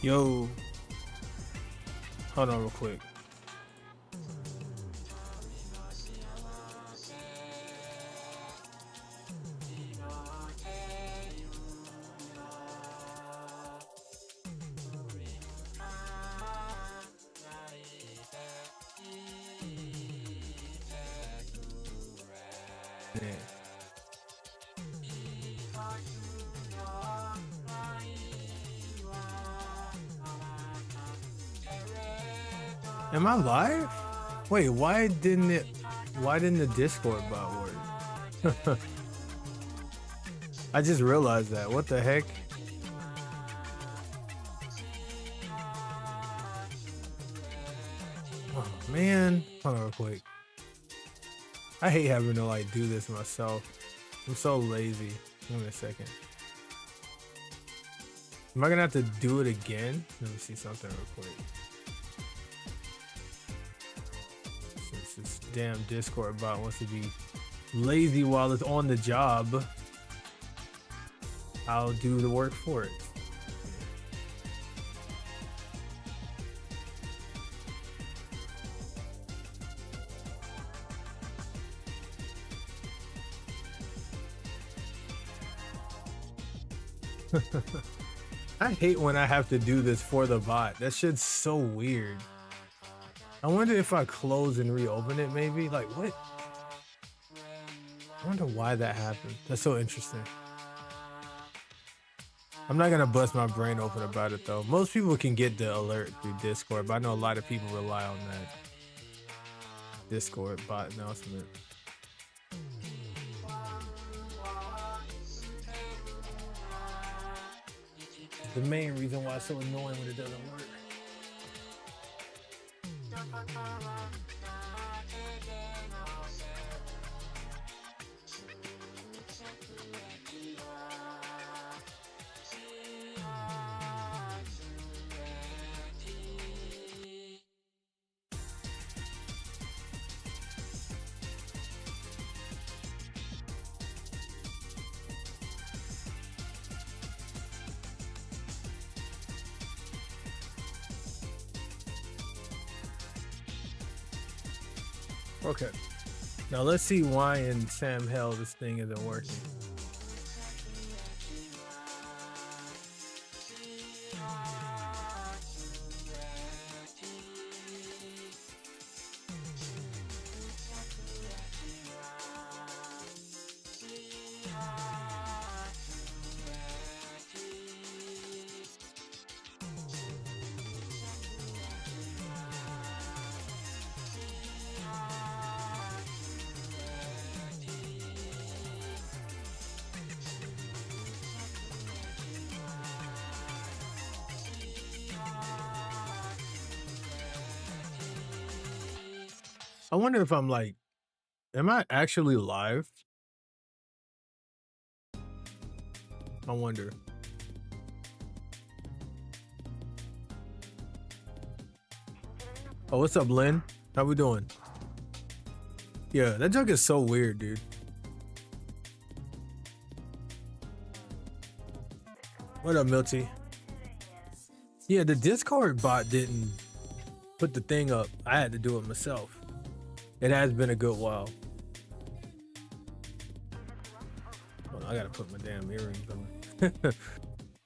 Yo, hold on real quick. Yeah. Am I live? Wait, why didn't the Discord bot work? I just realized that. What the heck? Oh man, hold on real quick. I hate having to like do this myself. I'm so lazy. Give me a second. Am I gonna have to do it again? Let me see something real quick. Since this damn Discord bot wants to be lazy while it's on the job, I'll do the work for it. I hate when I have to do this for the bot. That shit's so weird. I wonder if I close and reopen it, maybe? Like, what? I wonder why that happened. That's so interesting. I'm not gonna bust my brain open about it, though. Most people can get the alert through Discord, but I know a lot of people rely on that Discord bot announcement. The main reason why it's so annoying when it doesn't work. Okay, now let's see why in Sam hell this thing isn't working. I wonder if I'm like, am I actually live? I wonder. Oh, what's up, Lynn? How we doing? Yeah, that junk is so weird, dude. What up, Milty? Yeah, the Discord bot didn't put the thing up. I had to do it myself. It has been a good while. Hold on, I gotta put my damn earrings on. Cause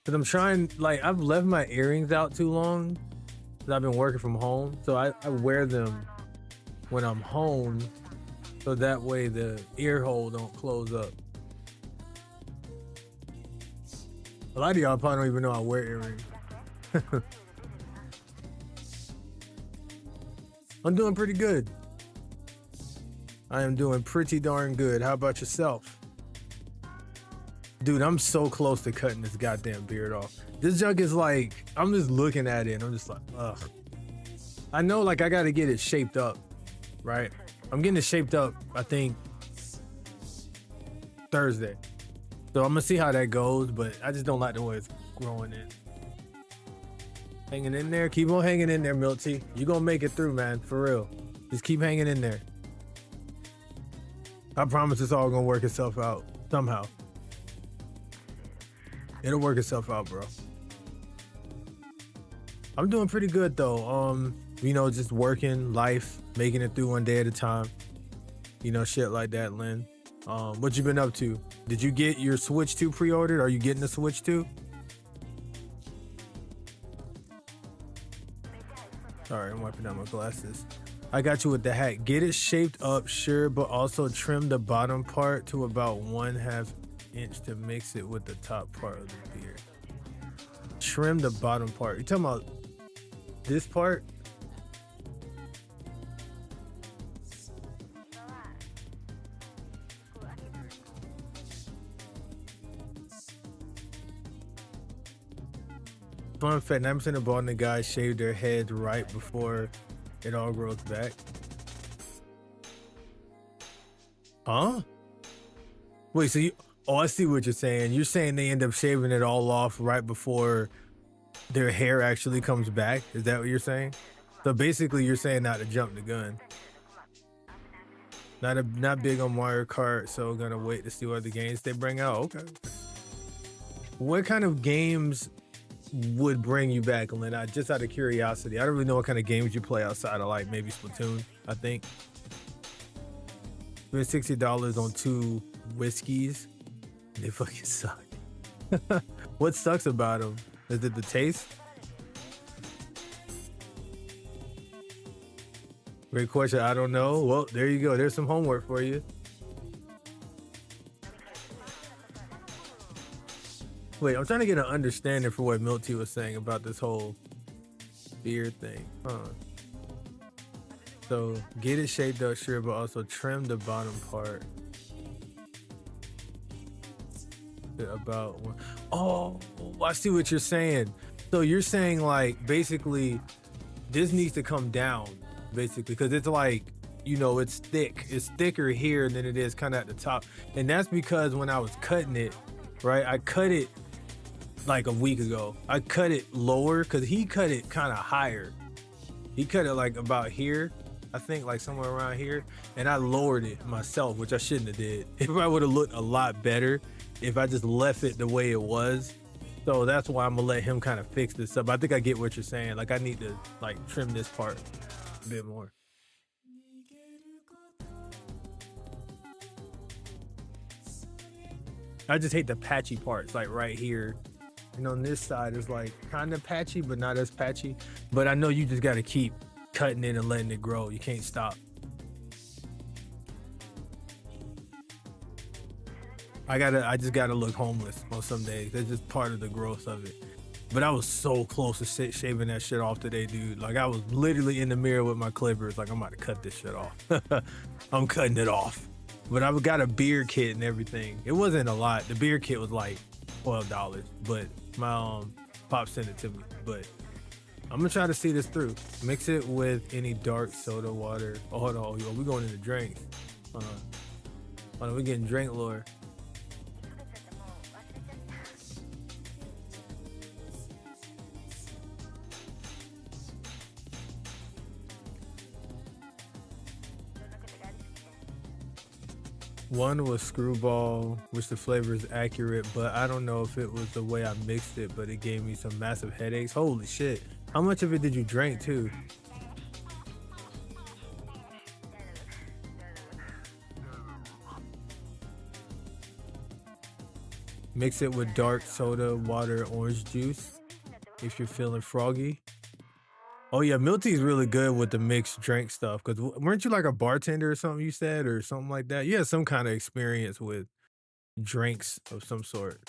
I'm trying, like, I've left my earrings out too long. Cause I've been working from home. So I wear them when I'm home. So that way the ear hole don't close up. A lot of y'all probably don't even know I wear earrings. I'm doing pretty good. I am doing pretty darn good. How about yourself? Dude, I'm so close to cutting this goddamn beard off. This junk is like, I'm just looking at it and I'm just like, ugh. I know, like, I gotta get it shaped up, right? I'm getting it shaped up, I think, Thursday. So I'm gonna see how that goes, but I just don't like the way it's growing in. Hanging in there, keep on hanging in there, Milty. You gonna make it through, man, for real. Just keep hanging in there. I promise it's all gonna work itself out somehow. It'll work itself out, bro. I'm doing pretty good though. You know, just working, life, making it through one day at a time. You know, shit like that, Lynn. What you been up to? Did you get your Switch 2 pre-ordered? Are you getting the Switch 2? Sorry, I'm wiping down my glasses. I got you with the hat. Get it shaped up, sure, but also trim the bottom part to about 1/2 inch to mix it with the top part of the beard. Trim the bottom part. You talking about this part? Fun fact, 9% of balding guys shave their heads right before it all grows back. Huh? Wait, so you... Oh, I see what you're saying. You're saying they end up shaving it all off right before their hair actually comes back? Is that what you're saying? So basically, you're saying not to jump the gun. Not big on Mario Kart, so gonna wait to see what the games they bring out. Okay. What kind of games would bring you back, Lynn? Just out of curiosity. I don't really know what kind of games you play outside of like maybe Splatoon, I think. Spent $60 on 2 whiskeys. They fucking suck. What sucks about them? Is it the taste? Great question. I don't know. Well, there you go. There's some homework for you. Wait, I'm trying to get an understanding for what Milty was saying about this whole beard thing. So get it shaped up, sure, but also trim the bottom part. About one. Oh, I see what you're saying. So you're saying like basically this needs to come down, basically, because it's like, you know, it's thick. It's thicker here than it is kind of at the top. And that's because when I was cutting it, right, I cut it like a week ago. I cut it lower because he cut it kind of higher. He cut it like about here, I think, like somewhere around here, and I lowered it myself, which I shouldn't have did. It probably would have looked a lot better if I just left it the way it was. So that's why I'm gonna let him kind of fix this up. I think I get what you're saying. Like I need to like trim this part a bit more. I just hate the patchy parts, like right here. And on this side is like kind of patchy, but not as patchy. But I know you just gotta keep cutting it and letting it grow. You can't stop. I just gotta look homeless on some days. That's just part of the growth of it. But I was so close to shaving that shit off today, dude. Like I was literally in the mirror with my clippers. Like I'm about to cut this shit off. I'm cutting it off. But I got a beard kit and everything. It wasn't a lot. The beard kit was like $12, but my pop sent it to me. But I'm gonna try to see this through. Mix it with any dark soda water. Oh, hold on, yo, we going into drinks. Hold on, we getting drink lore. One was Screwball, which the flavor is accurate, but I don't know if it was the way I mixed it, but it gave me some massive headaches. Holy shit. How much of it did you drink too? Mix it with dark soda, water, orange juice if you're feeling froggy. Oh yeah, Milty's really good with the mixed drink stuff. Cause weren't you like a bartender or something you said, or something like that? You had some kind of experience with drinks of some sort.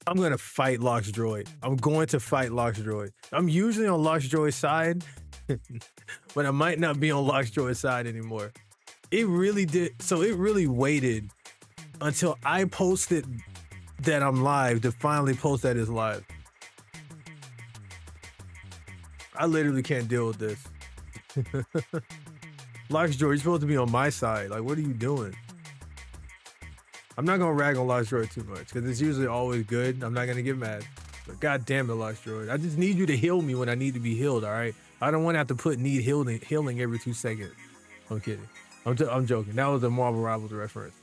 I'm gonna fight Loxdroid. I'm going to fight Loxdroid. I'm usually on Loxdroid's side, but I might not be on Loxdroid's side anymore. It really did. So it really waited until I posted that I'm live to finally post that it's live. I literally can't deal with this. Loxdroid, you're supposed to be on my side. Like, what are you doing? I'm not gonna rag on Loxdroid too much because it's usually always good. I'm not gonna get mad. But god damn it, Loxdroid. I just need you to heal me when I need to be healed, all right? I don't want to have to put need healing every 2 seconds. I'm kidding. I'm joking. That was a Marvel Rivals reference.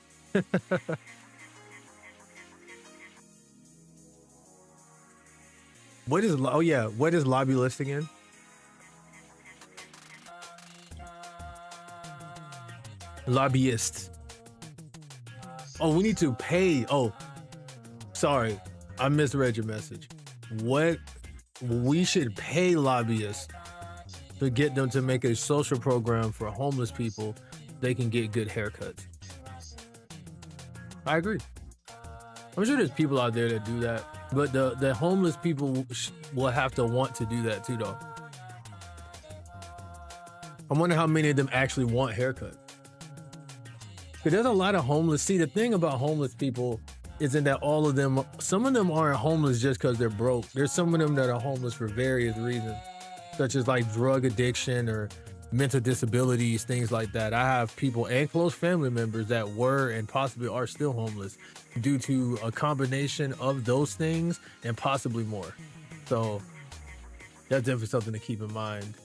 What is what is lobby list again? Lobbyist. Oh, we need to pay. Oh, sorry, I misread your message. What we should pay lobbyists to get them to make a social program for homeless people. They can get good haircuts. I agree. I'm sure there's people out there that do that, but the homeless people will have to want to do that too, though. I wonder how many of them actually want haircuts. Because there's a lot of homeless. See, the thing about homeless people isn't that all of them, some of them aren't homeless just because they're broke. There's some of them that are homeless for various reasons, such as like drug addiction or mental disabilities, things like that. I have people and close family members that were and possibly are still homeless due to a combination of those things and possibly more. So that's definitely something to keep in mind.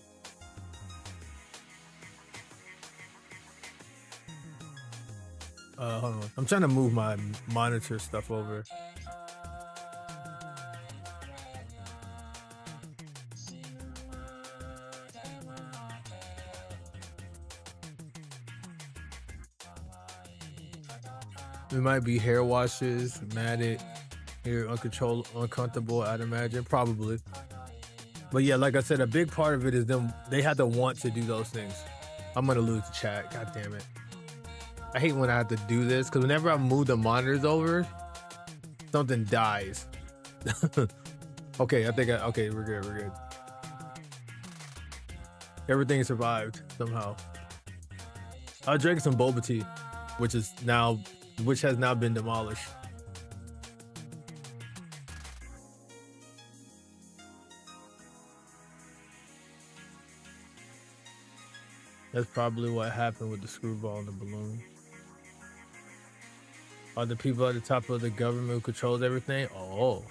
Hold on. I'm trying to move my monitor stuff over. It might be hair washes, matted, hair uncomfortable, I'd imagine, probably. But yeah, like I said, a big part of it is them, they have to want to do those things. I'm gonna lose the chat, god damn it. I hate when I have to do this, because whenever I move the monitors over, something dies. Okay, okay, we're good. Everything survived somehow. I was drinking some boba tea, which has now been demolished. That's probably what happened with the screwball and the balloon. Are the people at the top of the government who controls everything? Oh.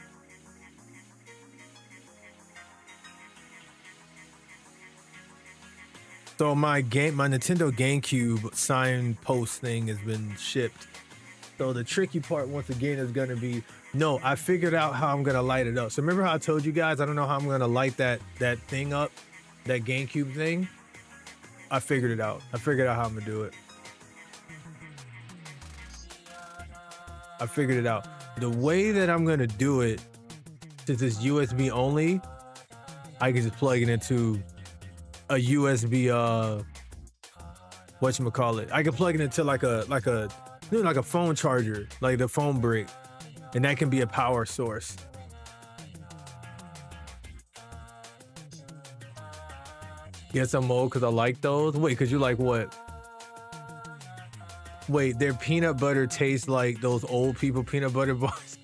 So my Nintendo GameCube sign post thing has been shipped. So the tricky part once again is gonna be, no, I figured out how I'm gonna light it up. So remember how I told you guys, I don't know how I'm gonna light that thing up, that GameCube thing? I figured it out. I figured out how I'm gonna do it. I figured it out. The way that I'm gonna do it, since it's USB only, I can just plug it into a USB whatchamacallit. I can plug it into like a phone charger, like the phone brick, and that can be a power source. Get some mold because I like those. Wait, because you like what? Wait, their peanut butter tastes like those old people peanut butter bars.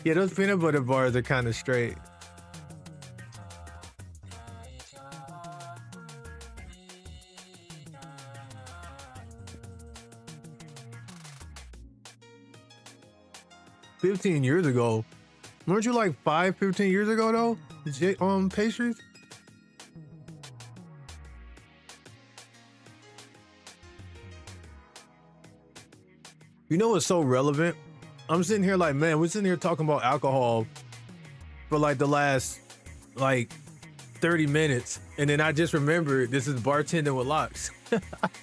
Yeah, those peanut butter bars are kind of straight. $15 years ago. Weren't you like 15 years ago though? Pastries? You know what's so relevant? I'm sitting here like, man, we're sitting here talking about alcohol for like the last like 30 minutes. And then I just remembered this is bartending with locks.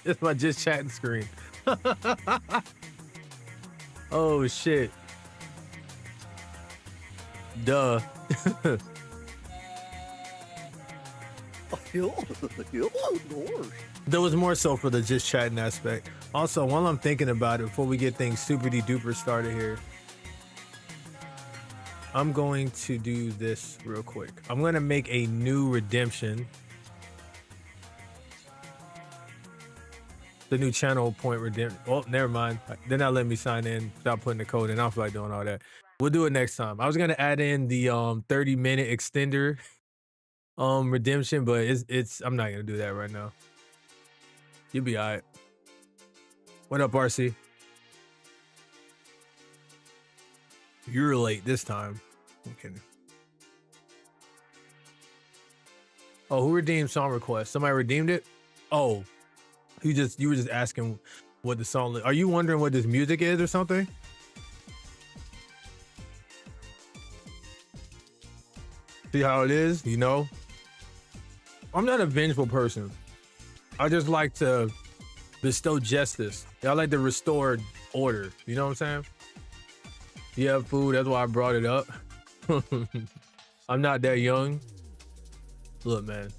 It's my just chatting screen. Oh shit. Duh. There was more so for the just chatting aspect. Also, while I'm thinking about it, before we get things super duper started here, I'm going to do this real quick. I'm going to make a new redemption. The new channel point redemption. Oh, never mind. They're not letting me sign in without putting the code in. I don't feel like doing all that. We'll do it next time. I was going to add in the 30-minute extender redemption, but I'm not going to do that right now. You'll be all right. What up, RC? You're late this time. I'm kidding. Oh, who redeemed song request? Somebody redeemed it? Oh, you were just asking what the song. Are you wondering what this music is or something? See how it is, you know? I'm not a vengeful person. I just like to bestow justice. I like to restore order. You know what I'm saying? You have food, that's why I brought it up. I'm not that young. Look, man.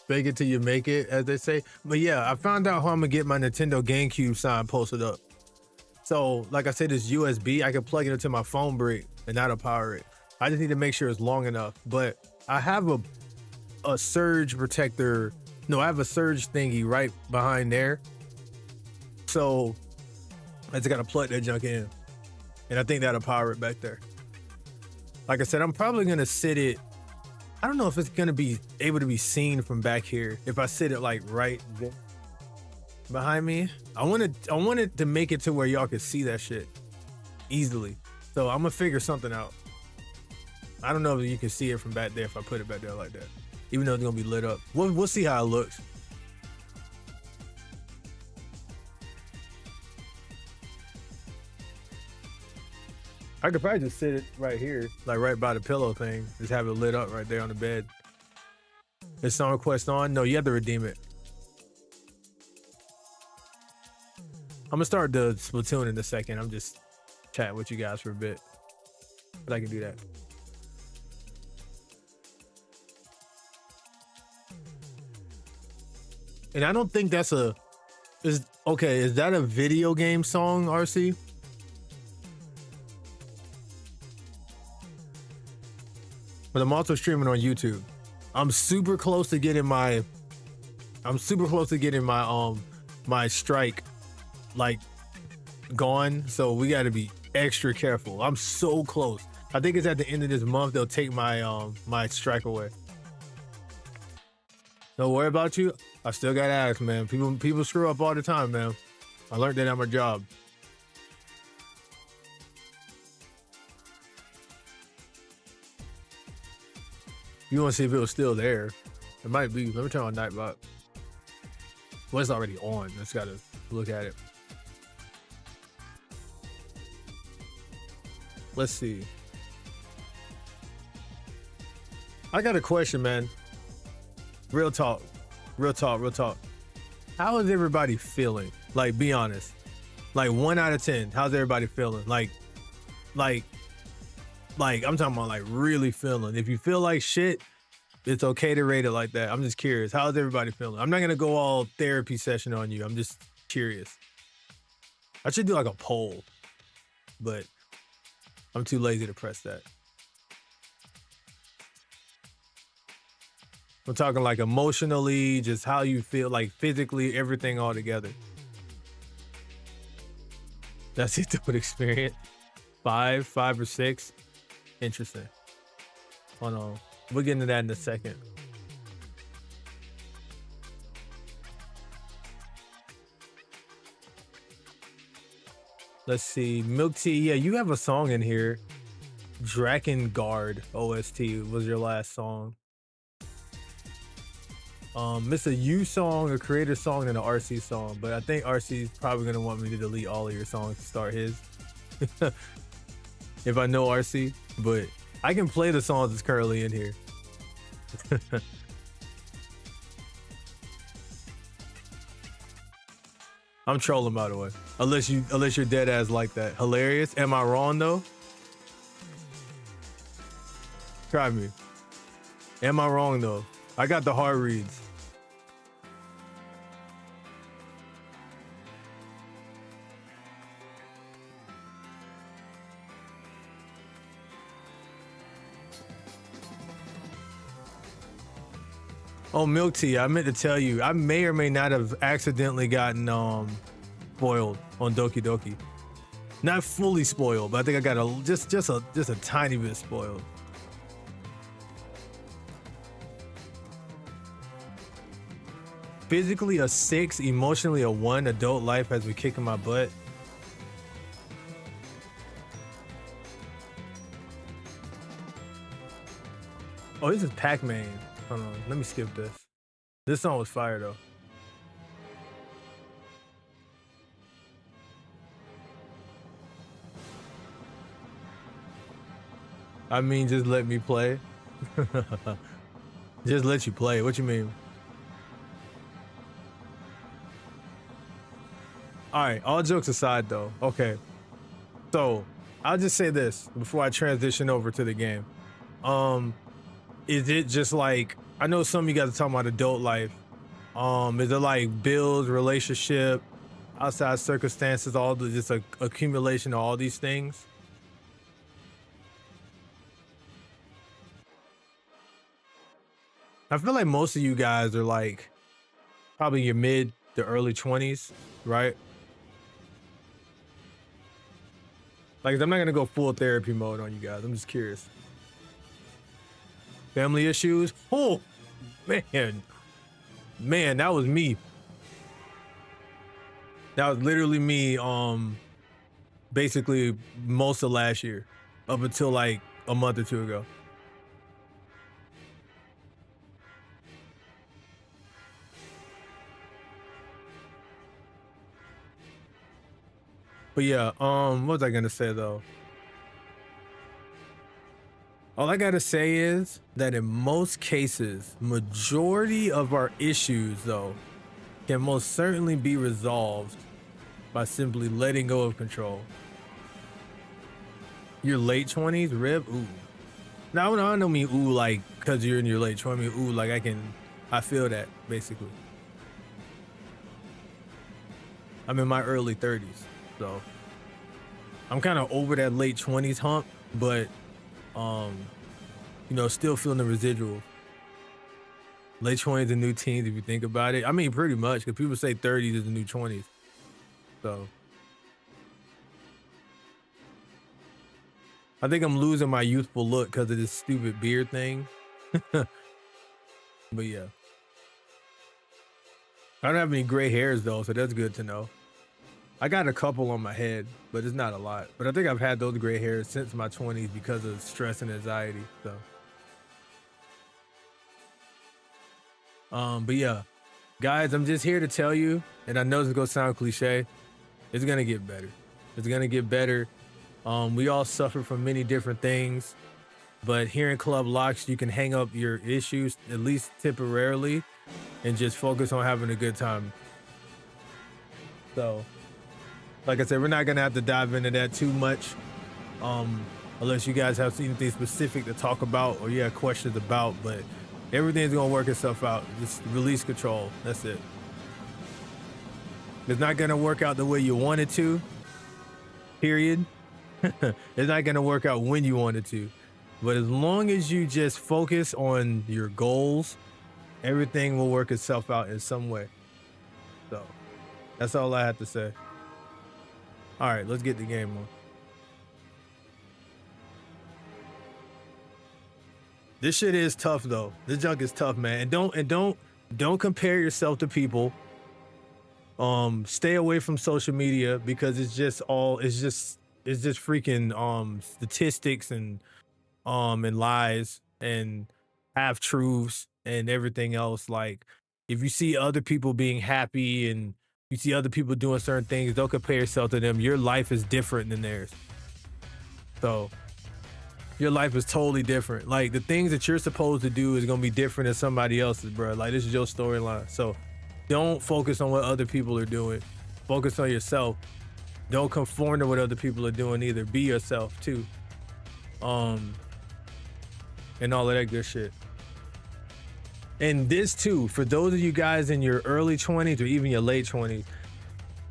Fake it till you make it, as they say. But yeah, I found out how I'm gonna get my Nintendo GameCube sign posted up. So, like I said, this USB, I can plug it into my phone brick and that'll power it. I just need to make sure it's long enough. But I have a surge protector. No, I have a surge thingy right behind there. So I just gotta plug that junk in. And I think that'll power it back there. Like I said, I'm probably gonna sit it. I don't know if it's gonna be able to be seen from back here. If I sit it like right there behind me, I wanted to make it to where y'all could see that shit easily. So I'm gonna figure something out. I don't know if you can see it from back there if I put it back there like that, even though it's gonna be lit up. We'll see how it looks. I could probably just sit it right here, like right by the pillow thing. Just have it lit up right there on the bed. Is song request on? No, you have to redeem it. I'm gonna start the Splatoon in a second. I'm just chatting with you guys for a bit, but I can do that. And I don't think that's is that a video game song, RC? But I'm also streaming on YouTube. I'm super close to getting my my strike like gone, so we got to be extra careful. I'm so close. I think it's at the end of this month they'll take my my strike away. Don't worry about you. I still got ass, man. People screw up all the time, man. I learned that at my job. You want to see if it was still there? It might be. Let me turn on Nightbot. Well, it's already on. Just gotta look at it. Let's see. I got a question, man. Real talk. Real talk. Real talk. How is everybody feeling? Like, be honest. Like 1 out of 10. How's everybody feeling? Like I'm talking about like really feeling. If you feel like shit, it's okay to rate it like that. I'm just curious. How's everybody feeling? I'm not gonna go all therapy session on you. I'm just curious. I should do like a poll, but I'm too lazy to press that. I'm talking like emotionally, just how you feel, like physically, everything all together. That's it with experience. 5 or 6. Interesting. Hold on. We'll get into that in a second. Let's see. Milk Tea. Yeah, you have a song in here. Drakengard OST was your last song. It's a you song, a creator song, and an RC song. But I think RC is probably gonna want me to delete all of your songs to start his. If I know RC, but I can play the songs that's currently in here. I'm trolling, by the way. Unless you're dead ass like that. Hilarious. Am I wrong though? Try me. Am I wrong though? I got the hard reads. Oh, Milk Tea, I meant to tell you, I may or may not have accidentally gotten spoiled on Doki Doki. Not fully spoiled, but I think I got just a tiny bit spoiled. Physically a 6, emotionally a 1, adult life has been kicking my butt. Oh, this is Pac-Man. Hold on, let me skip this. This song was fire though. I mean, just let me play. Just let you play. What you mean? All right, all jokes aside though. Okay. So I'll just say this before I transition over to the game. Is it just like, I know some of you guys are talking about adult life. Is it like bills, relationship, outside circumstances, all the just a accumulation of all these things? I feel like most of you guys are like probably your mid to early 20s, right? Like, I'm not gonna go full therapy mode on you guys. I'm just curious. Family issues? Oh, man. Man, that was me. That was literally me, basically most of last year, up until like a month or two ago. But yeah, what was I gonna say though? All I gotta say is that in most cases, majority of our issues though can most certainly be resolved by simply letting go of control. Your late 20s, rib, ooh. Now I don't mean ooh like because you're in your late 20s, I mean ooh like I feel that basically. I'm in my early 30s, so I'm kind of over that late 20s hump, but you know, still feeling the residual. Late 20s and new teens, if you think about it. I mean, pretty much, because people say 30s is the new 20s. So I think I'm losing my youthful look because of this stupid beard thing. But yeah. I don't have any gray hairs though, so that's good to know. I got a couple on my head, but it's not a lot. But I think I've had those gray hairs since my 20s because of stress and anxiety. So but yeah, guys, I'm just here to tell you, and I know this is gonna sound cliche, it's gonna get better. It's gonna get better. We all suffer from many different things, but here in Club Locks, you can hang up your issues, at least temporarily, and just focus on having a good time. So, like I said, we're not gonna have to dive into that too much, unless you guys have anything specific to talk about or you have questions about, but everything's gonna work itself out. Just release control, that's it. It's not gonna work out the way you want it to, period. It's not gonna work out when you want it to, but as long as you just focus on your goals, everything will work itself out in some way. So that's all I have to say. All right, let's get the game on. This shit is tough though. This junk is tough, man. And don't compare yourself to people. Stay away from social media because it's just freaking statistics and lies and half truths and everything else. Like, if you see other people being happy and you see other people doing certain things, don't compare yourself to them. Your life is different than theirs. So your life is totally different. Like, the things that you're supposed to do is gonna be different than somebody else's, bro. Like, this is your storyline. So don't focus on what other people are doing. Focus on yourself. Don't conform to what other people are doing either. Be yourself too. And all of that good shit. And this too, for those of you guys in your early 20s or even your late 20s,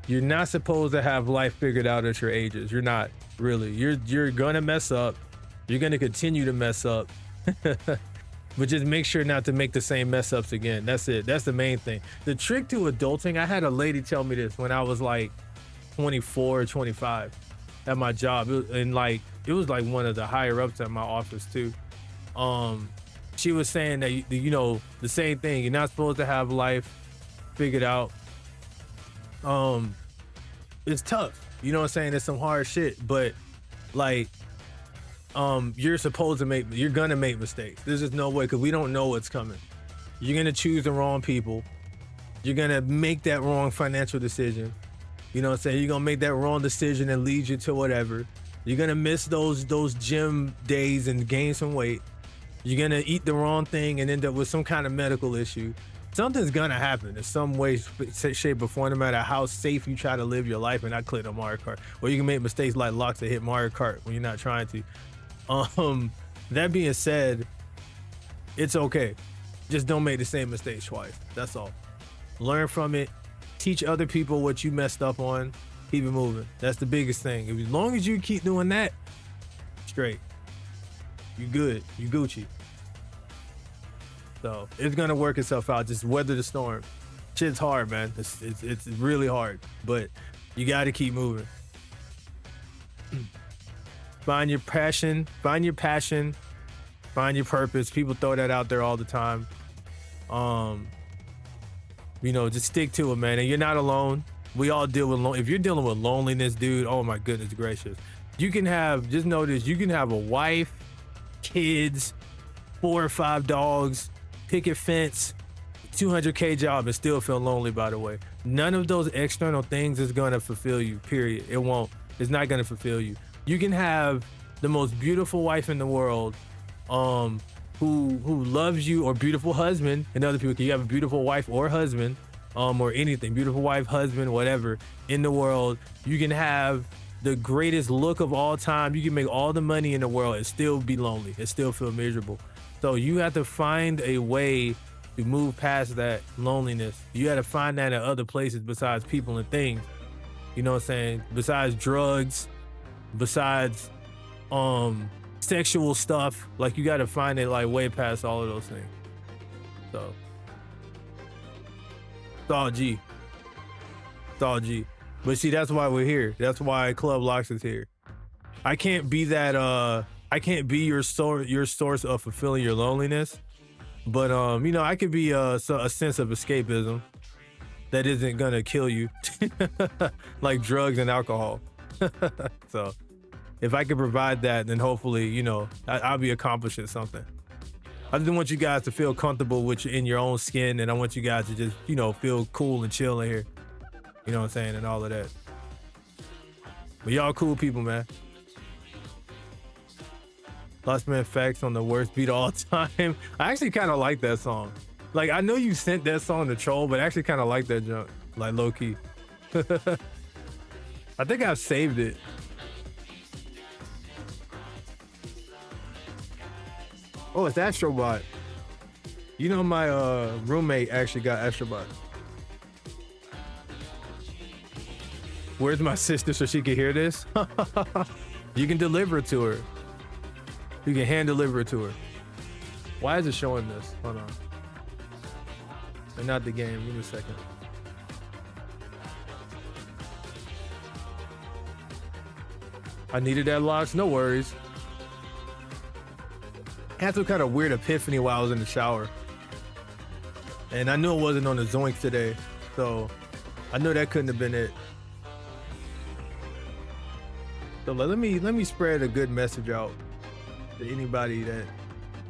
you're not supposed to have life figured out at your ages. You're not, really. You're gonna mess up. You're gonna continue to mess up. But just make sure not to make the same mess ups again. That's it. That's the main thing. The trick to adulting, I had a lady tell me this when I was like 24 or 25 at my job. It was like one of the higher ups at my office too. She was saying that, you know, the same thing. You're not supposed to have life figured out. It's tough. You know what I'm saying? It's some hard shit, but like, you're supposed to you're gonna make mistakes. There's just no way, because we don't know what's coming. You're gonna choose the wrong people. You're gonna make that wrong financial decision. You know what I'm saying? You're gonna make that wrong decision that leads you to whatever. You're gonna miss those gym days and gain some weight. You're gonna eat the wrong thing and end up with some kind of medical issue. Something's gonna happen in some way, shape, or form, no matter how safe you try to live your life and not click on Mario Kart. Or you can make mistakes like Locks that hit Mario Kart when you're not trying to. That being said, it's okay. Just don't make the same mistakes twice. That's all. Learn from it. Teach other people what you messed up on. Keep it moving. That's the biggest thing. As long as you keep doing that, straight. You good. You Gucci. So it's gonna work itself out. Just weather the storm. Shit's hard, man. It's really hard, but you gotta keep moving. Find your passion. Find your passion. Find your purpose. People throw that out there all the time. You know, just stick to it, man. And you're not alone. We all deal with if you're dealing with loneliness, dude. Oh my goodness gracious. You can have, just know this, you can have a wife, kids, 4 or 5 dogs, picket fence, 200K job, and still feel lonely, by the way. None of those external things is gonna fulfill you, period. It won't. It's not gonna fulfill you. You can have the most beautiful wife in the world, who loves you, or beautiful husband, and other people. You have a beautiful wife or husband, or anything, beautiful wife, husband, whatever in the world. You can have the greatest look of all time. You can make all the money in the world and still be lonely and still feel miserable. So you have to find a way to move past that loneliness. You got to find that in other places besides people and things. You know what I'm saying? Besides drugs, besides sexual stuff. Like, you got to find it like way past all of those things. So it's all G. It's all G. But see, that's why we're here. That's why Club Locks is here. I can't be that I can't be your source of fulfilling your loneliness. But you know, I could be a sense of escapism that isn't gonna kill you. Like drugs and alcohol. So if I can provide that, then hopefully, you know, I'll be accomplishing something. I just want you guys to feel comfortable in your own skin, and I want you guys to just, you know, feel cool and chill in here. You know what I'm saying? And all of that. But y'all cool people, man. Lost Man Facts on the worst beat of all time. I actually kind of like that song. Like, I know you sent that song to troll, but I actually kind of like that junk. Like, low key. I think I've saved it. Oh, it's Astrobot. You know, my roommate actually got Astrobot. Where's my sister so she can hear this? You can deliver it to her. You can hand deliver it to her. Why is it showing this? Hold on. And not the game. Give me a second. I needed that, Locks. No worries. I had some kind of weird epiphany while I was in the shower. And I knew it wasn't on the Zoinks today. So I knew that couldn't have been it. So let me spread a good message out to anybody that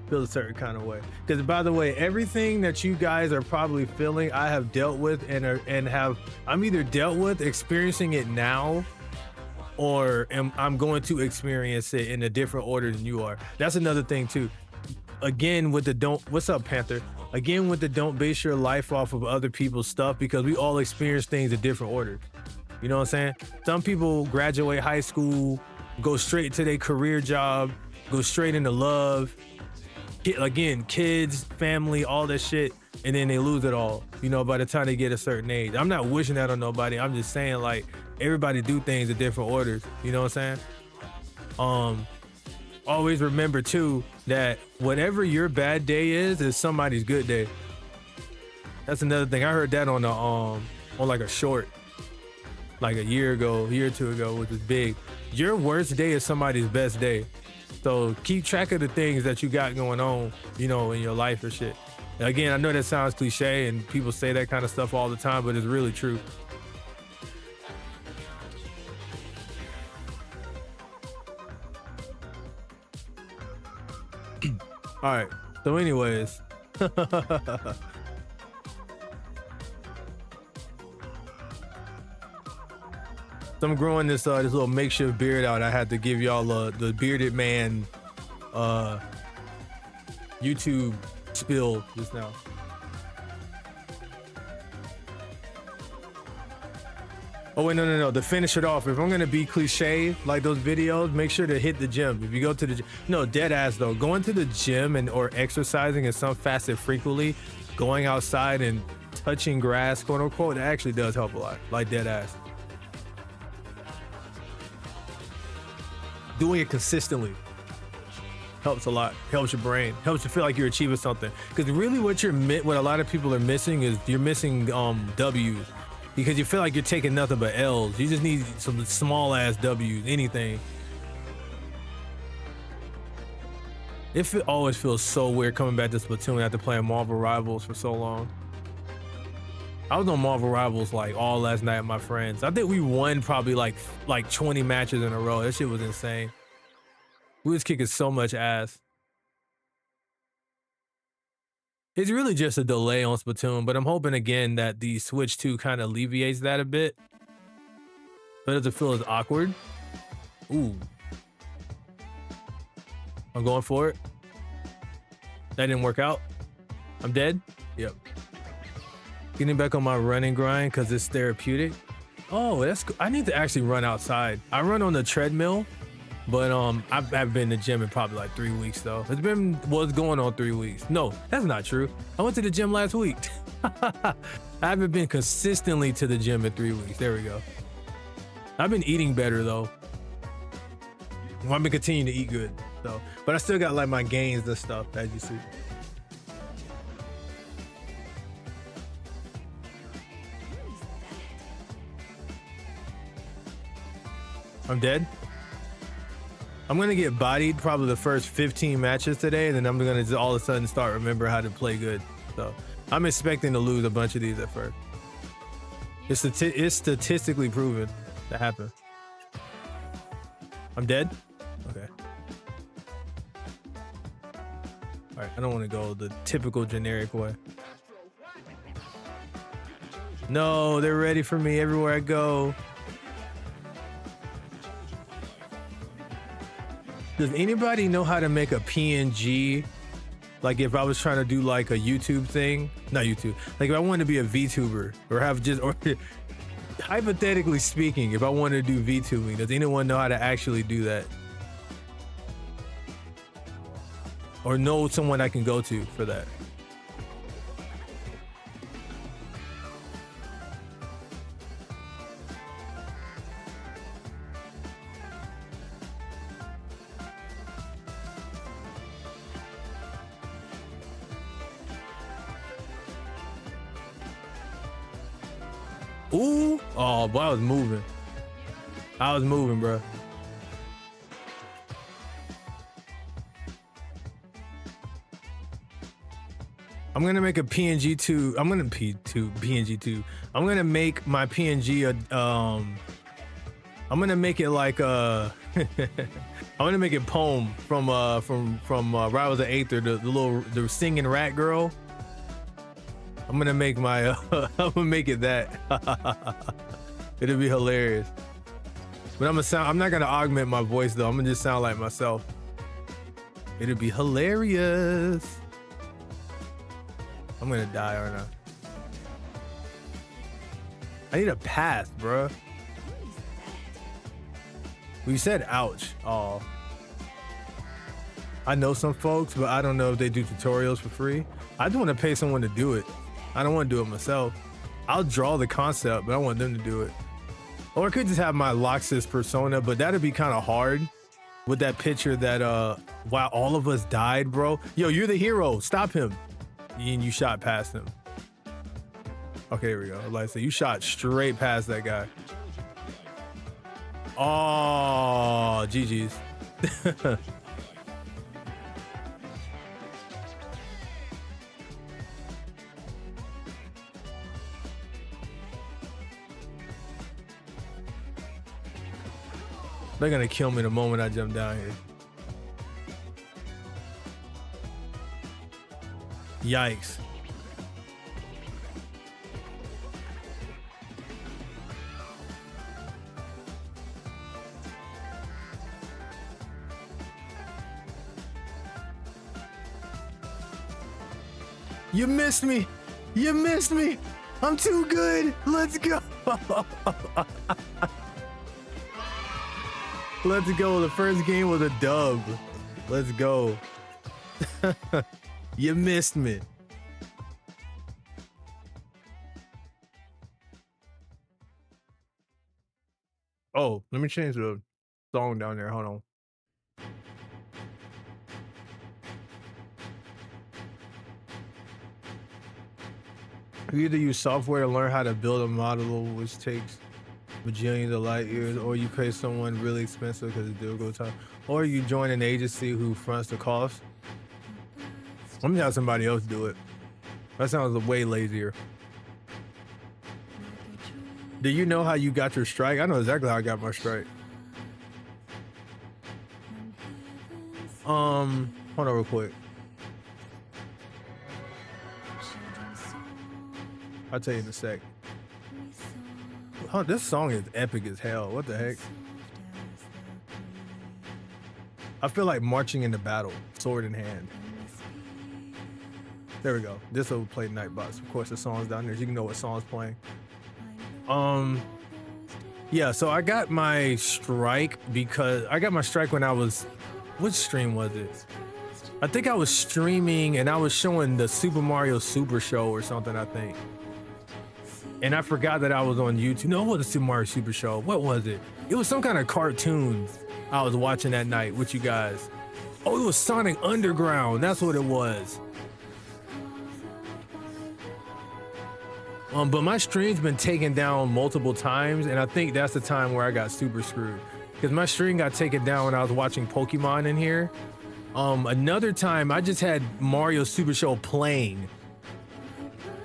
feels a certain kind of way. Because, by the way, everything that you guys are probably feeling, I have dealt with I'm either dealt with, experiencing it now, or I'm going to experience it in a different order than you are. That's another thing too. Again, with the what's up, Panther? Again, with the don't base your life off of other people's stuff, because we all experience things in different orders. You know what I'm saying? Some people graduate high school, go straight to their career job, go straight into love. Again, kids, family, all that shit, and then they lose it all, you know, by the time they get a certain age. I'm not wishing that on nobody. I'm just saying, like, everybody do things in different orders. You know what I'm saying? Always remember too that whatever your bad day is somebody's good day. That's another thing. I heard that on like a short, like a year or two ago, which is big. Your worst day is somebody's best day. So keep track of the things that you got going on, you know, in your life or shit. Again, I know that sounds cliche and people say that kind of stuff all the time, but it's really true. All right. So anyways. So I'm growing this little makeshift beard out. I had to give y'all the bearded man YouTube spill just now. Oh wait, no. To finish it off, if I'm gonna be cliche like those videos, make sure to hit the gym. If you go to the gym, no, dead ass though, going to the gym and or exercising in some facet frequently, going outside and touching grass, quote unquote, it actually does help a lot. Like dead ass. Doing it consistently helps a lot. Helps your brain. Helps you feel like you're achieving something. Because really, what a lot of people are missing is you're missing W's, because you feel like you're taking nothing but L's. You just need some small ass W's. Anything. It always feels so weird coming back to Splatoon after playing Marvel Rivals for so long. I was on Marvel Rivals like all last night with my friends. I think we won probably like 20 matches in a row. That shit was insane. We was kicking so much ass. It's really just a delay on Splatoon, but I'm hoping again that the Switch 2 kind of alleviates that a bit. But it doesn't feel as awkward. Ooh. I'm going for it. That didn't work out. I'm dead? Yep. Getting back on my running grind because it's therapeutic. Oh, that's cool. I need to actually run outside. I run on the treadmill, but I haven't been to the gym in probably like 3 weeks though. What's going on 3 weeks? No, that's not true. I went to the gym last week. I haven't been consistently to the gym in 3 weeks. There we go. I've been eating better though. Well, I've been continuing to eat good though, but I still got like my gains and stuff, as you see. I'm dead. I'm gonna get bodied probably the first 15 matches today, and then I'm gonna just all of a sudden start remember how to play good. So I'm expecting to lose a bunch of these at first. It's statistically proven to happen. I'm dead. Okay. All right. I don't want to go the typical generic way. No, they're ready for me everywhere I go. Does anybody know how to make a PNG? Like if I was trying to do like a YouTube thing, not YouTube, like if I wanted to be a VTuber or hypothetically speaking, if I wanted to do VTubing, does anyone know how to actually do that? Or know someone I can go to for that? Ooh, oh boy, I was moving. Bro. I'm gonna make a PNG 2. I'm gonna PNG 2. I'm gonna make my PNG I'm gonna make it like I'm gonna make it Poem from Rivals of Aether, the singing rat girl. I'm gonna make my I'm gonna make it that. It'll be hilarious. But I'm not gonna augment my voice though. I'm gonna just sound like myself. It'll be hilarious. I'm gonna die, aren't I? I need a path, bro. We said ouch. Oh. I know some folks, but I don't know if they do tutorials for free. I just want to pay someone to do it. I don't want to do it myself. I'll draw the concept, but I want them to do it. Or I could just have my Loxus persona, but that'd be kind of hard with that picture that wow, all of us died, bro. Yo, you're the hero. Stop him. And you shot past him. Okay, here we go. Like I said, you shot straight past that guy. Oh, GG's. They're gonna kill me the moment I jump down here. Yikes. You missed me. You missed me. I'm too good. Let's go. Let's go. The first game was a dub. Let's go. You missed me. Oh, let me change the song down there. Hold on. You either use software to learn how to build a model, which takes bajillions of light years, or you pay someone really expensive because it's difficult time, or you join an agency who fronts the cost. I'm gonna have somebody else do it. That sounds way lazier. Do you know how you got your strike? I know exactly how I got my strike. Hold on real quick. I'll tell you in a sec. Oh, this song is epic as hell. What the heck? I feel like marching into battle, sword in hand. There we go. This will play Nightbox. Of course, the song's down there. So you can know what song's playing. Yeah, so I got my strike because I got my strike when I was, which stream was it? I think I was streaming and I was showing the Super Mario Super Show or something, I think. And I forgot that I was on YouTube. No, it wasn't Super Mario Super Show. What was it? It was some kind of cartoon I was watching that night with you guys. Oh, it was Sonic Underground. That's what it was. But my stream's been taken down multiple times, and I think that's the time where I got super screwed. Because my stream got taken down when I was watching Pokemon in here. Another time, I just had Mario Super Show playing.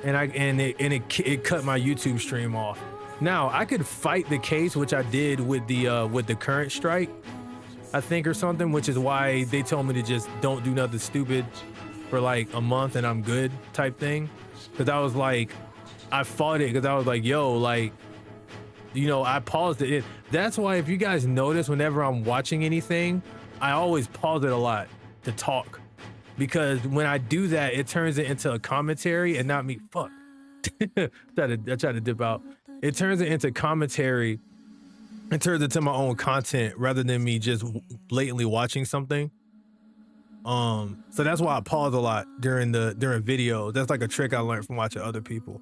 And it cut my YouTube stream off. Now I could fight the case, which I did with the current strike, I think, or something, which is why they told me to just don't do nothing stupid for like a month and I'm good type thing. Because I was like, I fought it because I was like, yo, like, you know, I paused it. That's why if you guys notice, whenever I'm watching anything, I always pause it a lot to talk. Because when I do that, it turns it into a commentary and not me. Fuck. I try to dip out. It turns it into commentary and turns it into my own content rather than me just blatantly watching something. So that's why I pause a lot during videos. That's like a trick I learned from watching other people.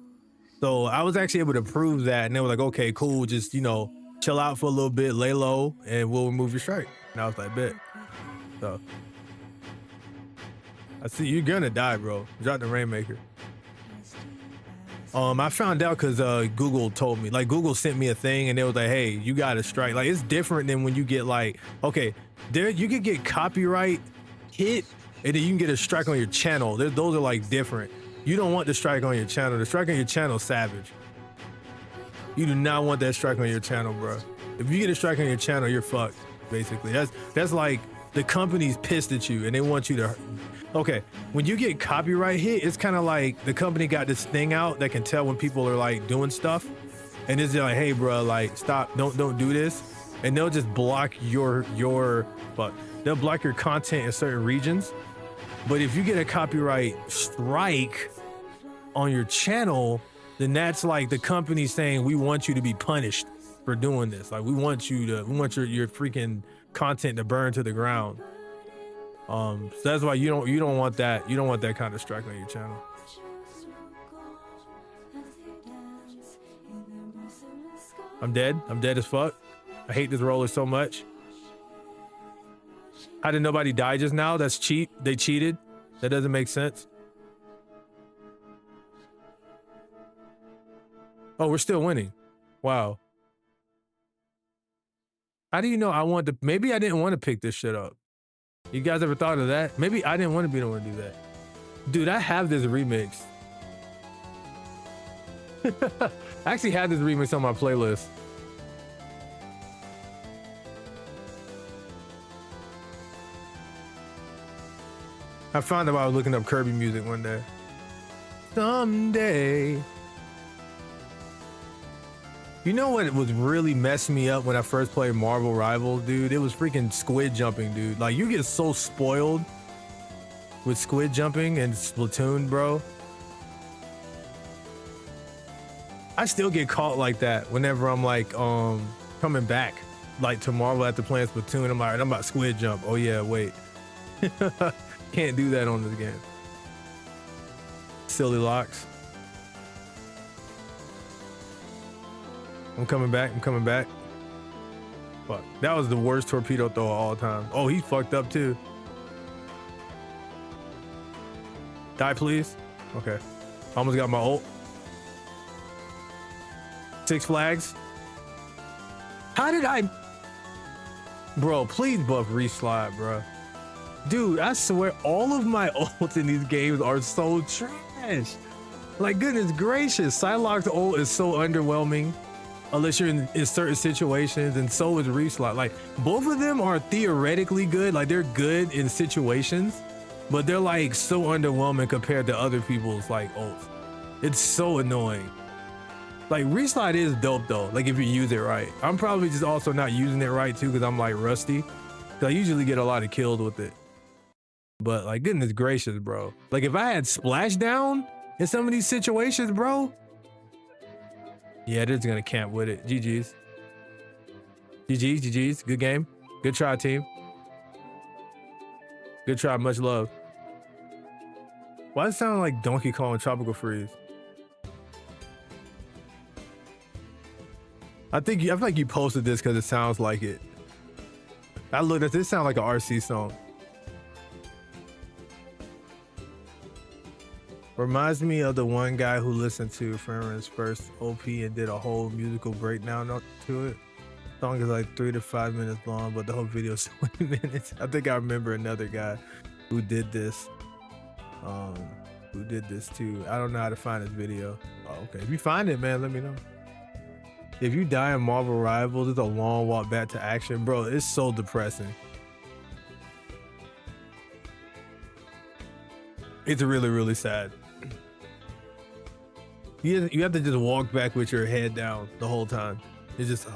So I was actually able to prove that, and they were like, okay, cool, just, you know, chill out for a little bit, lay low, and we'll remove your strike. And I was like, bet. So I see you're gonna die, bro. Drop the Rainmaker. I found out because Google told me, like, Google sent me a thing and they was like, hey, you got a strike. Like, it's different than when you get like, okay, there you can get copyright hit and then you can get a strike on your channel. Those are like different. You don't want the strike on your channel. The strike on your channel is savage. You do not want that strike on your channel, bro. If you get a strike on your channel, you're fucked, basically. That's like the company's pissed at you and they want you to. Okay, when you get copyright hit, it's kind of like the company got this thing out that can tell when people are like doing stuff, and it's like, hey, bro, like, stop, don't do this, and they'll just block they'll block your content in certain regions. But if you get a copyright strike on your channel, then that's like the company saying, we want you to be punished for doing this. Like, we want your freaking content to burn to the ground. So that's why you don't want that. You don't want that kind of strike on your channel. I'm dead. I'm dead as fuck. I hate this roller so much. How did nobody die just now? That's cheat. They cheated. That doesn't make sense. Oh, we're still winning. Wow. How do you know I want to? Maybe I didn't want to pick this shit up. You guys ever thought of that? Maybe I didn't want to be the one to do that. Dude, I have this remix. I actually had this remix on my playlist. I found out I was looking up Kirby music one day. someday. You know what was really messed me up when I first played Marvel Rivals, dude? It was freaking squid jumping, dude. Like, you get so spoiled with squid jumping and Splatoon, bro. I still get caught like that whenever I'm like coming back like to Marvel after playing Splatoon. I'm like, I'm about to squid jump. Oh yeah, wait. Can't do that on this game. Silly locks. I'm coming back. I'm coming back. Fuck. That was the worst torpedo throw of all time. Oh, he fucked up too. Die, please. Okay. Almost got my ult. 6 flags. How did I... Bro, please buff reslide, bro. Dude, I swear all of my ults in these games are so trash. Like, goodness gracious. Psylocke's ult is so underwhelming. Unless you're in certain situations, and so is reslide. Like, both of them are theoretically good. Like, they're good in situations, but they're like so underwhelming compared to other people's like ults. It's so annoying. Like, reslide is dope though, like if you use it right. I'm probably just also not using it right too, because I'm like rusty. Cause I usually get a lot of kills with it. But like, goodness gracious, bro. Like, if I had splashdown in some of these situations, bro. Yeah, they're just gonna camp with it. GG's. GG's, GG's. Good game. Good try, team. Good try, much love. Why does it sound like Donkey Kong and Tropical Freeze? I feel like you posted this because it sounds like it. I looked at this, sound like an RC song. Reminds me of the one guy who listened to Farron's first OP and did a whole musical breakdown to it. The song is like 3 to 5 minutes long, but the whole video is 20 minutes. I think I remember another guy who did this. Who did this too. I don't know how to find this video. Oh, okay. If you find it, man, let me know. If you die in Marvel Rivals, it's a long walk back to action. Bro, it's so depressing. It's really, really sad. You have to just walk back with your head down the whole time. It's just,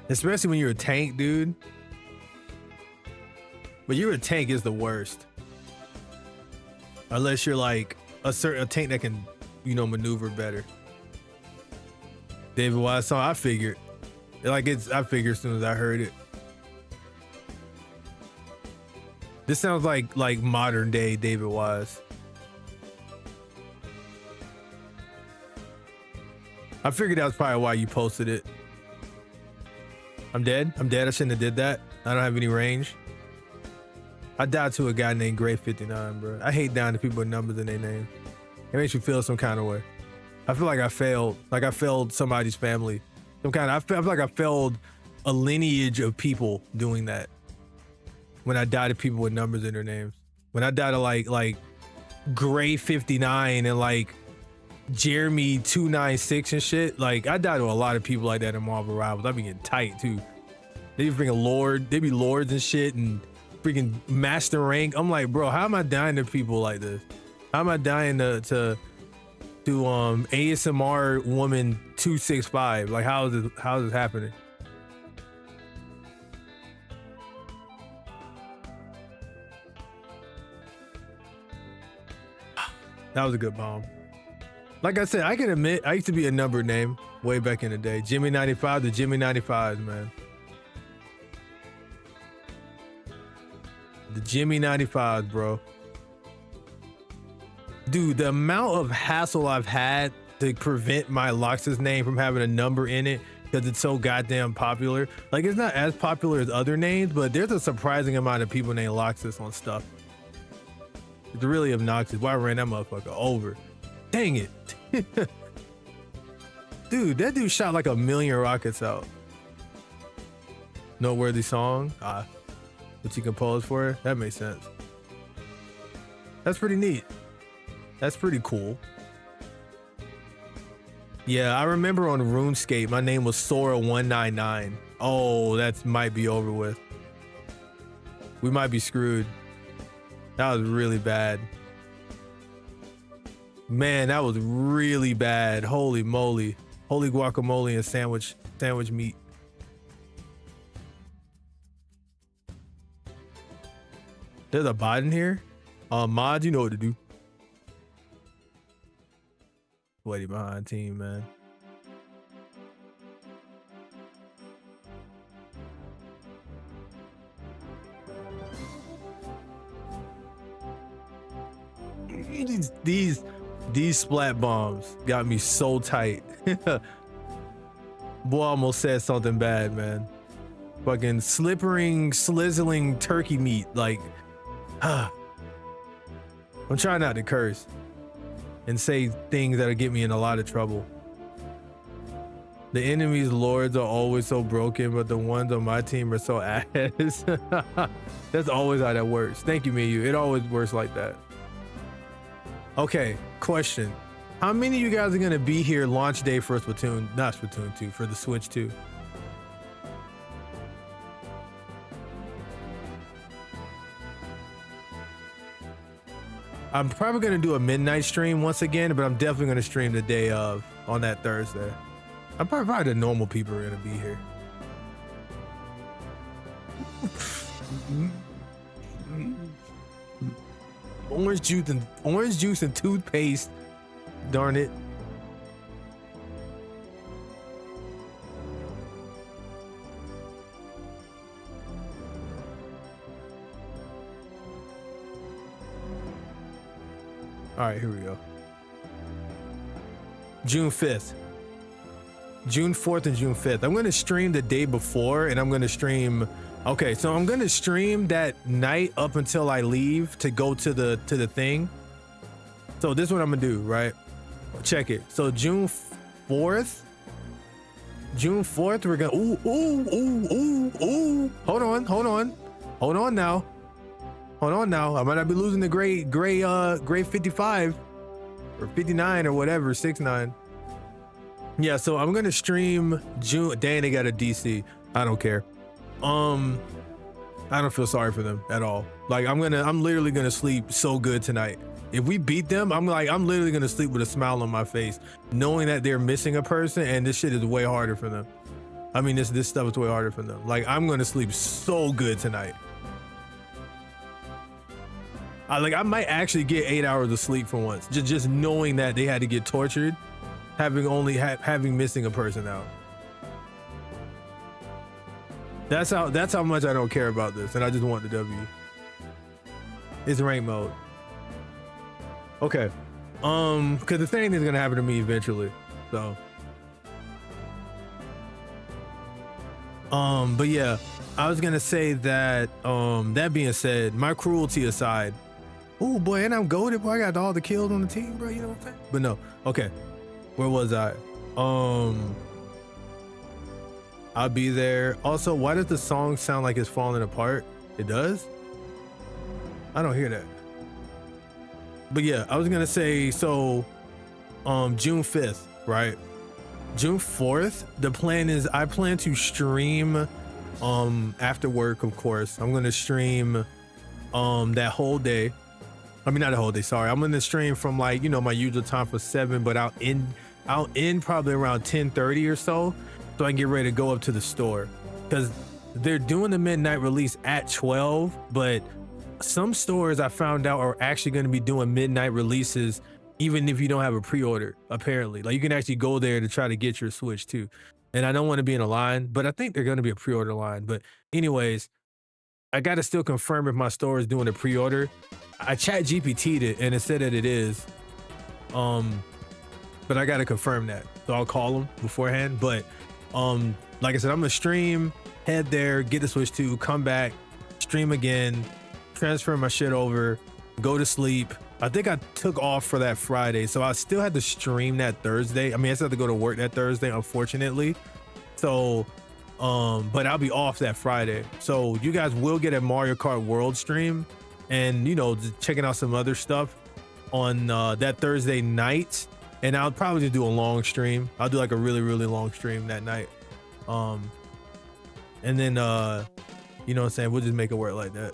especially when you're a tank, dude. But you're a tank is the worst. Unless you're like a tank that can, you know, maneuver better. David Wise song, I figured. I figured as soon as I heard it. This sounds like modern day David Wise. I figured that was probably why you posted it. I'm dead. I'm dead. I shouldn't have did that. I don't have any range. I died to a guy named Gray59, bro. I hate dying to people with numbers in their name. It makes you feel some kind of way. I feel like I failed. Like I failed somebody's family. I feel like I failed a lineage of people doing that. When I die to people with numbers in their names. When I die to like Gray59 and like Jeremy 296 and shit. Like, I die to a lot of people like that in Marvel Rivals. I be getting tight too. They be freaking lord. They be lords and shit and freaking master rank. I'm like, bro, how am I dying to people like this? How am I dying to ASMR woman 265? Like, how is this happening? That was a good bomb. Like I said, I can admit I used to be a numbered name way back in the day. Jimmy 95 to Jimmy 95s, man. The Jimmy 95s, bro. Dude, the amount of hassle I've had to prevent my Loxus name from having a number in it because it's so goddamn popular. Like, it's not as popular as other names, but there's a surprising amount of people named Loxus on stuff. It's really obnoxious. Why I ran that motherfucker over? Dang it. Dude, that dude shot like 1,000,000 rockets out. Noteworthy song. What you composed for? That makes sense. That's pretty neat. That's pretty cool. Yeah, I remember on RuneScape, my name was Sora199. Oh, that might be over with. We might be screwed. That was really bad. Man, that was really bad. Holy moly. Holy guacamole and sandwich meat. There's a bot in here. Mod, you know what to do. Sweaty behind team, man. These splat bombs got me so tight. Boy, almost said something bad, man. Fucking slizzling turkey meat. Like, I'm trying not to curse and say things that'll get me in a lot of trouble. The enemy's lords are always so broken, but the ones on my team are so ass. That's always how that works. Thank you, Miyu. It always works like that. Okay, question. How many of you guys are gonna be here launch day for Splatoon, not Splatoon 2, for the Switch 2? I'm probably gonna do a midnight stream once again, but I'm definitely gonna stream the day of on that Thursday. I'm probably the normal people are gonna be here. Orange juice and toothpaste. Darn it. All right, here we go. June 5th. June 4th and June 5th. I'm going to stream the day before, and I'm going to stream. Okay, so I'm going to stream that night up until I leave to go to the thing. So this is what I'm going to do, right? Check it. So June 4th, we're going to, ooh. Hold on now. I might not be losing the gray 55 or 59 or whatever, 69. Yeah, so I'm gonna stream June. Dang, they got a DC. I don't care. I don't feel sorry for them at all. Like I'm literally gonna sleep so good tonight. If we beat them, I'm literally gonna sleep with a smile on my face, knowing that they're missing a person and this shit is way harder for them. I mean, this stuff is way harder for them. Like I'm gonna sleep so good tonight. I might actually get 8 hours of sleep for once, just knowing that they had to get tortured, having missing a person out. That's how much I don't care about this, and I just want the W. It's rank mode. Okay, because the same thing's gonna happen to me eventually. So, but yeah, I was gonna say that. That being said, my cruelty aside. Oh boy, and I'm goated, boy. I got all the kills on the team, bro. You know what I'm saying? But no, okay. Where was I? I'll be there. Also, why does the song sound like it's falling apart? It does? I don't hear that. But yeah, I was gonna say, so June 5th, right? June 4th, the plan is I plan to stream after work, of course. I'm gonna stream that whole day. I mean, not the whole day, sorry. I'm gonna stream from like, my usual time for 7, but I'll end probably around 10:30 or so I can get ready to go up to the store. Because they're doing the midnight release at 12, but some stores I found out are actually gonna be doing midnight releases even if you don't have a pre-order, apparently. Like you can actually go there to try to get your Switch too. And I don't want to be in a line, but I think they're gonna be a pre-order line. But anyways, I gotta still confirm if my store is doing a pre-order. I chat GPT'd it and it said that it is. But I gotta confirm that. So I'll call them beforehand. But like I said, I'm gonna stream, head there, get the Switch 2, come back, stream again, transfer my shit over, go to sleep. I think I took off for that Friday, so I still had to stream that Thursday. I mean, I still had to go to work that Thursday, unfortunately. So but I'll be off that Friday. So you guys will get a Mario Kart World stream and, just checking out some other stuff on that Thursday night. And I'll probably just do a long stream. I'll do like a really, really long stream that night. And then, you know what I'm saying? We'll just make it work like that.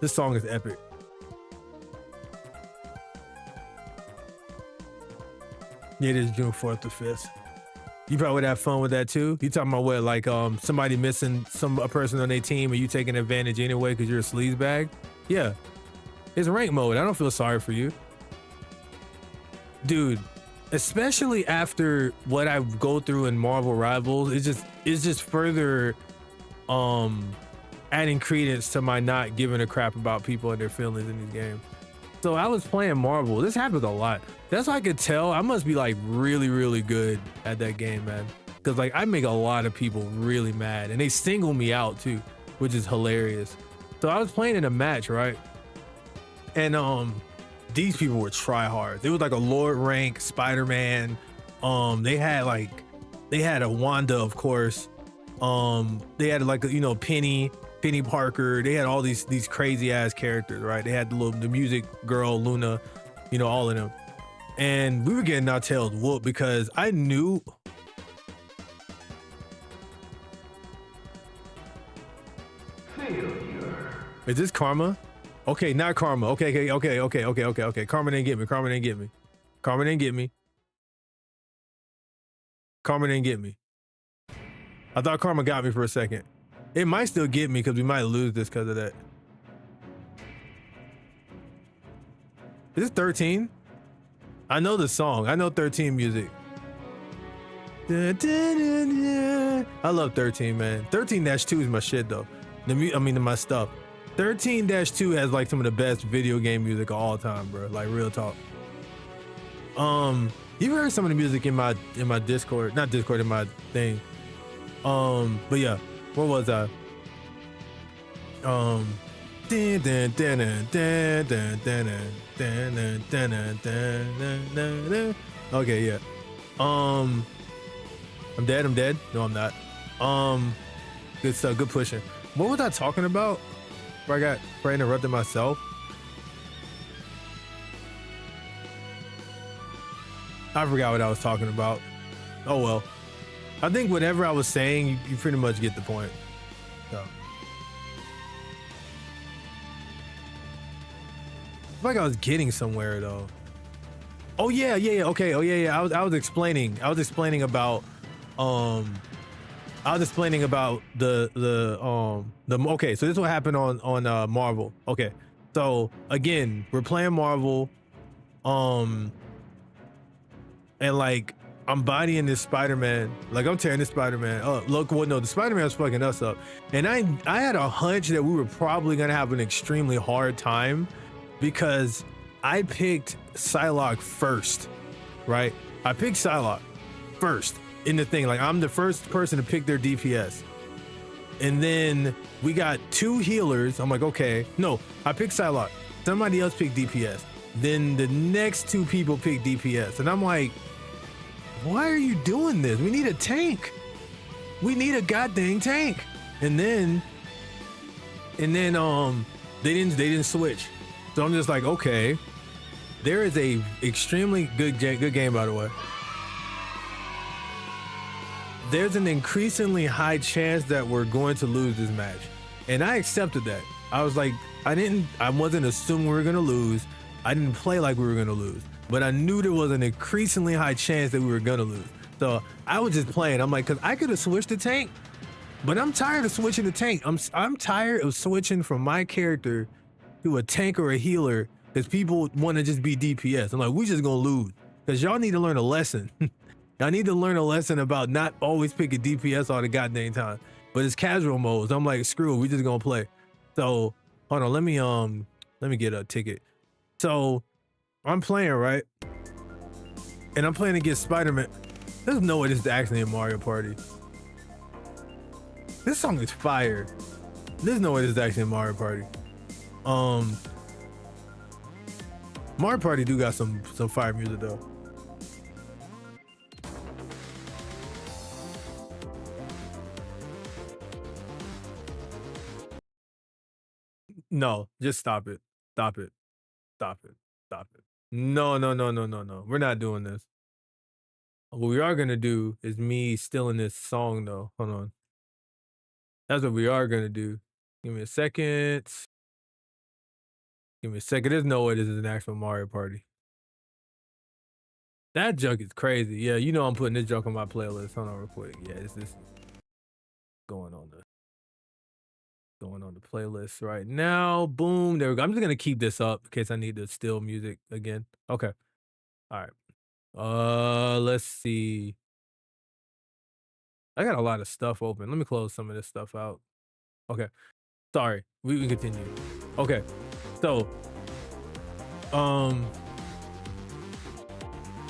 This song is epic. It is June 4th or 5th. You probably would have fun with that too. You talking about what, like somebody missing a person on their team and you taking advantage anyway because you're a sleaze bag? Yeah. It's rank mode. I don't feel sorry for you. Dude, especially after what I go through in Marvel Rivals, it's just further adding credence to my not giving a crap about people and their feelings in these games. So I was playing Marvel. This happens a lot. That's why I could tell I must be like really, really good at that game, man. Cause like I make a lot of people really mad and they single me out too, which is hilarious. So I was playing in a match, right? And these people were tryhards. It was like a Lord rank Spider-Man. They had a Wanda, of course. They had like you know Penny Parker. They had all these crazy ass characters, right? They had the music girl Luna, you know, all of them. And we were getting our tails whooped because I knew. Failure. Is this Karma? Okay, not Karma. Okay. Karma didn't get me. Karma didn't get me. Karma didn't get me. Karma didn't get me. I thought Karma got me for a second. It might still get me because we might lose this because of that. Is this 13? I know the song. I know 13 music. I love 13, man. 13-2 is my shit though. My stuff. 13-2 has like some of the best video game music of all time, bro. Like real talk. You heard some of the music in my Discord, not Discord, in my thing. But yeah, where was I? Okay, yeah. I'm dead. No, I'm not. Good stuff. Good pushing. What was I talking about? Where I interrupted myself. I forgot what I was talking about. Oh well. I think whatever I was saying, you pretty much get the point. So. I feel like I was getting somewhere though. Oh yeah. Okay. Oh yeah. I was explaining about the okay, so this is what happened on Marvel. Okay. So again, we're playing Marvel. And like I'm bodying this Spider-Man, like I'm tearing this Spider-Man up. Look, well, no, the Spider-Man was fucking us up. And I had a hunch that we were probably gonna have an extremely hard time because I picked Psylocke first, right? I picked Psylocke first in the thing. Like I'm the first person to pick their DPS. And then we got 2 healers. I'm like, okay, no, I picked Psylocke. Somebody else picked DPS. Then the next 2 people picked DPS. And I'm like, why are you doing this? We need a tank. We need a goddamn tank. And then they didn't switch. So I'm just like, okay. There is a extremely good game, by the way. There's an increasingly high chance that we're going to lose this match. And I accepted that. I was like, I wasn't assuming we were gonna lose. I didn't play like we were gonna lose, but I knew there was an increasingly high chance that we were gonna lose. So I was just playing. I'm like, cause I could have switched the tank, but I'm tired of switching the tank. I'm tired of switching from my character to a tank or a healer because people want to just be DPS. I'm like, we just gonna lose because y'all need to learn a lesson. Y'all need to learn a lesson about not always picking DPS all the goddamn time. But it's casual modes. I'm like, screw it, we just gonna play. So hold on, let me get a ticket. So I'm playing, right? And I'm playing against Spider-Man. There's no way this is actually a Mario Party. This song is fire. There's no way this is actually a Mario Party. Mario Party do got some fire music though. No, just stop it. Stop it. Stop it. Stop it. No. We're not doing this. What we are gonna do is me stealing this song though. Hold on. That's what we are gonna do. Give me a second. Give me a second. There's no way this is an actual Mario Party. That junk is crazy. Yeah, you know I'm putting this junk on my playlist. Hold on real quick. Yeah, this is going on the playlist right now. Boom. There we go. I'm just gonna keep this up in case I need to steal music again. Okay. All right. Let's see. I got a lot of stuff open. Let me close some of this stuff out. Okay. Sorry. We continue. Okay. So,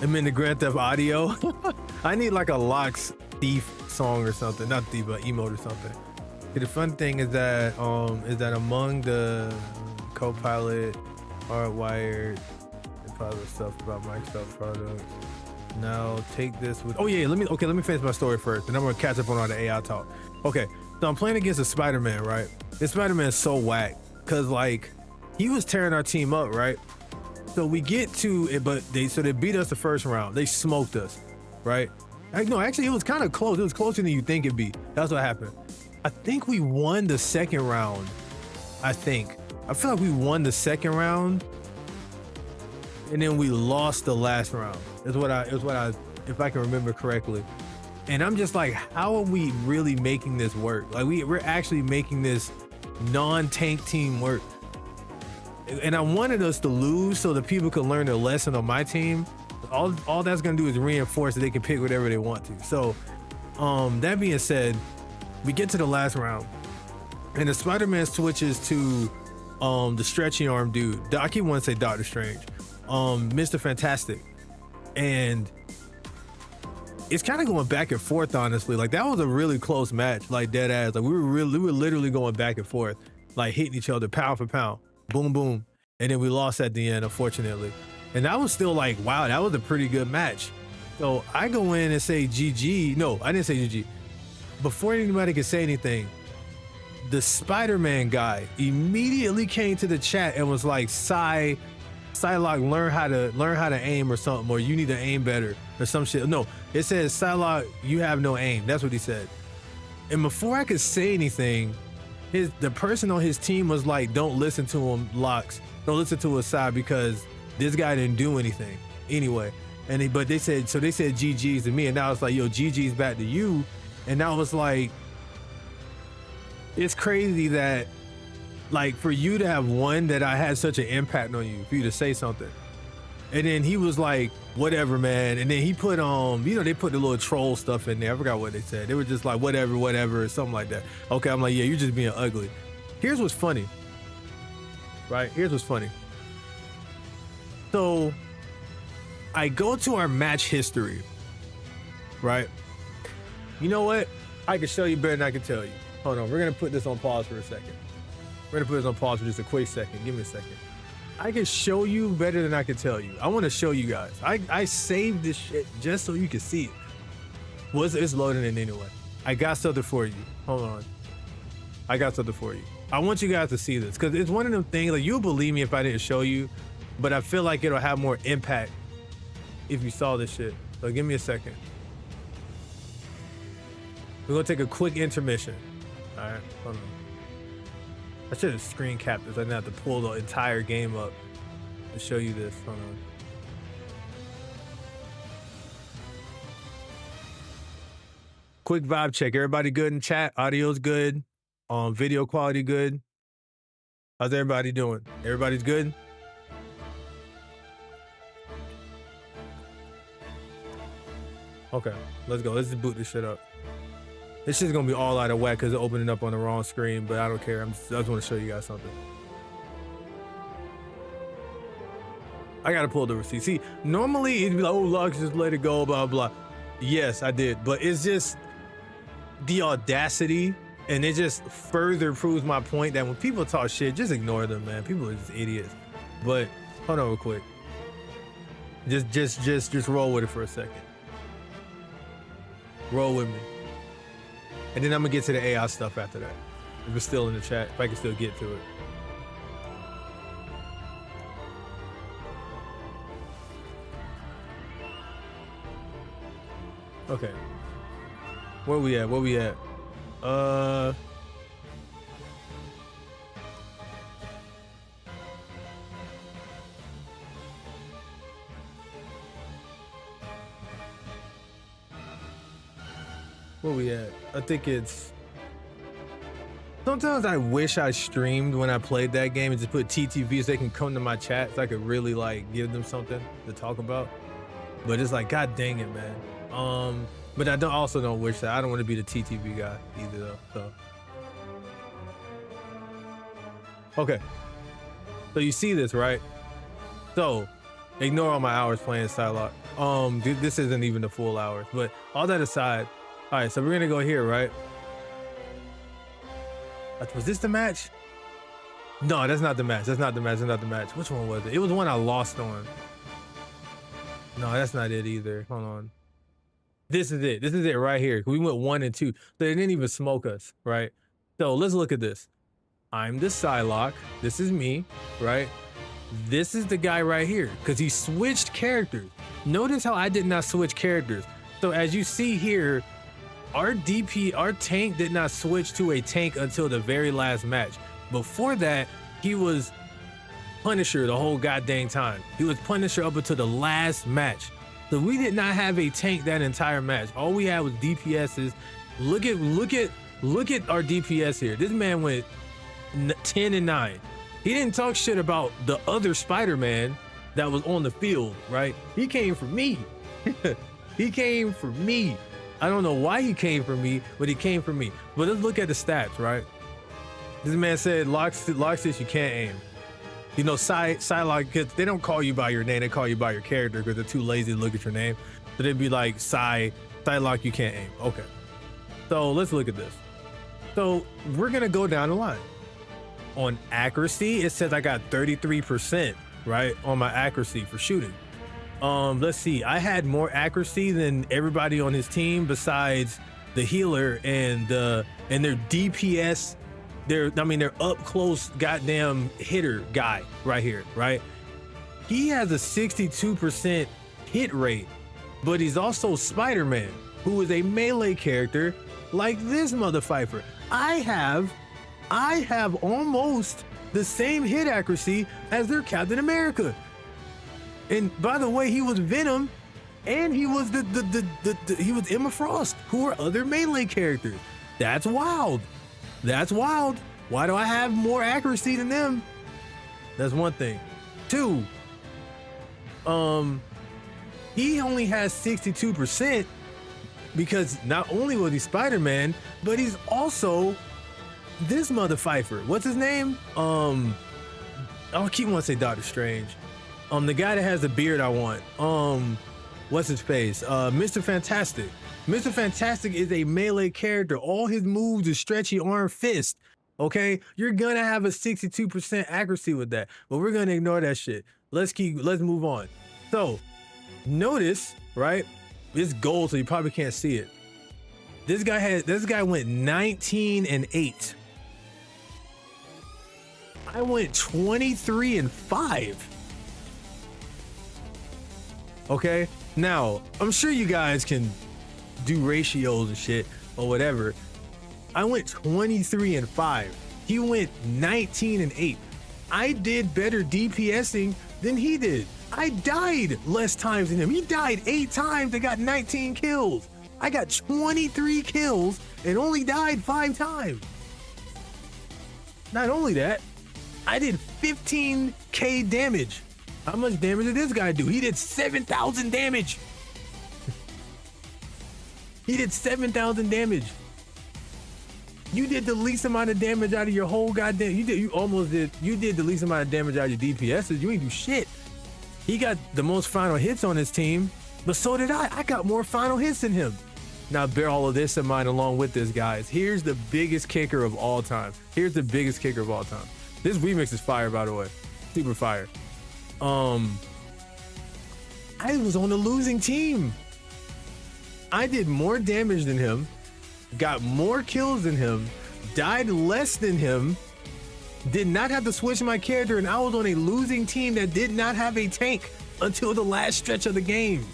I'm in the Grand Theft Audio. I need like a Locks Thief song or something. Not thief, but emote or something. See, the fun thing is that among the co-pilot, hardwired, and pilot stuff about Microsoft products. Now take this with. Oh yeah, let me finish my story first, and I'm gonna catch up on all the AI talk. Okay, so I'm playing against a Spider-Man, right? This Spider-Man is so whack, cause like he was tearing our team up, right? So we get to it, but they beat us the first round. They smoked us, right? No, actually it was kind of close. It was closer than you think it'd be. That's what happened. I think we won the second round. I feel like we won the second round, and then we lost the last round. Is what I, if I can remember correctly. And I'm just like, how are we really making this work? Like we're actually making this non-tank team work. And I wanted us to lose so that people could learn their lesson on my team. All that's gonna do is reinforce that they can pick whatever they want to. So, that being said, we get to the last round, and the Spider-Man switches to the stretchy arm dude. I keep wanting to say Doctor Strange, Mr. Fantastic, and it's kind of going back and forth. Honestly, like that was a really close match, like dead ass. Like we were literally going back and forth, like hitting each other pound for pound, boom boom, and then we lost at the end, unfortunately. And I was still like, wow, that was a pretty good match. So I go in and say GG. No, I didn't say GG. Before anybody could say anything, the Spider-Man guy immediately came to the chat and was like, Psylocke, learn how to aim or something, or you need to aim better or some shit. No, it says, Psylocke, you have no aim. That's what he said. And before I could say anything, the person on his team was like, don't listen to him, Locks. Don't listen to his side because this guy didn't do anything anyway. But they said GG's to me, and now it's like, yo, GG's back to you. And now it was like, it's crazy that like for you to have won, that I had such an impact on you, for you to say something. And then he was like, whatever, man. And then he put they put the little troll stuff in there. I forgot what they said. They were just like, whatever, or something like that. Okay, I'm like, yeah, you're just being ugly. Here's what's funny, right? So I go to our match history, right? You know what? I can show you better than I can tell you. Hold on, we're gonna put this on pause for a second. We're gonna put this on pause for just a quick second. Give me a second. I can show you better than I can tell you. I wanna show you guys. I saved this shit just so you can see it. Well, it's loading in anyway. I got something for you. Hold on. I got something for you. I want you guys to see this, because it's one of them things, like you'll believe me if I didn't show you, but I feel like it'll have more impact if you saw this shit. So give me a second. We're gonna take a quick intermission. All right, hold on. I should have screen capped this. I didn't have to pull the entire game up to show you this. Hold on. Quick vibe check. Everybody good in chat? Audio's good. Video quality good. How's everybody doing? Everybody's good? Okay, let's go. Let's just boot this shit up. This shit's gonna be all out of whack because it's opening up on the wrong screen, but I don't care. I just want to show you guys something. I gotta pull the receipt. See, normally it'd be like, oh, Lux, just let it go, blah, blah. Yes, I did, but it's just the audacity, and it just further proves my point that when people talk shit, just ignore them, man. People are just idiots. But hold on real quick. Just roll with it for a second. Roll with me. And then I'm gonna get to the AI stuff after that. If it's still in the chat, if I can still get to it. Okay. Where we at? Where we at? I think it's. Sometimes I wish I streamed when I played that game and just put TTV so they can come to my chat so I could really like give them something to talk about. But it's like, god dang it, man. But I also don't wish that. I don't want to be the TTV guy either though. So okay. So you see this, right? So ignore all my hours playing Psylocke. This isn't even the full hours, but all that aside, all right, so we're gonna go here, right? Was this the match? No, that's not the match. That's not the match. That's not the match. Which one was it? It was one I lost on. No, that's not it either. Hold on. This is it. This is it right here. We went 1 and 2. They didn't even smoke us, right? So let's look at this. I'm the Psylocke. This is me, right? This is the guy right here because he switched characters. Notice how I did not switch characters. So as you see here, our tank did not switch to a tank until the very last match. Before that, he was Punisher the whole goddamn time. He was Punisher up until the last match. So we did not have a tank that entire match. All we had was DPSs. Look at our DPS here. This man went 10 and 9. He didn't talk shit about the other Spider-Man that was on the field, right? He came for me. He came for me. I don't know why he came for me, but he came for me. But let's look at the stats, right? This man said, Lock says you can't aim. You know, Psylocke, they don't call you by your name, they call you by your character because they're too lazy to look at your name. So they'd be like, Psylocke, you can't aim. Okay. So let's look at this. So we're gonna go down the line. On accuracy, it says I got 33%, right? On my accuracy for shooting. Let's see, I had more accuracy than everybody on his team besides the healer and their DPS, their up close goddamn hitter guy right here, right? He has a 62% hit rate, but he's also Spider-Man, who is a melee character like this motherfucker. I have almost the same hit accuracy as their Captain America. And by the way, he was Venom, and he was he was Emma Frost, who are other melee characters. That's wild. That's wild. Why do I have more accuracy than them? That's one thing. 2, he only has 62% because not only was he Spider-Man, but he's also this motherfucker. What's his name? I keep wanting to say Doctor Strange. The guy that has the beard I want. What's his face? Mr. Fantastic. Mr. Fantastic is a melee character. All his moves is stretchy arm fist. Okay? You're gonna have a 62% accuracy with that. But we're gonna ignore that shit. Let's move on. So, notice, right? It's gold, so you probably can't see it. This guy went 19 and 8. I went 23 and 5. Okay, now I'm sure you guys can do ratios and shit or whatever. I went 23 and 5. He went 19 and 8. I did better DPSing than he did. I died less times than him. He died 8 times and got 19 kills. I got 23 kills and only died 5 times. Not only that, I did 15k damage. How much damage did this guy do? He did 7,000 damage. He did 7,000 damage. You did the least amount of damage out of your whole goddamn. You did the least amount of damage out of your DPSs. You ain't do shit. He got the most final hits on his team, but so did I. I got more final hits than him. Now bear all of this in mind along with this, guys. Here's the biggest kicker of all time. Here's the biggest kicker of all time. This remix is fire, by the way. Super fire. I was on the losing team. I did more damage than him, got more kills than him, died less than him, did not have to switch my character, and I was on a losing team that did not have a tank until the last stretch of the game.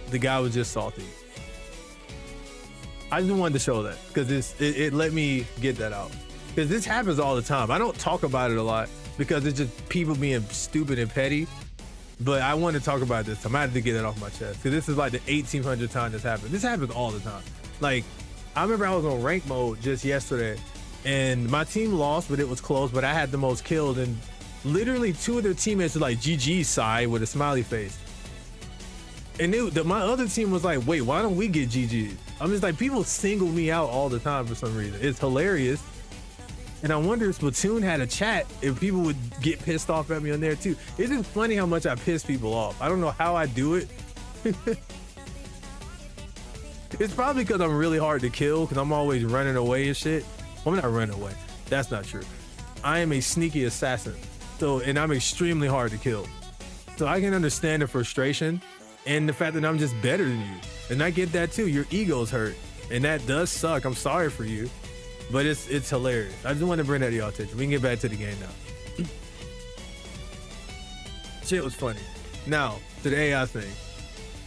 The guy was just salty. I just wanted to show that because it let me get that out. Because this happens all the time. I don't talk about it a lot because it's just people being stupid and petty. But I want to talk about this time. I had to get it off my chest because this is like the 1800th time this happened. This happens all the time. Like, I remember I was on rank mode just yesterday, and my team lost, but it was close. But I had the most kills, and literally 2 of their teammates were like GG side with a smiley face. And my other team was like, wait, why don't we get GG? I'm just like, people single me out all the time for some reason. It's hilarious. And I wonder if Splatoon had a chat, if people would get pissed off at me on there too. It's just funny how much I piss people off. I don't know how I do it. It's probably because I'm really hard to kill, because I'm always running away and shit. Well, I'm not running away. That's not true. I am a sneaky assassin. And I'm extremely hard to kill. So I can understand the frustration and the fact that I'm just better than you. And I get that too. Your ego's hurt. And that does suck. I'm sorry for you. But it's hilarious. I just want to bring that to y'all attention. We can get back to the game now. Shit was funny. Now, to the AI thing.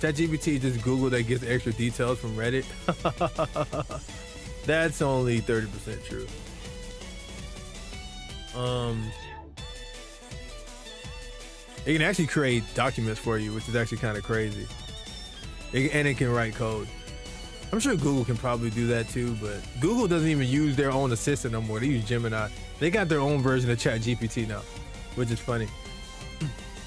ChatGPT just Googled that gets extra details from Reddit. That's only 30% true. It can actually create documents for you, which is actually kind of crazy. And it can write code. I'm sure Google can probably do that too, but Google doesn't even use their own assistant no more. They use Gemini. They got their own version of ChatGPT now, which is funny.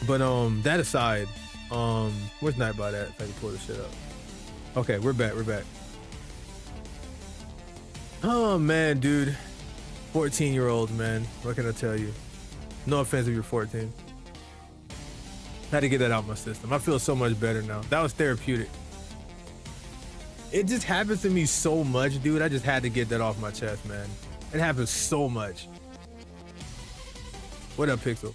But that aside, where's Nightbot at? If I can pull this shit up. Okay, we're back. Oh man, dude. 14-year-olds, man. What can I tell you? No offense if you're 14. Had to get that out of my system. I feel so much better now. That was therapeutic. It just happens to me so much, dude. I just had to get that off my chest, man. It happens so much. What up, Pixel?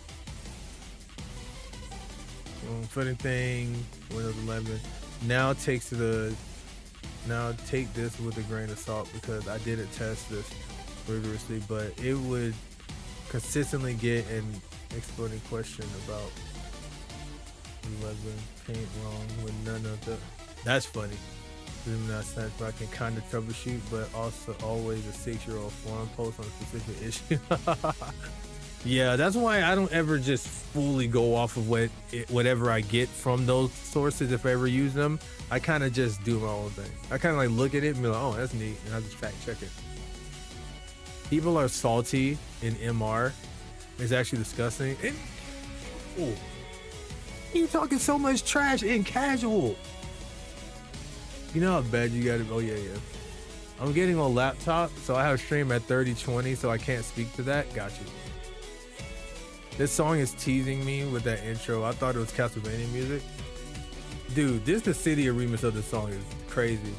Footing thing, Windows 11. Now take this with a grain of salt, because I didn't test this rigorously, but it would consistently get an exploding question about 11 paint wrong with none of the. That's funny. Not sense, but I can kind of troubleshoot, but also always a 6-year-old forum post on a specific issue. Yeah, that's why I don't ever just fully go off of whatever I get from those sources. If I ever use them, I kind of just do my own thing. I kind of like look at it and be like, oh, that's neat, and I just fact check it. People are salty in MR. It's actually disgusting. Oh, you talking so much trash in casual. You know how bad you got it? Oh yeah. I'm getting on laptop, so I have stream at 3020, so I can't speak to that. Got you. This song is teasing me with that intro. I thought it was Castlevania music. Dude, the Cydia remix of this song is crazy.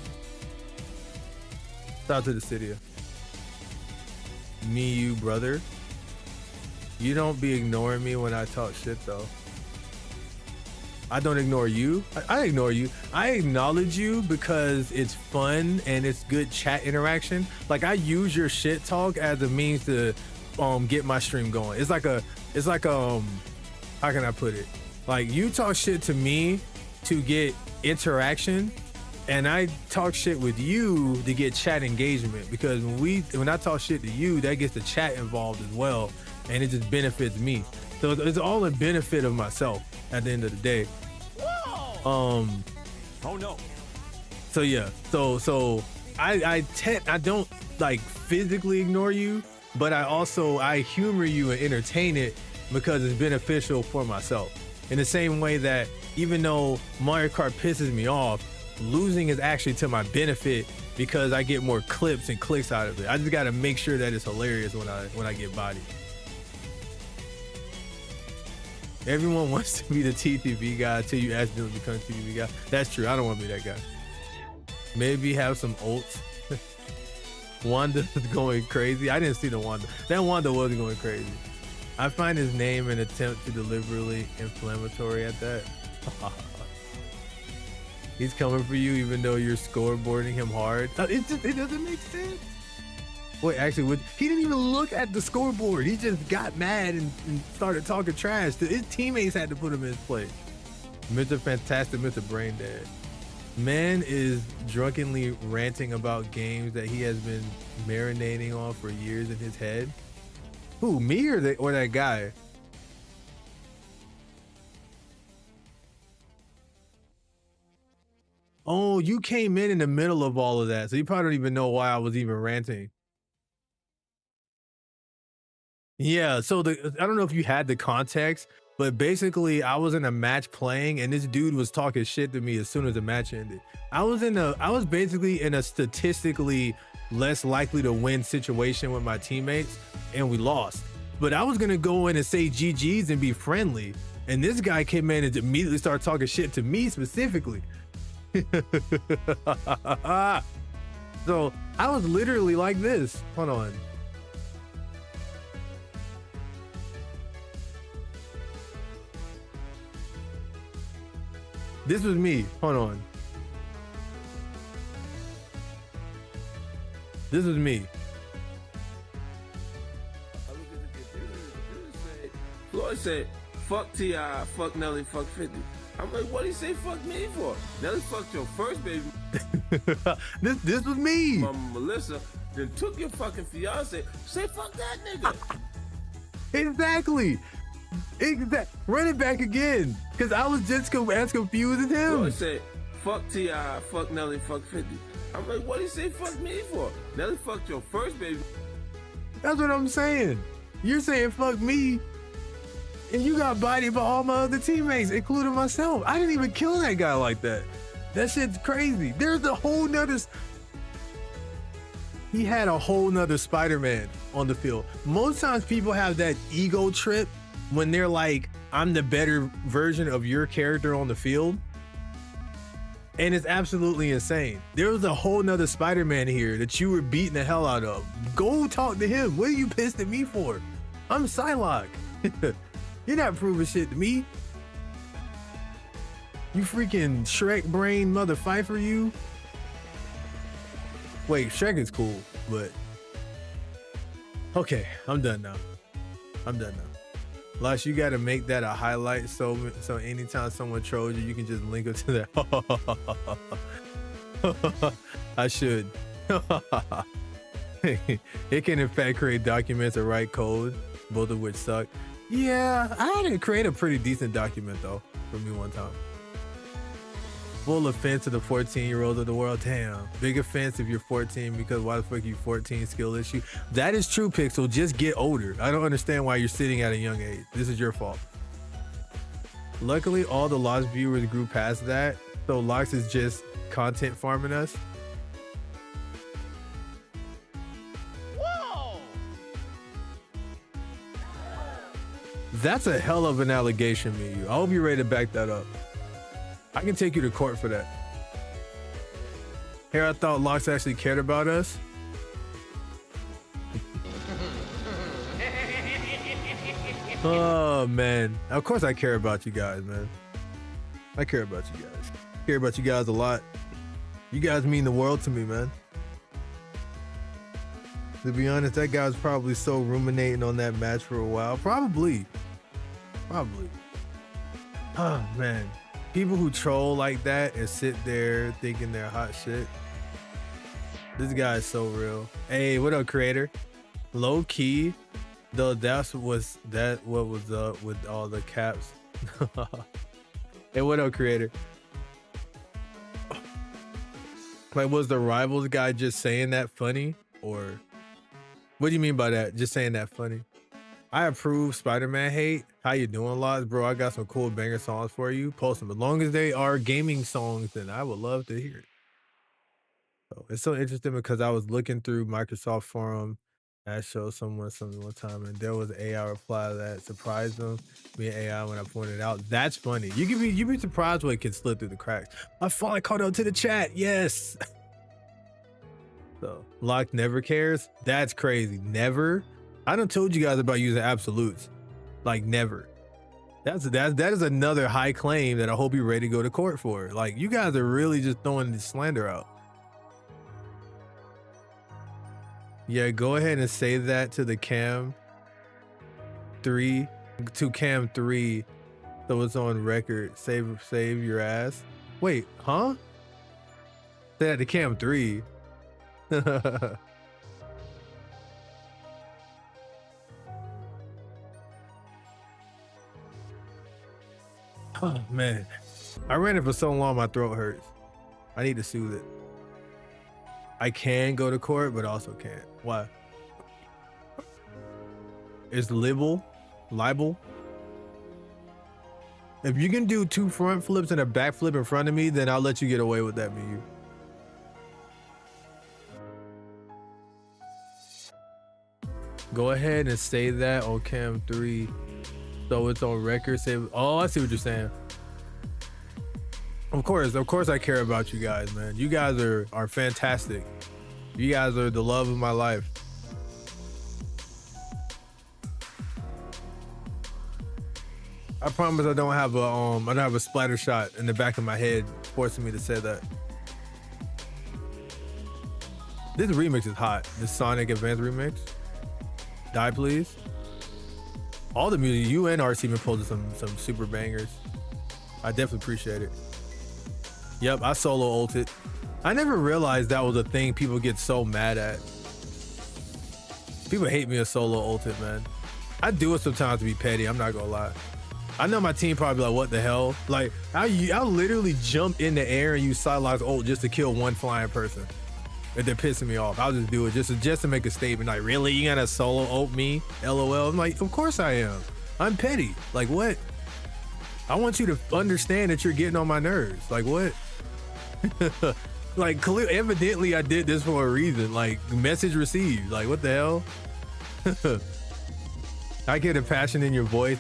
Shout out to the Cydia. Me, you, brother. You don't be ignoring me when I talk shit though. I don't ignore you. I ignore you. I acknowledge you because it's fun and it's good chat interaction. Like, I use your shit talk as a means to get my stream going. It's like how can I put it? Like, you talk shit to me to get interaction, and I talk shit with you to get chat engagement, because when I talk shit to you, that gets the chat involved as well, and it just benefits me. So it's all a benefit of myself at the end of the day. Oh no. So yeah. So I don't like physically ignore you, but I humor you and entertain it because it's beneficial for myself. In the same way that even though Mario Kart pisses me off, losing is actually to my benefit because I get more clips and clicks out of it. I just got to make sure that it's hilarious when I get bodied. Everyone wants to be the TTV guy until you accidentally become TTV guy. That's true. I don't want to be that guy. Maybe have some ults. Wanda is going crazy. I didn't see the Wanda. That Wanda wasn't going crazy. I find his name an attempt to deliberately inflammatory at that. He's coming for you even though you're scoreboarding him hard. It doesn't make sense. Wait, actually, he didn't even look at the scoreboard. He just got mad and started talking trash. His teammates had to put him in his place. Mr. Fantastic, Mr. Brain Dead. Man is drunkenly ranting about games that he has been marinating on for years in his head. Who, me or that guy? Oh, you came in the middle of all of that, so you probably don't even know why I was even ranting. Yeah, so I don't know if you had the context, but basically I was in a match playing and this dude was talking shit to me as soon as the match ended. I was basically in a statistically less likely to win situation with my teammates and we lost. But I was gonna go in and say GG's and be friendly. And this guy came in and immediately started talking shit to me specifically. So I was literally like this. Hold on. This was me. Hold on. This was me. Floyd said, fuck T.I., fuck Nelly, fuck 50. I'm like, what did he say fuck me for? Nelly fucked your first baby. this was me. Mama Melissa, then took your fucking fiance. Say fuck that nigga. Exactly. Run it back again. Because I was just as confused as him. Floyd said, fuck T.I., fuck Nelly, fuck 50. I'm like, what did he say fuck me for? Nelly fucked your first baby. That's what I'm saying. You're saying fuck me. And you got bodied by all my other teammates, including myself. I didn't even kill that guy like that. That shit's crazy. There's a whole nother... He had a whole nother Spider-Man on the field. Most times people have that ego trip when they're like, I'm the better version of your character on the field. And it's absolutely insane. There was a whole nother Spider-Man here that you were beating the hell out of. Go talk to him. What are you pissed at me for? I'm Psylocke. You're not proving shit to me. You freaking Shrek brain mother Pfeiffer, you. Wait, Shrek is cool, but okay, I'm done now. I'm done now. Lush, you gotta make that a highlight so anytime someone trolls you, you can just link it to that. I should. It can in fact create documents or write code, both of which suck. Yeah, I had to create a pretty decent document though for me one time. Full offense to the 14-year-olds of the world. Damn, big offense if you're 14 because why the fuck are you 14 skill issue? That is true, Pixel. Just get older. I don't understand why you're sitting at a young age. This is your fault. Luckily, all the Lost viewers grew past that, so Lox is just content farming us. That's a hell of an allegation, me. I hope you're ready to back that up. I can take you to court for that. Here, I thought Lox actually cared about us. Oh, man. Of course I care about you guys, man. I care about you guys. I care about you guys a lot. You guys mean the world to me, man. To be honest, that guy was probably so ruminating on that match for a while. Probably. Oh, man. People who troll like that and sit there thinking they're hot shit. This guy is so real. Hey, what up, creator? Low key, though, what was up with all the caps? Hey, what up, creator? Like, was the Rivals guy just saying that funny? Or what do you mean by that? Just saying that funny? I approve Spider-Man hate. How you doing, Lots? Bro, I got some cool banger songs for you. Post them. As long as they are gaming songs, then I would love to hear it. So it's so interesting because I was looking through Microsoft forum. I showed someone something one time, and there was an AI reply that surprised them. Me and AI when I pointed out. That's funny. You be surprised when it can slip through the cracks. I finally caught up to the chat. Yes. So Lock never cares. That's crazy. Never. I done told you guys about using absolutes. Like never. That is another high claim that I hope you're ready to go to court for. Like you guys are really just throwing the slander out. Yeah, go ahead and say that to the cam 3, so it's on record. Save your ass. Wait, huh? Say that to cam 3. Oh man, I ran it for so long my throat hurts. I need to soothe it. I can go to court, but also can't. Why? It's libel. If you can do 2 front flips and a back flip in front of me, then I'll let you get away with that, me. Go ahead and say that on cam 3, so it's on record. Say, oh, I see what you're saying. Of course, I care about you guys, man. You guys are fantastic. You guys are the love of my life. I promise I don't have a splatter shot in the back of my head forcing me to say that. This remix is hot. This Sonic Advance remix. Die Please. All the music, you and RC been posting some super bangers. I definitely appreciate it. Yep, I solo ulted. I never realized that was a thing people get so mad at. People hate me a solo ulted, man. I do it sometimes to be petty, I'm not gonna lie. I know my team probably like, what the hell? Like, I'll literally jump in the air and use sidelock ult just to kill one flying person. If they're pissing me off, I'll just do it just to make a statement. Like, really, you gonna solo ult me? LOL. I'm like, of course I am. I'm petty. Like, what? I want you to understand that you're getting on my nerves. Like, what? Like, evidently I did this for a reason. Like, message received. Like, what the hell? I get a passion in your voice.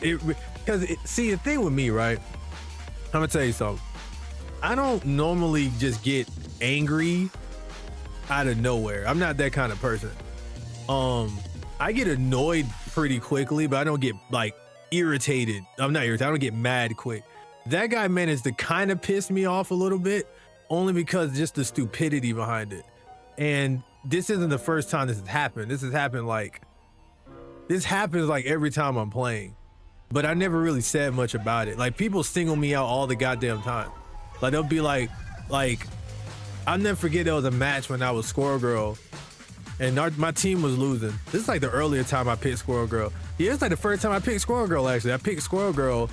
See, the thing with me, right? I'm gonna tell you something. I don't normally just get angry out of nowhere. I'm not that kind of person. I get annoyed pretty quickly, but I don't get like irritated. I'm not irritated. I don't get mad quick. That guy managed to kind of piss me off a little bit, only because just the stupidity behind it. And this isn't the first time this has happened. This happens like every time I'm playing. But I never really said much about it. Like, people single me out all the goddamn time. Like, they'll be like, I'll never forget there was a match when I was Squirrel Girl and my team was losing. This is like the earlier time I picked Squirrel Girl. Yeah, it's like the first time I picked Squirrel Girl, actually. I picked Squirrel Girl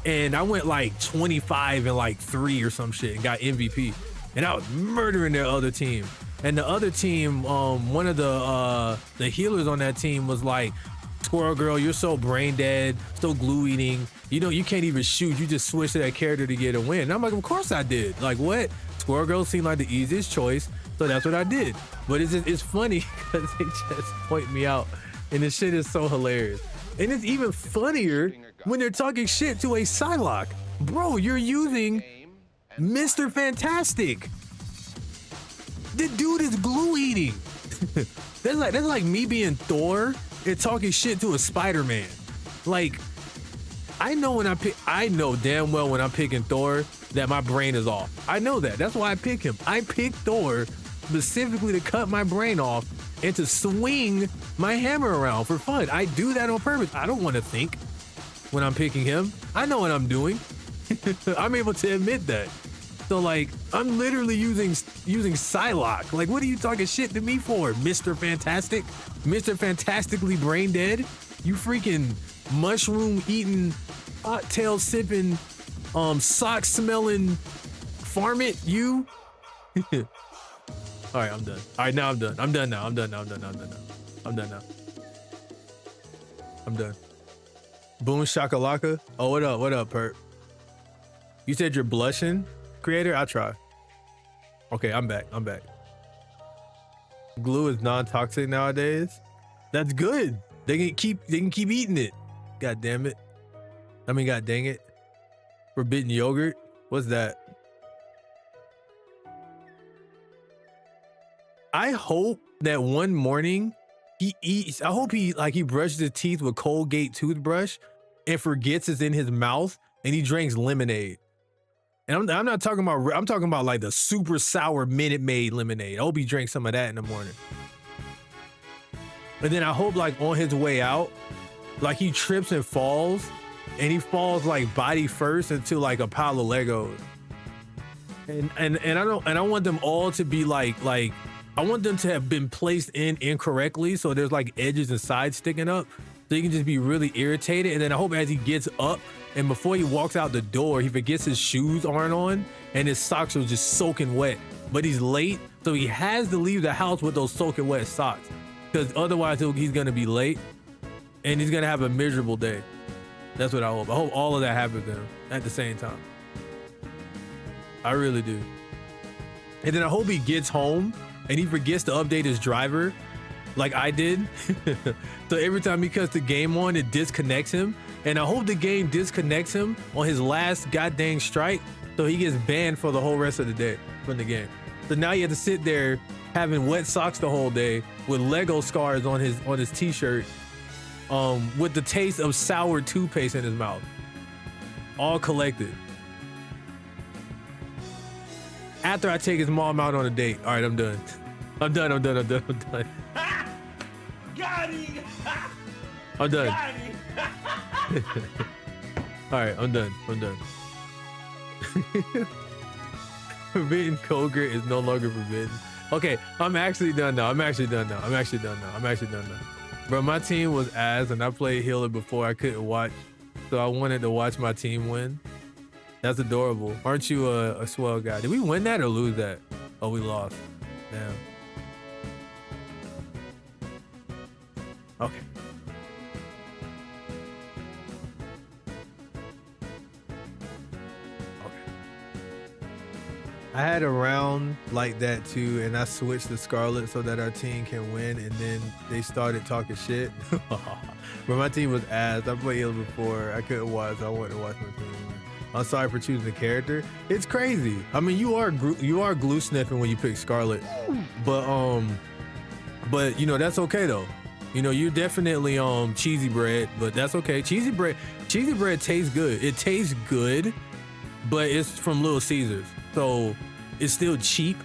and I went like 25 and like 3 or some shit and got MVP. And I was murdering their other team. And the other team, one of the healers on that team was like, Squirrel Girl, you're so brain dead, so glue eating. You know, you can't even shoot. You just switch to that character to get a win. And I'm like, of course I did. Like, what? Squirrel Girl seemed like the easiest choice, so that's what I did. But it's funny because they just point me out, and this shit is so hilarious. And it's even funnier when they're talking shit to a Psylocke. Bro, you're using Mr. Fantastic. The dude is glue eating. That's like me being Thor and talking shit to a Spider-Man. Like, I know damn well when I'm picking Thor that my brain is off. I know that. That's why I pick him. I pick Thor specifically to cut my brain off and to swing my hammer around for fun. I do that on purpose. I don't want to think when I'm picking him. I know what I'm doing. I'm able to admit that. So like, I'm literally using Psylocke. Like, what are you talking shit to me for, Mr. Fantastic? Mr. Fantastically brain dead? You freaking mushroom eating, hot tail sipping, sock smelling farmit, you? All right, I'm done. All right, now I'm done. I'm done now. I'm done now. Boom shakalaka. Oh, what up? What up, Perp? You said you're blushing, creator? I'll try. Okay, I'm back. Glue is non-toxic nowadays. That's good. They can keep eating it. God damn it. I mean, god dang it. Forbidden yogurt. What's that? I hope that one morning he brushes his teeth with Colgate toothbrush and forgets it's in his mouth and he drinks lemonade. And I'm not talking about, I'm talking about like the super sour Minute Maid lemonade. I hope he drinks some of that in the morning. And then I hope like on his way out, like he trips and falls and he falls like body first into like a pile of Legos. And I want them all to be like I want them to have been placed in incorrectly. So there's like edges and sides sticking up. So you can just be really irritated. And then I hope as he gets up and before he walks out the door, he forgets his shoes aren't on and his socks are just soaking wet. But he's late, so he has to leave the house with those soaking wet socks, because otherwise he's gonna be late, and he's gonna have a miserable day. That's what I hope. I hope all of that happens to him at the same time. I really do. And then I hope he gets home and he forgets to update his driver like I did. So every time he cuts the game on, it disconnects him. And I hope the game disconnects him on his last goddamn strike, so he gets banned for the whole rest of the day from the game. So now you have to sit there having wet socks the whole day with Lego scars on his t-shirt, with the taste of sour toothpaste in his mouth, all collected. After I take his mom out on a date. All right, I'm done. I'm done. I'm done. Got him. I'm done. Got him. All right, I'm done. Forbidden cold grit is no longer forbidden. Okay, I'm actually done now. Bro, my team was ass, and I played healer before I couldn't watch, so I wanted to watch my team win. That's adorable. Aren't you a swell guy? Did we win that or lose that? Oh, we lost. Damn. Okay. I had a round like that too, and I switched to Scarlet so that our team can win, and then they started talking shit. But my team was ass. I played healer before. I couldn't watch. I wanted to watch my team win. I'm sorry for choosing the character. It's crazy. I mean, you are glue sniffing when you pick Scarlet, but you know that's okay though. You know, you're definitely cheesy bread, but that's okay. Cheesy bread tastes good. It tastes good, but it's from Little Caesars, so it's still cheap,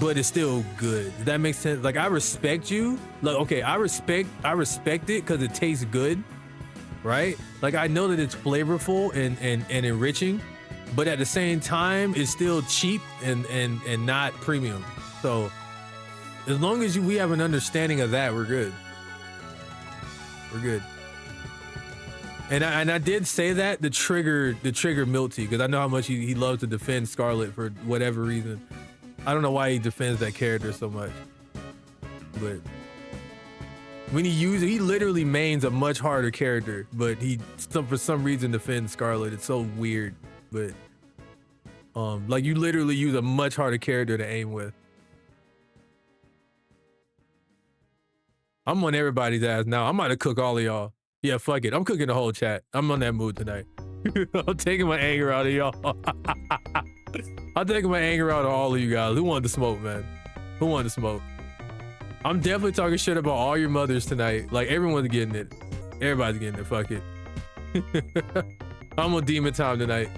but it's still good. Does that make sense? Like, I respect you. Like, okay, I respect it because it tastes good, right? Like, I know that it's flavorful and enriching, but at the same time, it's still cheap and not premium. So as long as we have an understanding of that, we're good. We're good. And I did say that to trigger Milty, because I know how much he loves to defend Scarlet for whatever reason. I don't know why he defends that character so much, but when he literally mains a much harder character, but for some reason defends Scarlet. It's so weird, but like, you literally use a much harder character to aim with. I'm on everybody's ass now. I'm about to cook all of y'all. Yeah, fuck it. I'm cooking the whole chat. I'm on that mood tonight. I'm taking my anger out of y'all. I'm taking my anger out of all of you guys. Who wanted to smoke, man? Who wanted to smoke? I'm definitely talking shit about all your mothers tonight. Like, everyone's getting it. Everybody's getting it. Fuck it. I'm on demon time tonight.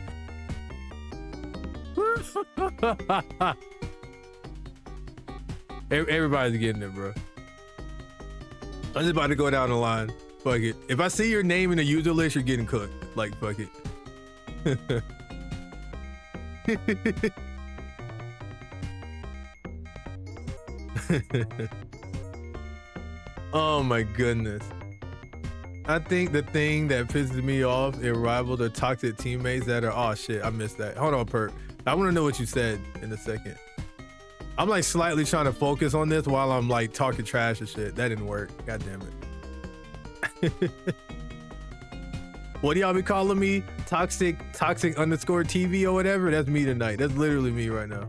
Everybody's getting it, bro. I'm just about to go down the line. Fuck it. If I see your name in the user list, you're getting cooked. Like, fuck it. Oh my goodness. I think the thing that pisses me off in Rivals are toxic teammates that are, oh shit, I missed that. Hold on, Perk. I want to know what you said in a second. I'm like slightly trying to focus on this while I'm like talking trash and shit. That didn't work. God damn it. What do y'all be calling me? Toxic underscore TV or whatever? That's me tonight. That's literally me right now.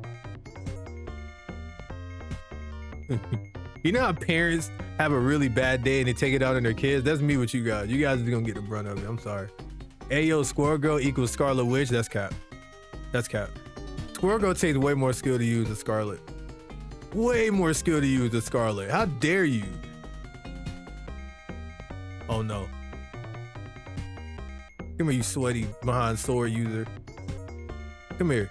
You know how parents have a really bad day and they take it out on their kids? That's me with you guys. You guys are gonna get the brunt of it. I'm sorry. Ayo, Squirrel Girl equals Scarlet Witch. That's cap. That's cap. Squirrel Girl takes way more skill to use than Scarlet. Way more skill to use than Scarlet. How dare you? Oh no. Come here, you sweaty behind sword user. Come here.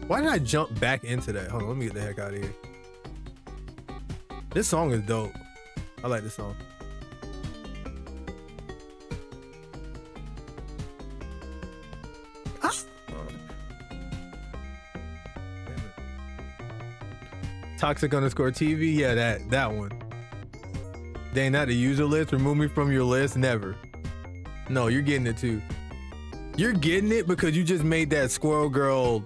Why did I jump back into that? Hold on, let me get the heck out of here. This song is dope. I like this song. Toxic underscore TV, yeah, that one. Dang, not the user list. Remove me from your list. Never. No, you're getting it too. You're getting it because you just made that Squirrel Girl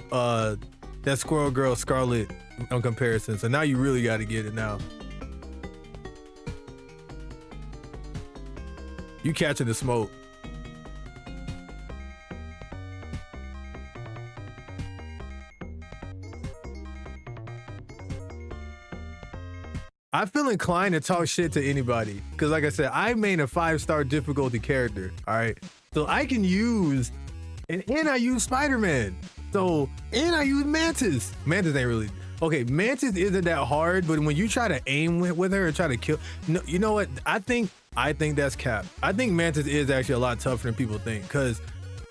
Scarlet on comparison. So now you really got to get it now. You catching the smoke. I feel inclined to talk shit to anybody. Because like I said, I made a 5-star difficulty character. All right. So I can use, and I use Spider-Man. So, and I use Mantis. Mantis ain't really, okay, Mantis isn't that hard, but when you try to aim with her and try to kill, no, you know what? I think that's cap. I think Mantis is actually a lot tougher than people think, because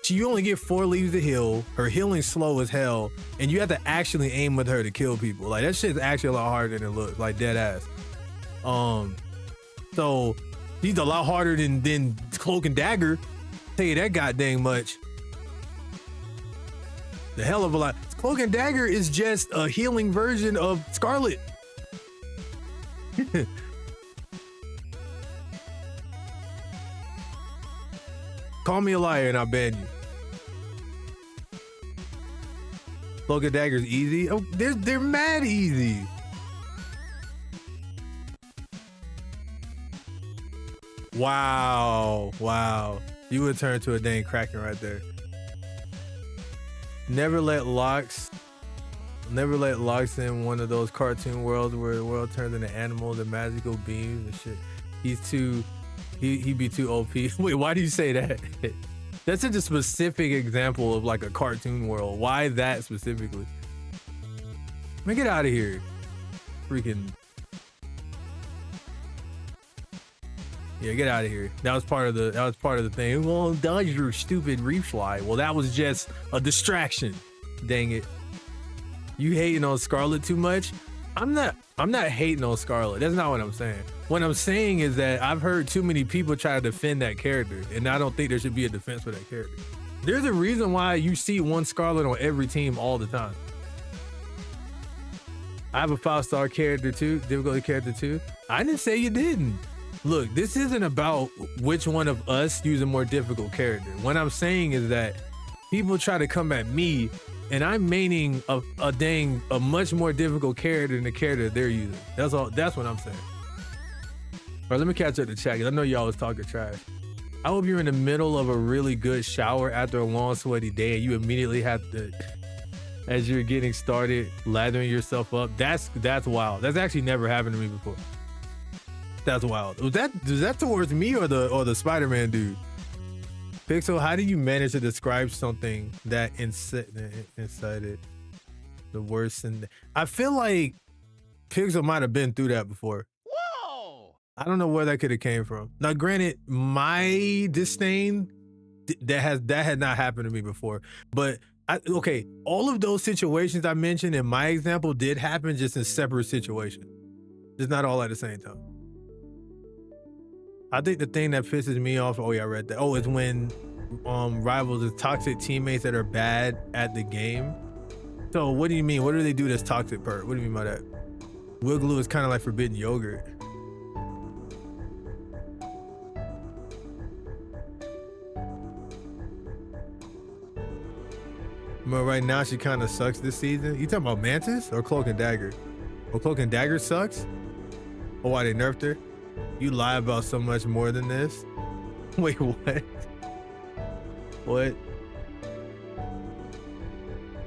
you only get 4 leaves to heal, her healing's slow as hell, and you have to actually aim with her to kill people. Like, that shit's actually a lot harder than it looks, like dead ass. So he's a lot harder than Cloak and Dagger. Tell you that goddamn much. The hell of a lot. Cloak and Dagger is just a healing version of Scarlet. Call me a liar and I'll ban you. Cloak and Dagger's easy. Oh, they're mad easy. Wow. You would turn to a dang Kraken right there. Never let locks in one of those cartoon worlds where the world turns into animals and magical beams and shit. He'd be too OP. Wait, why do you say that? That's such a specific example of like a cartoon world. Why that specifically? Man, get out of here. Freaking. Yeah, get out of here. That was part of the thing. Well, dodge your stupid reef fly. Well, that was just a distraction. Dang it. You hating on Scarlet too much? I'm not hating on Scarlet. That's not what I'm saying. What I'm saying is that I've heard too many people try to defend that character, and I don't think there should be a defense for that character. There's a reason why you see one Scarlet on every team all the time. I have a 5-star character too, difficulty character too. I didn't say you didn't. Look, this isn't about which one of us use a more difficult character. What I'm saying is that people try to come at me and I'm maining a much more difficult character than the character they're using. That's all. That's what I'm saying. All right, let me catch up the chat. I know y'all was talking trash. I hope you're in the middle of a really good shower after a long sweaty day and you immediately have to, as you're getting started, lathering yourself up. That's wild. That's actually never happened to me before. That's wild. Was that towards me or the Spider-Man dude? Pixel, how do you manage to describe something that incited the worst? And I feel like Pixel might have been through that before. Whoa! I don't know where that could have came from. Now, granted, my disdain that had not happened to me before, but okay, all of those situations I mentioned in my example did happen, just in separate situations. It's not all at the same time. I think the thing that pisses me off, oh yeah, I read that. Oh, it's when rivals is toxic teammates that are bad at the game. So what do you mean? What do they do that's toxic perk? What do you mean by that? Wigglu is kind of like forbidden yogurt. But right now she kind of sucks this season. You talking about Mantis or Cloak and Dagger? Or Cloak and Dagger sucks? Or why they nerfed her? You lie about so much more than this. Wait, what? What?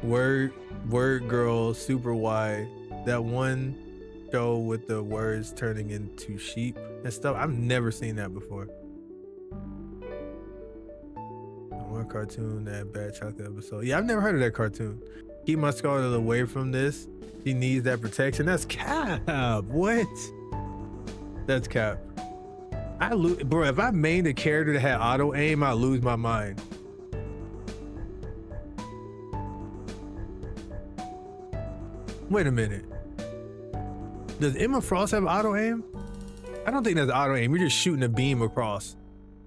Word girl, super wide. That one show with the words turning into sheep and stuff. I've never seen that before. One cartoon, that bad chocolate episode. Yeah, I've never heard of that cartoon. Keep my Scarlet away from this. She needs that protection. That's cap. What? That's cap. Bro, if I made a character that had auto aim, I'd lose my mind. Wait a minute. Does Emma Frost have auto aim? I don't think that's auto aim. You're just shooting a beam across.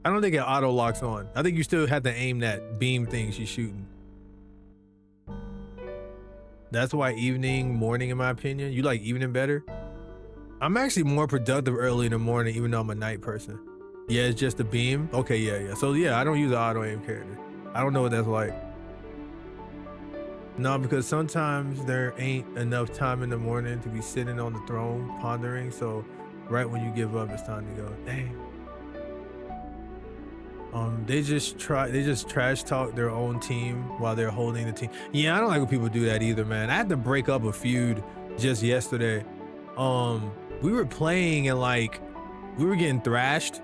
I don't think it auto locks on. I think you still have to aim that beam thing she's shooting. That's why evening, morning, in my opinion. You like evening better? I'm actually more productive early in the morning, even though I'm a night person. Yeah, it's just a beam. Okay, yeah. So yeah, I don't use an auto aim character. I don't know what that's like. No, because sometimes there ain't enough time in the morning to be sitting on the throne pondering. So right when you give up, it's time to go. Dang. They just trash talk their own team while they're holding the team. Yeah, I don't like when people do that either, man. I had to break up a feud just yesterday. We were playing and like we were getting thrashed,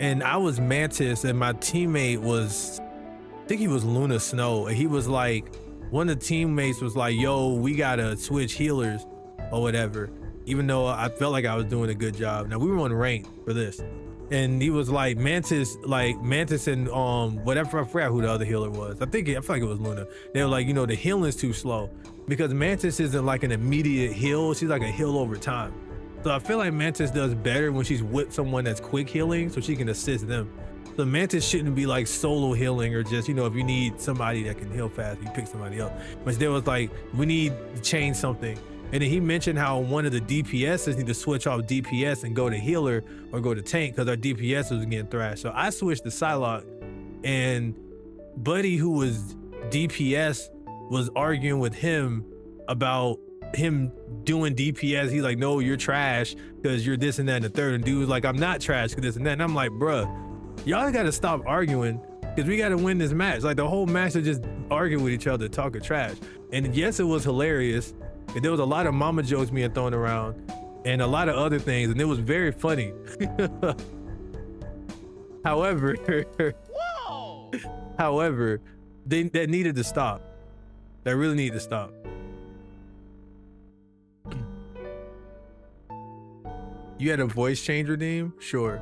and I was Mantis, and my teammate was, I think he was Luna Snow, and he was like, one of the teammates was like, "Yo, we gotta switch healers or whatever." Even though I felt like I was doing a good job. Now we were on rank for this, and he was like Mantis and whatever, I forgot who the other healer was. I feel like it was Luna. They were like, you know, the healing's too slow because Mantis isn't like an immediate heal. She's like a heal over time. So I feel like Mantis does better when she's with someone that's quick healing, so she can assist them. The Mantis shouldn't be like solo healing, or just, you know, if you need somebody that can heal fast, you pick somebody else. But there was like, we need to change something. And then he mentioned how one of the DPSs need to switch off DPS and go to healer or go to tank because our DPS was getting thrashed. So I switched to Psylocke, and Buddy, who was DPS, was arguing with him about him doing DPS. He's like, "No, you're trash because you're this and that and the third." And dude was like, "I'm not trash because this and that." And I'm like, bruh, y'all gotta stop arguing because we gotta win this match. Like the whole match is just arguing with each other, talking trash. And yes, it was hilarious. And there was a lot of mama jokes being thrown around and a lot of other things, and it was very funny. However, however, that needed to stop. That really needed to stop. You had a voice change redeem? Sure.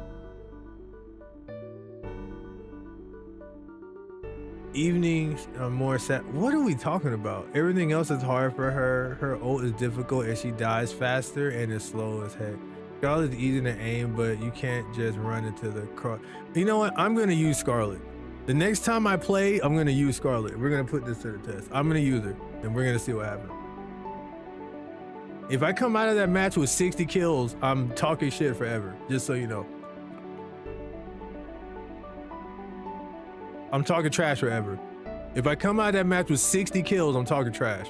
Evenings are more sad. What are we talking about? Everything else is hard for her. Her ult is difficult and she dies faster and is slow as heck. Scarlet's easy to aim, but you can't just run into the cross. You know what? I'm gonna use Scarlet. The next time I play, I'm gonna use Scarlet. We're gonna put this to the test. I'm gonna use her and we're gonna see what happens. If I come out of that match with 60 kills, I'm talking shit forever, just so you know. I'm talking trash forever. If I come out of that match with 60 kills, I'm talking trash.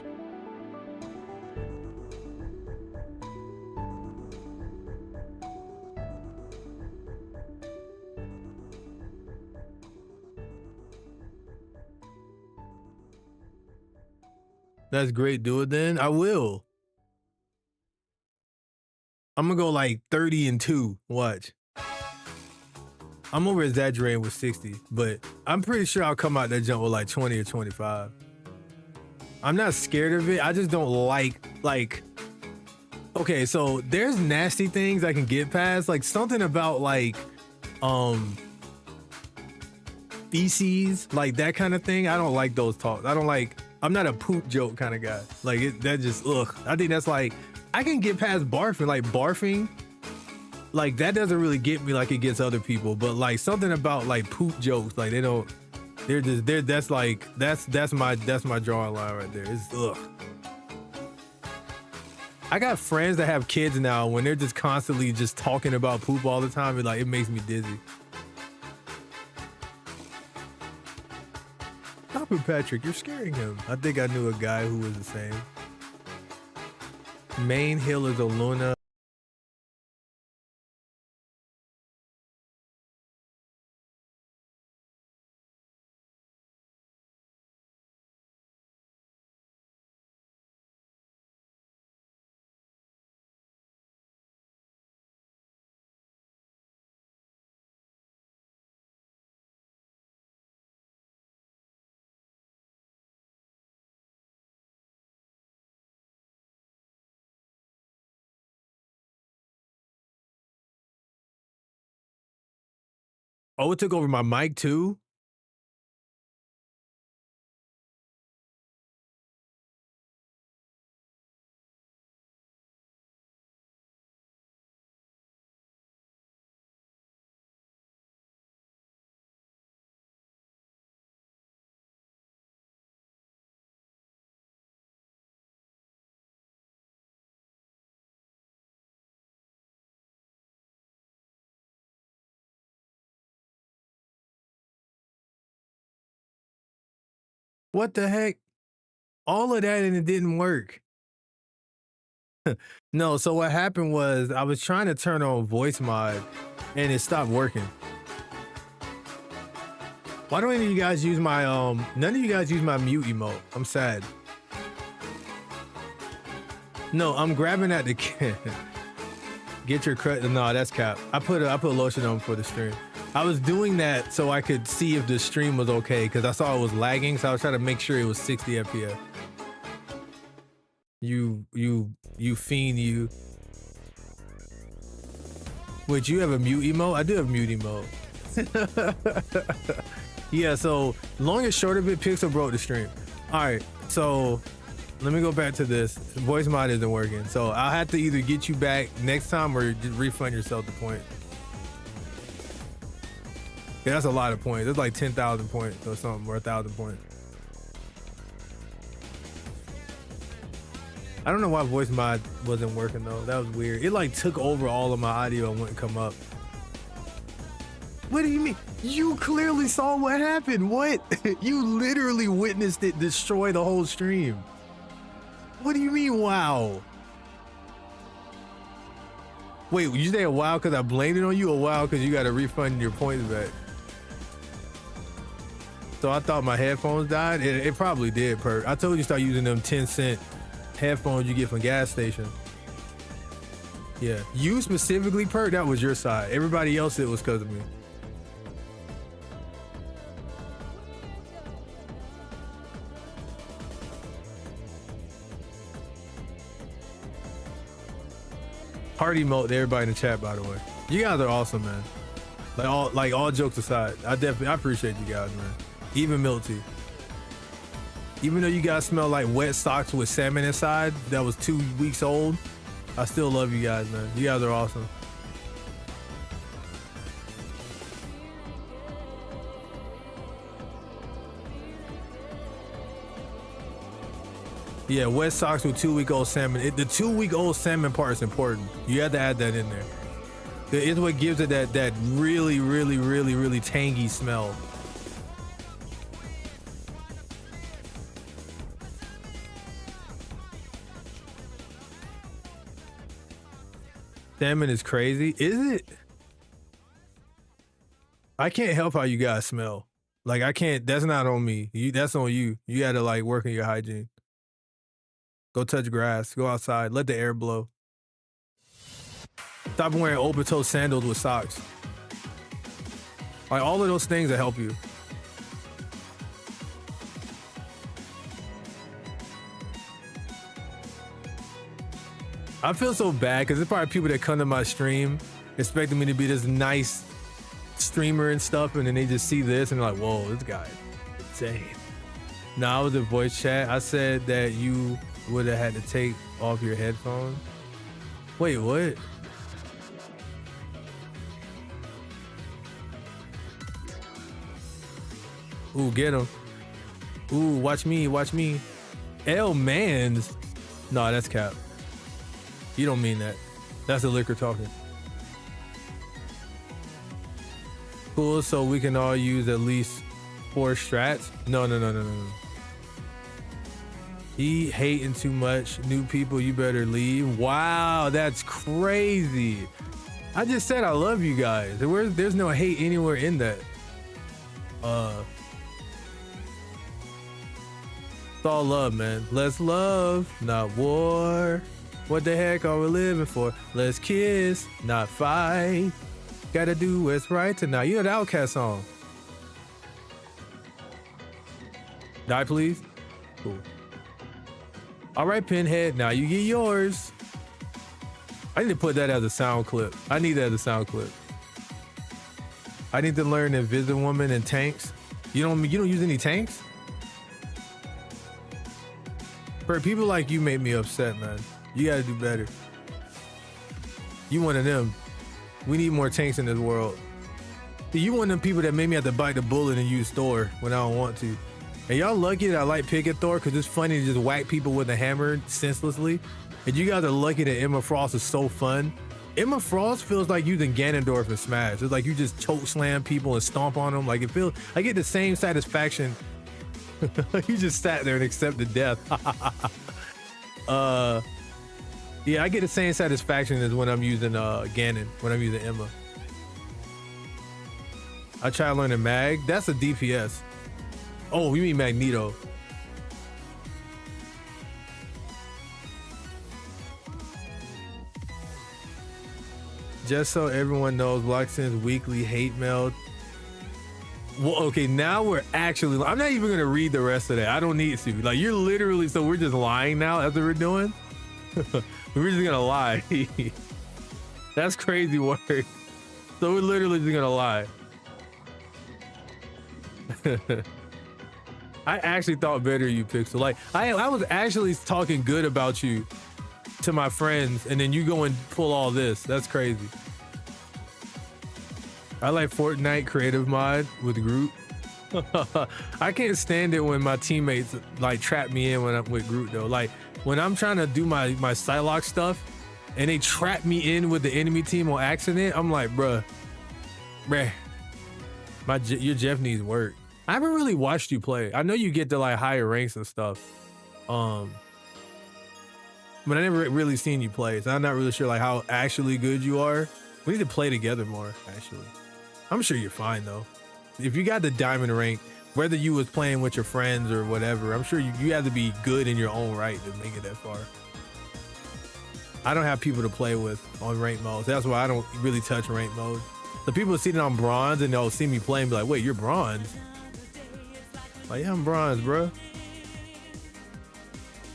That's great. Do it then. I will. I'm gonna go like 30-2. Watch. I'm over exaggerating with 60, but I'm pretty sure I'll come out that jump with like 20 or 25. I'm not scared of it. I just don't like, okay, so there's nasty things I can get past, like something about like, feces, like that kind of thing. I don't like those talks. I'm not a poop joke kind of guy. Like that just, ugh. I think that's like, I can get past barfing, like barfing. Like that doesn't really get me like it gets other people, but like something about like poop jokes, like that's my drawing line right there. It's ugh. I got friends that have kids now. When they're just constantly just talking about poop all the time, it makes me dizzy. Stop it, Patrick. You're scaring him. I think I knew a guy who was the same. Main healer is a Luna. Oh, it took over my mic too? What the heck? All of that and it didn't work. No, so what happened was I was trying to turn on voice mod and it stopped working. Why don't any of you guys use my none of you guys use my mute emote? I'm sad. No, I'm grabbing at the get your credit. No, that's cap. I put lotion on for the stream. I was doing that so I could see if the stream was okay because I saw it was lagging, so I was trying to make sure it was 60 FPS. You fiend, you. Wait, you have a mute emote? I do have mute emote. Yeah, so long and short of it, Pixel broke the stream. All right, so let me go back to this. Voice mod isn't working, so I'll have to either get you back next time or just refund yourself the point. Yeah, that's a lot of points. That's like 10,000 points or something, or 1,000 points. I don't know why voice mod wasn't working though. That was weird. It like took over all of my audio and wouldn't come up. What do you mean? You clearly saw what happened. What? You literally witnessed it destroy the whole stream. What do you mean, wow? Wait, you say a wow because I blamed it on you, or wow because you got to refund your points back? So I thought my headphones died. It probably did, Perk. I told you start using them 10-cent headphones you get from gas station. Yeah, you specifically, Perk, that was your side. Everybody else, it was because of me. Heart emote to everybody in the chat, by the way. You guys are awesome, man. Like all jokes aside, I appreciate you guys, man. Even Milk Tea. Even though you guys smell like wet socks with salmon inside that was 2 weeks old, I still love you guys, man. You guys are awesome. Yeah, wet socks with 2-week-old salmon. The 2-week-old salmon part is important. You have to add that in there. It's what gives it that really, really, really, really tangy smell. Salmon is crazy. Is it? I can't help how you guys smell. Like I can't, that's not on me. That's on you. You gotta like work on your hygiene. Go touch grass, go outside, let the air blow. Stop wearing open-toe sandals with socks. Like all of those things that help you. I feel so bad because there's probably people that come to my stream expecting me to be this nice streamer and stuff, and then they just see this and they're like, whoa, this guy is insane. No, I was in voice chat. I said that you would have had to take off your headphones. Wait, what? Ooh, get him. Ooh, watch me, watch me. L Mans. No, that's cap. You don't mean that. That's the liquor talking. Cool, so we can all use at least 4 strats? No. He hating too much. New people, you better leave. Wow, that's crazy. I just said I love you guys. There's no hate anywhere in that. It's all love, man. Let's love, not war. What the heck are we living for? Let's kiss, not fight. Gotta do what's right tonight. You know the Outkast song. Die, please. Cool. All right, Pinhead. Now you get yours. I need to put that as a sound clip. I need that as a sound clip. I need to learn Invisible Woman and tanks. You don't use any tanks? For people like you make me upset, man. You gotta do better. You one of them. We need more tanks in this world. You one of them people that made me have to bite the bullet and use Thor when I don't want to. And y'all lucky that I like picking Thor because it's funny to just whack people with a hammer senselessly. And you guys are lucky that Emma Frost is so fun. Emma Frost feels like using Ganondorf in Smash. It's like you just choke slam people and stomp on them. Like it feels, I get the same satisfaction You just sat there and accepted death. Yeah, I get the same satisfaction as when I'm using Ganon, when I'm using Emma. I try learning Mag. That's a DPS. Oh, you mean Magneto. Just so everyone knows, Loxton's weekly hate mail. Well, okay, now we're actually, I'm not even gonna read the rest of that. I don't need to. Like, you're literally, so we're just lying now. That's what we're doing. We're just gonna lie. That's crazy work. So we're literally just gonna lie. I actually thought better of you, Pixel. Like, I was actually talking good about you to my friends, and then you go and pull all this. That's crazy. I like Fortnite creative mod with Groot. I can't stand it when my teammates like trap me in when I'm with Groot though. Like when I'm trying to do my Psylocke stuff and they trap me in with the enemy team on accident, I'm like, bruh, your Jeff needs work. I haven't really watched you play. I know you get to like higher ranks and stuff. But I never really seen you play. So I'm not really sure like how actually good you are. We need to play together more, actually. I'm sure you're fine though. If you got the diamond rank, whether you was playing with your friends or whatever, I'm sure you have to be good in your own right to make it that far. I don't have people to play with on rank modes. That's why I don't really touch rank mode. The people sitting on bronze and they'll see me play and be like, wait, you're bronze? Like, yeah, I'm bronze, bro.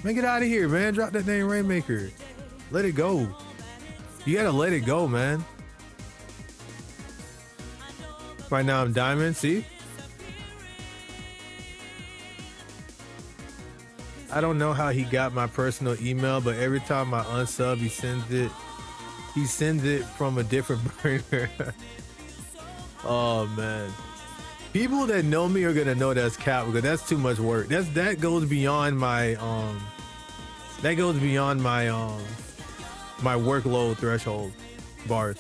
Man, get out of here, man. Drop that name Rainmaker. Let it go. You gotta let it go, man. Right now I'm diamond, see? I don't know how he got my personal email, but every time I unsub, he sends it from a different burner. Oh man. People that know me are gonna know that's cap because that's too much work. That goes beyond my my workload threshold bars.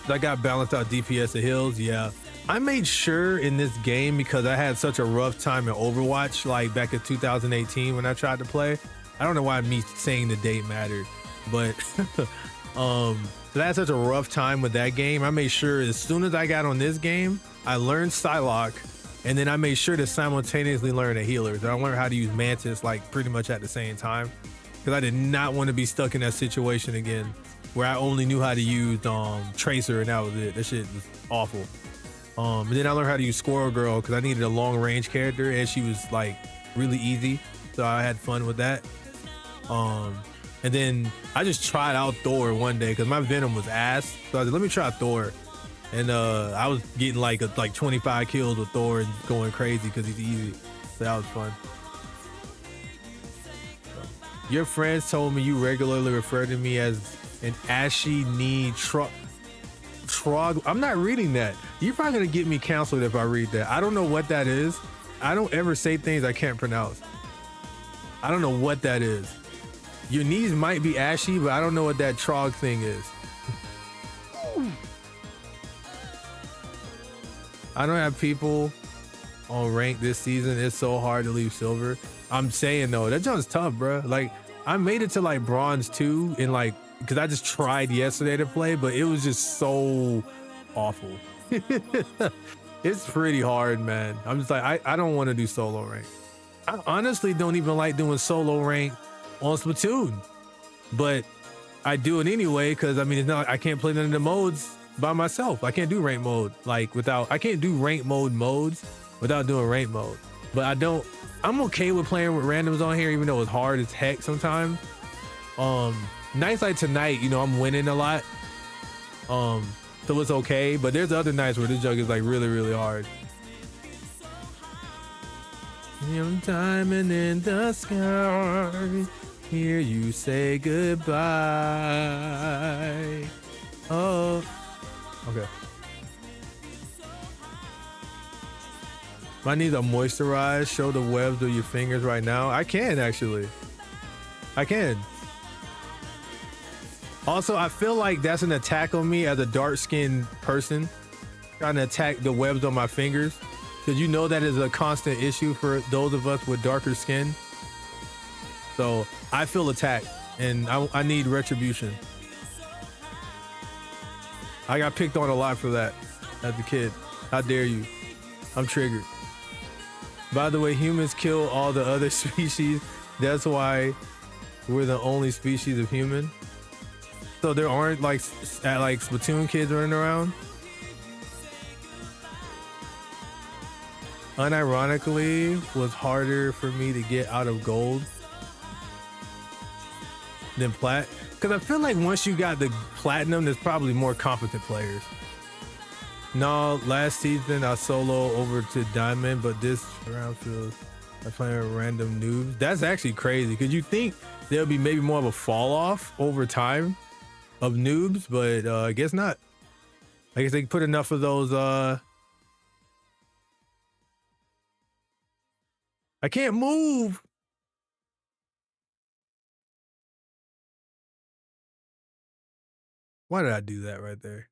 I got balanced out DPS of hills, yeah. I made sure in this game because I had such a rough time in Overwatch, like back in 2018 when I tried to play. I don't know why me saying the date mattered, but I had such a rough time with that game. I made sure as soon as I got on this game, I learned Psylocke, and then I made sure to simultaneously learn the healers. I learned how to use Mantis like pretty much at the same time because I did not want to be stuck in that situation again where I only knew how to use Tracer and that was it. That shit was awful. And then I learned how to use Squirrel Girl because I needed a long range character and she was like really easy. So I had fun with that. And then I just tried out Thor one day because my Venom was ass. So I said, let me try Thor. And I was getting like 25 kills with Thor and going crazy because he's easy. So that was fun. Your friends told me you regularly refer to me as an ashy knee trog. I'm not reading that. You're probably gonna get me canceled if I read that. I don't know what that is. I don't ever say things I can't pronounce. I don't know what that is. Your knees might be ashy, but I don't know what that trog thing is. I don't have people on rank this season. It's so hard to leave silver. I'm saying though, that jump's tough, bro. Like I made it to like bronze 2 in like, because I just tried yesterday to play, but it was just so awful. It's pretty hard, man. I'm just like, I don't want to do solo rank. I honestly don't even like doing solo rank on Splatoon, but I do it anyway because I mean, it's not, I can't play none of the modes by myself. I can't do rank mode I can't do rank mode modes without doing rank mode. But I'm okay with playing with randoms on here, even though it's hard as heck sometimes. Nights like tonight, you know, I'm winning a lot. So it's okay, but there's other nights where this jug is like really, really hard. Young diamond in the sky, hear you say goodbye. Oh, okay. My knees are moisturized. Show the webs of your fingers right now. I can actually. I can. Also, I feel like that's an attack on me as a dark-skinned person. trying to attack the webs on my fingers. Because you know that is a constant issue for those of us with darker skin. So I feel attacked and I need retribution. I got picked on a lot for that as a kid. How dare you? I'm triggered. By the way, humans kill all the other species. That's why we're the only species of human. So there aren't like Splatoon kids running around. Unironically, was harder for me to get out of gold than plat. Because I feel like once you got the platinum, there's probably more competent players. No, last season I solo over to diamond, but this round feels like playing with random noobs. That's actually crazy because you think there'll be maybe more of a fall off over time of noobs, but I guess not. I guess they put enough of those. I can't move. Why did I do that right there?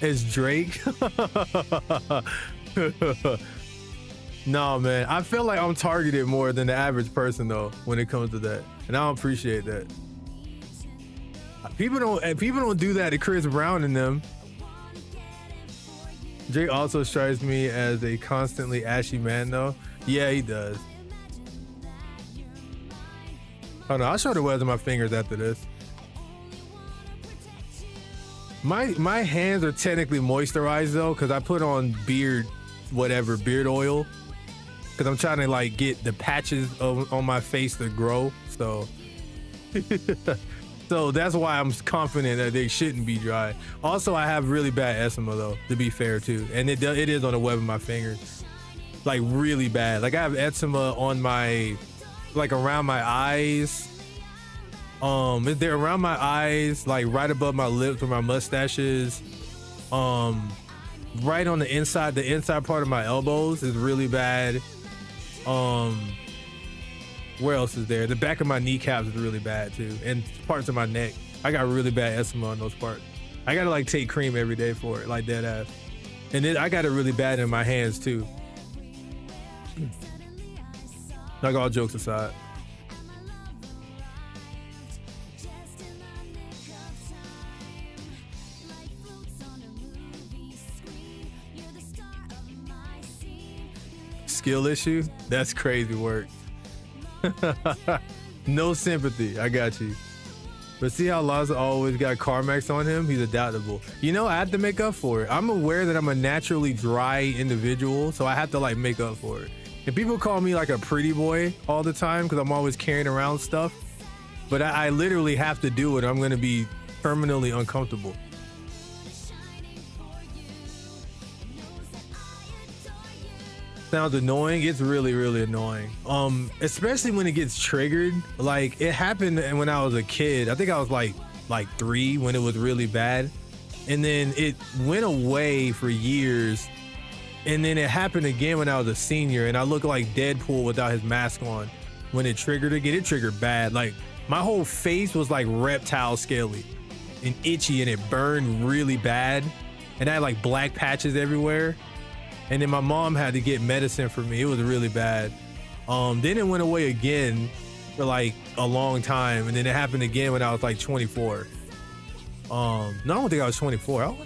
It's Drake. No, man. I feel like I'm targeted more than the average person though when it comes to that. And I don't appreciate that. People don't do that to Chris Brown and them. Drake also strikes me as a constantly ashy man though. Yeah, he does. Oh no, I'll show the webs of my fingers after this. My hands are technically moisturized though, because I put on beard oil. Because I'm trying to like get the patches on my face to grow. So so that's why I'm confident that they shouldn't be dry. Also, I have really bad eczema though, to be fair too. And it is on the web of my fingers. Like really bad. Like I have eczema on my, like around my eyes. They're around my eyes, like right above my lips where my mustache is. Right on the inside part of my elbows is really bad. Where else is there? The back of my kneecaps is really bad too, and parts of my neck. I got really bad eczema on those parts. I gotta like take cream every day for it, like dead ass. And then I got it really bad in my hands too. Like all jokes aside. Skill issue? That's crazy work. No sympathy. I got you. But see how Laza always got Carmax on him? He's adaptable. You know, I have to make up for it. I'm aware that I'm a naturally dry individual, so I have to like make up for it. And people call me like a pretty boy all the time because I'm always carrying around stuff. But I literally have to do it. I'm going to be permanently uncomfortable. Sounds annoying. It's really, really annoying. Especially when it gets triggered. Like it happened when I was a kid. I think I was like 3 when it was really bad. And then it went away for years. And then it happened again when I was a senior and I looked like Deadpool without his mask on. When it triggered again, it triggered bad. Like my whole face was like reptile scaly and itchy and it burned really bad. And I had like black patches everywhere. And then my mom had to get medicine for me. It was really bad. Then it went away again for like a long time. And then it happened again when I was like 24. No, I don't think I was 24.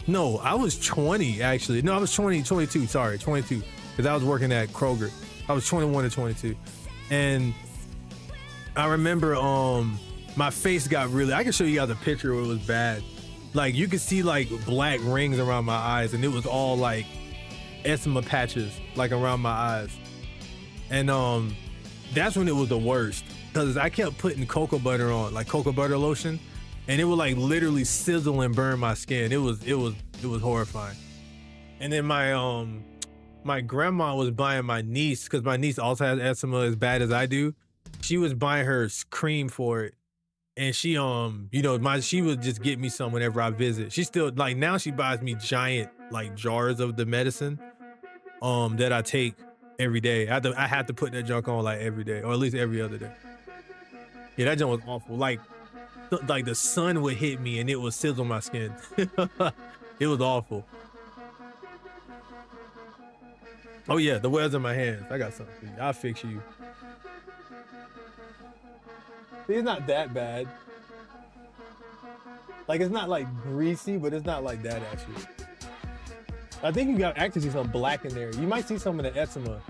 No, I was 20 actually. No, I was 22, sorry, 22. Because I was working at Kroger. I was 21 or 22. And I remember my face got really, I can show you guys a picture where it was bad. Like you could see like black rings around my eyes and it was all like eczema patches like around my eyes. And that's when it was the worst because I kept putting cocoa butter on, like cocoa butter lotion, and it would like literally sizzle and burn my skin. It was horrifying. And then my grandma was buying my niece, because my niece also has eczema as bad as I do. She was buying her cream for it. And she, she would just get me some whenever I visit. She still, like, now she buys me giant, like, jars of the medicine, that I take every day. I have to put that junk on, like, every day, or at least every other day. Yeah, that joint was awful. Like the sun would hit me and it would sizzle my skin. It was awful. Oh yeah, the webs in my hands. I got something for you. I'll fix you. It's not that bad. Like it's not like greasy, but it's not like that actually. I think you got actually see some black in there. You might see some of the eczema,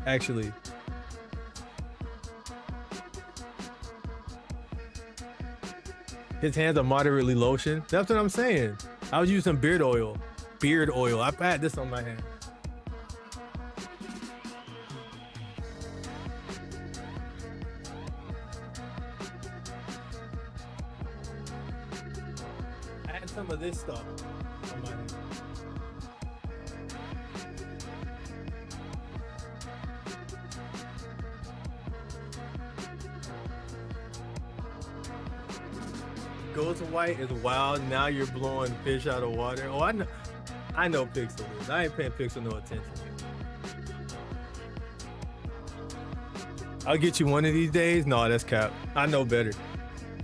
actually. His hands are moderately lotion. That's what I'm saying. I was using beard oil. Beard oil. I had this on my hand. I had some of this stuff on my hand. Goes white is wild. Now you're blowing fish out of water. Oh, I know Pixel is. I ain't paying Pixel no attention. I'll get you one of these days. No, that's cap. I know better.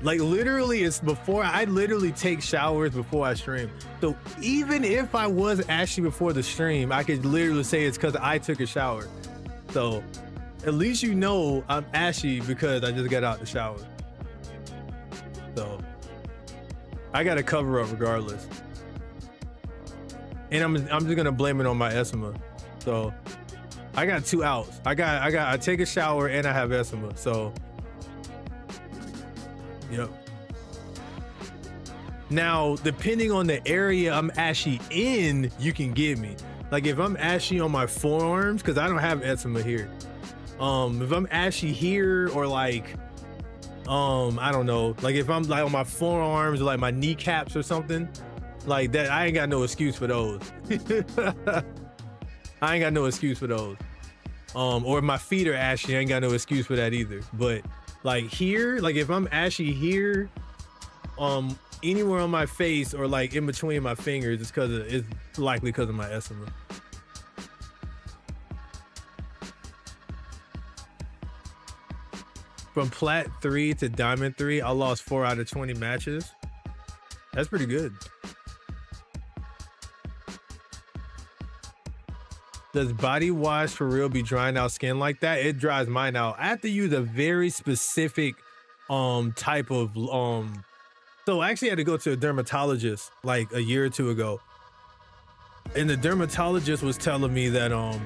Like literally, it's before I literally take showers before I stream. So even if I was ashy before the stream, I could literally say it's because I took a shower. So at least you know I'm ashy because I just got out the shower. So I got to cover up regardless. And I'm just gonna blame it on my eczema. So I got 2 outs. I take a shower and I have eczema. So yep. Now, depending on the area I'm ashy in, you can get me. Like if I'm ashy on my forearms, because I don't have eczema here. If I'm ashy here or like I don't know, like if I'm like on my forearms or like my kneecaps or something like that, I ain't got no excuse for those. I ain't got no excuse for those. Or if my feet are ashy, I ain't got no excuse for that either. But like here, like if I'm ashy here, anywhere on my face or like in between my fingers, it's likely because of my eczema. From Plat 3 to Diamond 3, I lost 4 out of 20 matches. That's pretty good. Does body wash for real be drying out skin like that? It dries mine out. I have to use a very specific type of so I actually had to go to a dermatologist like a year or 2 ago. And the dermatologist was telling me that I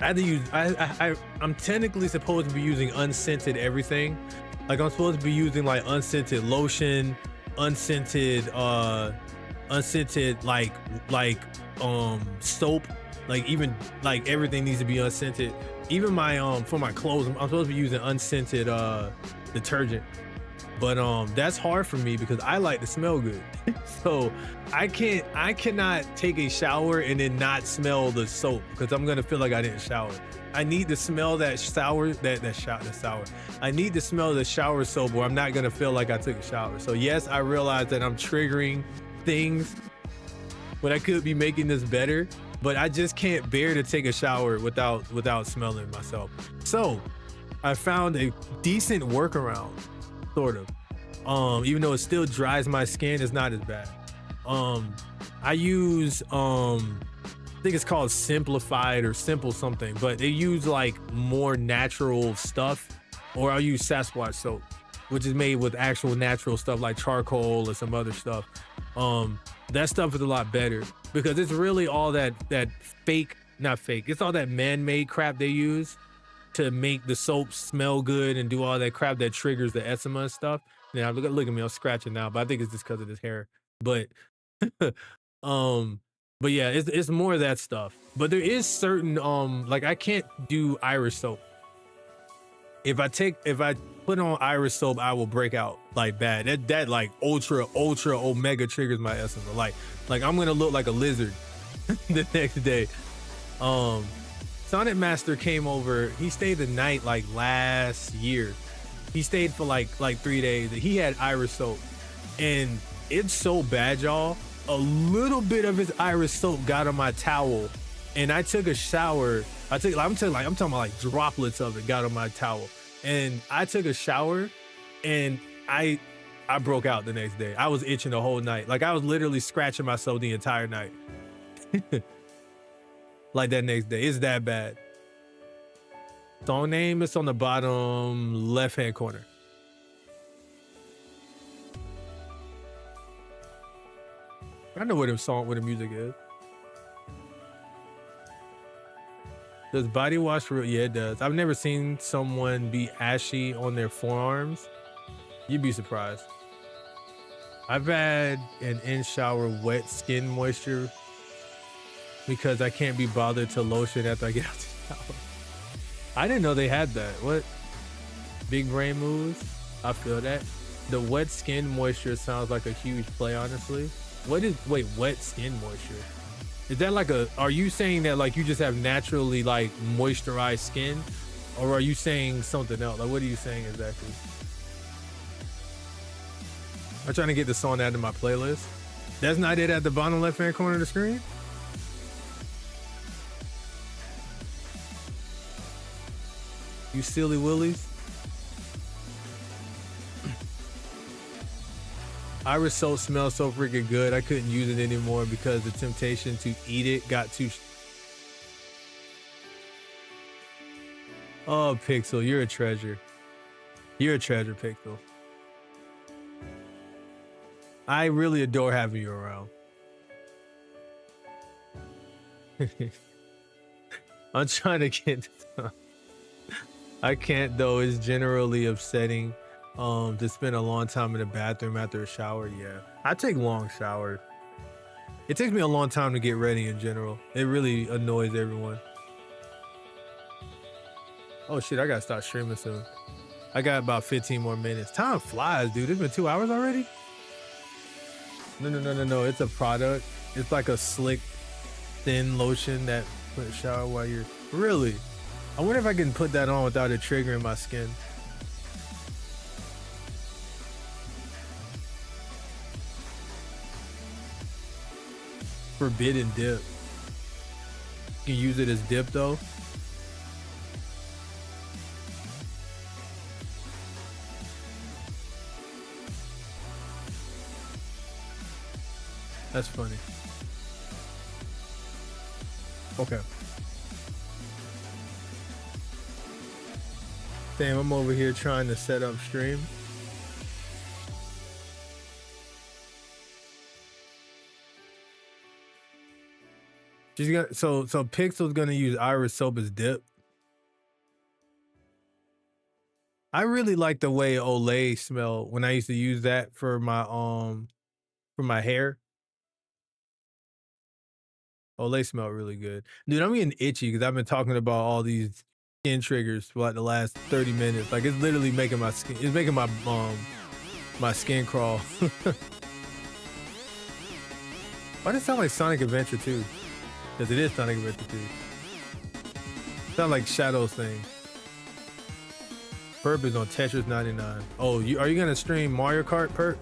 had to use I'm technically supposed to be using unscented everything. Like I'm supposed to be using like unscented lotion, unscented like soap. Like even like everything needs to be unscented. Even my for my clothes, I'm supposed to be using unscented detergent. But that's hard for me because I like to smell good. So I cannot take a shower and then not smell the soap because I'm gonna feel like I didn't shower. I need to smell that sour. I need to smell the shower soap or I'm not gonna feel like I took a shower. So yes, I realize that I'm triggering things, but I could be making this better. But I just can't bear to take a shower without smelling myself. So I found a decent workaround, sort of. Even though it still dries my skin, it's not as bad. I use I think it's called Simplified or Simple something, but they use like more natural stuff. Or I'll use Sasquatch soap, which is made with actual natural stuff like charcoal or some other stuff. That stuff is a lot better because it's really all that fake, not fake, it's all that man-made crap they use to make the soap smell good and do all that crap that triggers the eczema and stuff. Now look at me, I'm scratching now, but I think it's just because of this hair. But but yeah, it's more of that stuff. But there is certain like I can't do Irish soap. If I put on Irish soap, I will break out like bad. That like ultra omega triggers my eczema. Like I'm gonna look like a lizard the next day. Sonic Master came over. He stayed the night like last year. He stayed for like 3 days. He had Irish soap, and it's so bad, y'all. A little bit of his Irish soap got on my towel, and I took a shower. I'm talking about like droplets of it got on my towel. And I took a shower and I broke out the next day. I was itching the whole night. Like I was literally scratching myself the entire night. Like that next day. It's that bad. Song name is on the bottom left-hand corner. I know what the music is. Does body wash real? Yeah, it does. I've never seen someone be ashy on their forearms. You'd be surprised. I've had an in-shower wet skin moisture because I can't be bothered to lotion after I get out the shower. I didn't know they had that. What? Big brain moves? I feel that. The wet skin moisture sounds like a huge play, honestly. Wait, wet skin moisture? Is that like are you saying that like you just have naturally like moisturized skin? Or are you saying something else? Like what are you saying exactly? I'm trying to get the song out of my playlist. That's not it at the bottom left-hand corner of the screen? You silly willies. Irish soap smells so freaking good. I couldn't use it anymore because the temptation to eat it got too... Oh, Pixel, you're a treasure. You're a treasure, Pixel. I really adore having you around. I'm trying to get this. I can't though. It's generally upsetting to spend a long time in the bathroom after a shower. Yeah, I take long showers. It takes me a long time to get ready in general. It really annoys everyone. Oh shit, I gotta start streaming soon. I got about 15 more minutes. Time flies, dude. It's been 2 hours already? No. It's a product. It's like a slick, thin lotion that put a shower while you're... Really? I wonder if I can put that on without it triggering my skin. Forbidden dip. You can use it as dip though. That's funny. Okay. Damn, I'm over here trying to set up stream. She's gonna so Pixel's gonna use Irish soap as dip. I really like the way Olay smell when I used to use that for my hair. Olay smell really good. Dude, I'm getting itchy because I've been talking about all these skin triggers for like the last 30 minutes. Like it's literally making my skin, it's making my skin crawl. Why does it sound like Sonic Adventure 2? Because it is Sonic Adventure 2. It sounds like Shadow's thing. Perp is on Tetris 99. Oh, are you gonna stream Mario Kart, Perp?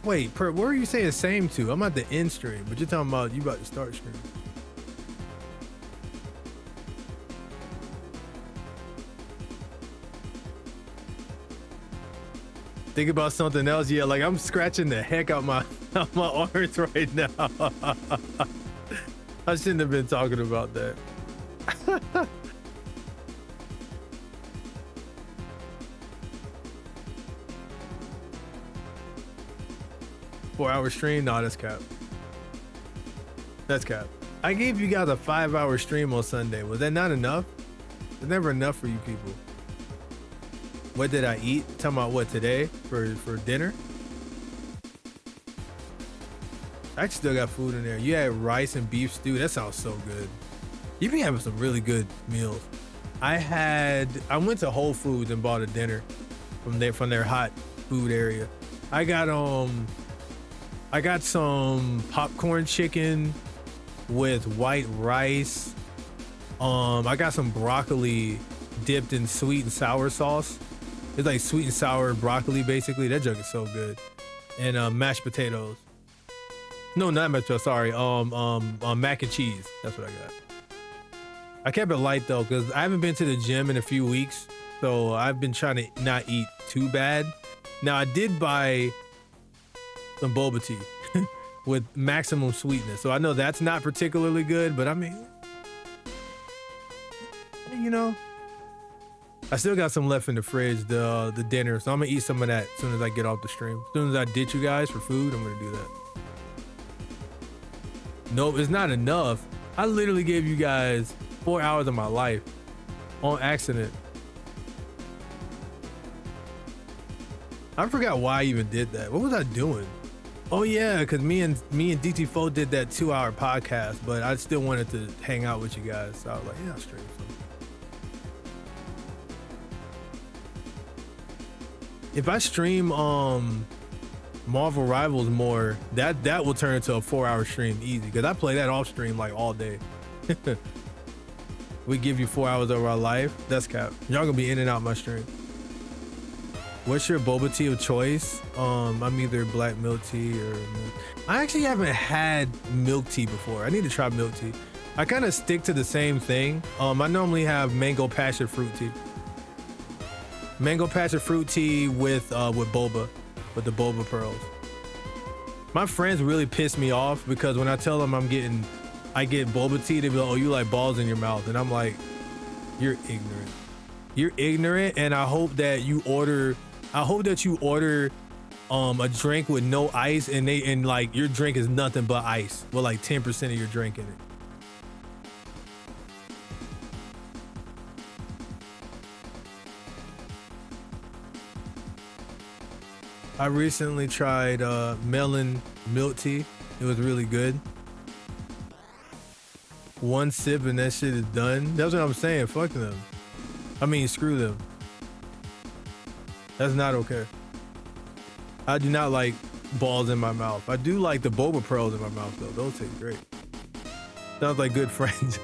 Wait, Perp, where are you saying same to? I'm at the end stream, but you're talking about you about to start stream. Think about something else. Yeah, like I'm scratching the heck out my arms right now. I shouldn't have been talking about that. 4-hour stream? No, that's cap. That's cap. I gave you guys a 5-hour stream on Sunday. Was that not enough? It's never enough for you people. What did I eat? Talking about what today for dinner? I actually still got food in there. You had rice and beef stew. That sounds so good. You be having some really good meals. I went to Whole Foods and bought a dinner from their hot food area. I got some popcorn chicken with white rice. I got some broccoli dipped in sweet and sour sauce. It's like sweet and sour broccoli, basically. That junk is so good. And mashed potatoes. No, not mashed potatoes. Sorry. Mac and cheese. That's what I got. I kept it light though, because I haven't been to the gym in a few weeks. So I've been trying to not eat too bad. Now I did buy some boba tea with maximum sweetness. So I know that's not particularly good, but I mean, you know, I still got some left in the fridge, the dinner. So I'm gonna eat some of that as soon as I get off the stream. As soon as I ditch you guys for food, I'm gonna do that. Nope, it's not enough. I literally gave you guys 4 hours of my life on accident. I forgot why I even did that. What was I doing? Oh yeah, because me and DT4 did that 2-hour podcast, but I still wanted to hang out with you guys. So I was like, yeah, I'll stream some. If I stream Marvel Rivals more, that will turn into a 4-hour stream easy, because I play that off stream like all day. We give you 4 hours of our life. That's cap. Y'all gonna be in and out my stream. What's your boba tea of choice? I'm either black milk tea or I actually haven't had milk tea before. I need to try milk tea. I kind of stick to the same thing. I normally have mango passion fruit tea. Mango passion fruit tea with boba, with the boba pearls. My friends really piss me off because when I tell them I get boba tea, they be like, oh, you like balls in your mouth. And I'm like, you're ignorant. You're ignorant, and I hope that you order a drink with no ice, and like your drink is nothing but ice with like 10% of your drink in it. I recently tried melon milk tea. It was really good. One sip and that shit is done. That's what I'm saying. Fuck them. I mean, screw them. That's not okay. I do not like balls in my mouth. I do like the boba pearls in my mouth though. Those taste great. Sounds like good friends.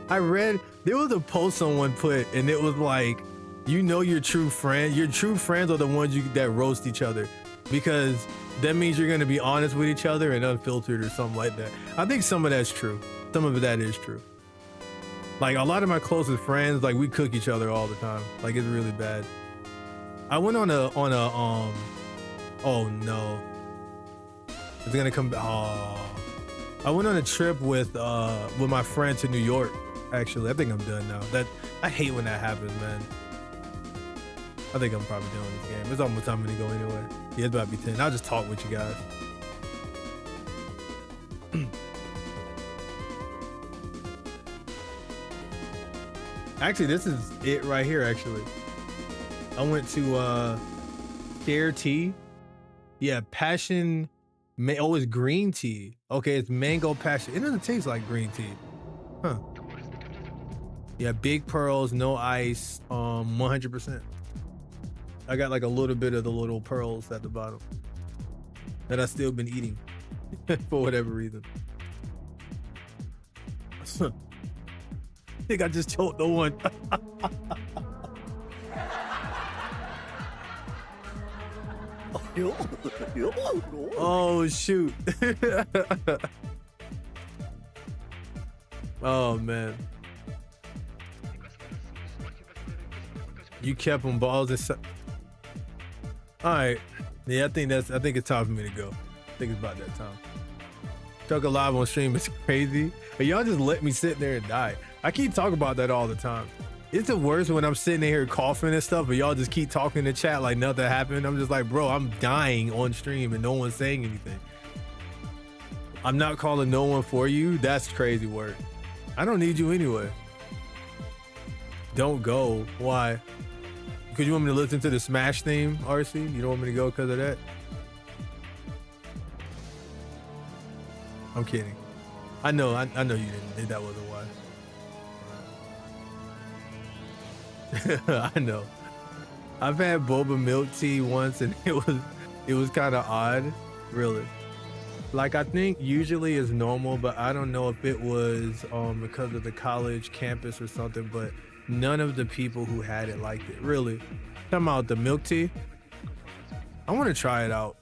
I read, there was a post someone put, and it was like, you know your true friend. Your true friends are the ones that roast each other, because that means you're gonna be honest with each other and unfiltered or something like that. I think some of that's true. Some of that is true. Like a lot of my closest friends, like we cook each other all the time. Like it's really bad. I went on a oh no. It's gonna come back. Oh. I went on a trip with my friend to New York. Actually, I think I'm done now. I hate when that happens, man. I think I'm probably done with this game. It's almost time for me to go anyway. Yeah, it's about to be 10. I'll just talk with you guys. Actually, this is it right here, actually. I went to Share Tea. Yeah, passion. Oh, it's green tea. Okay, it's mango passion. It doesn't taste like green tea. Huh. Yeah, big pearls, no ice, 100%. I got like a little bit of the little pearls at the bottom that I've still been eating for whatever reason. I think I just choked the one. Oh, shoot. Oh, man. You kept them balls inside. All right. Yeah, I think it's time for me to go. I think it's about that time. Chuck Alive on stream is crazy. But y'all just let me sit there and die. I keep talking about that all the time. It's the worst when I'm sitting here coughing and stuff, but y'all just keep talking in the chat like nothing happened. I'm just like, bro, I'm dying on stream and no one's saying anything. I'm not calling no one for you. That's crazy work. I don't need you anyway. Don't go. Why? Because you want me to listen to the Smash theme, RC? You don't want me to go because of that? I'm kidding. I know you didn't. That wasn't why. I know. I've had boba milk tea once and it was kind of odd, really. Like I think usually it's normal, but I don't know if it was because of the college campus or something, but none of the people who had it liked it, really. Talking about the milk tea, I want to try it out.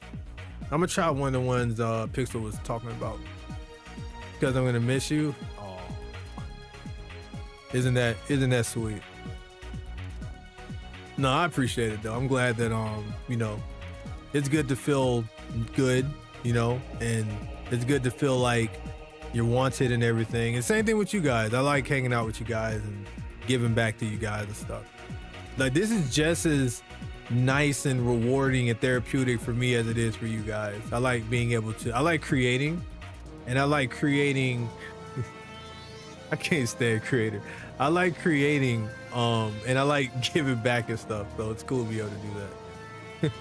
I'm gonna try one of the ones Pixel was talking about, because I'm gonna miss you. Oh, Isn't that sweet? No, I appreciate it though. I'm glad that you know, it's good to feel good, you know, and it's good to feel like you're wanted and everything. And same thing with you guys. I like hanging out with you guys and giving back to you guys and stuff. Like, this is just as nice and rewarding and therapeutic for me as it is for you guys. I like being able to, I like creating, and I like creating. I can't stand creator. I like creating, and I like giving back and stuff. So it's cool to be able to do that.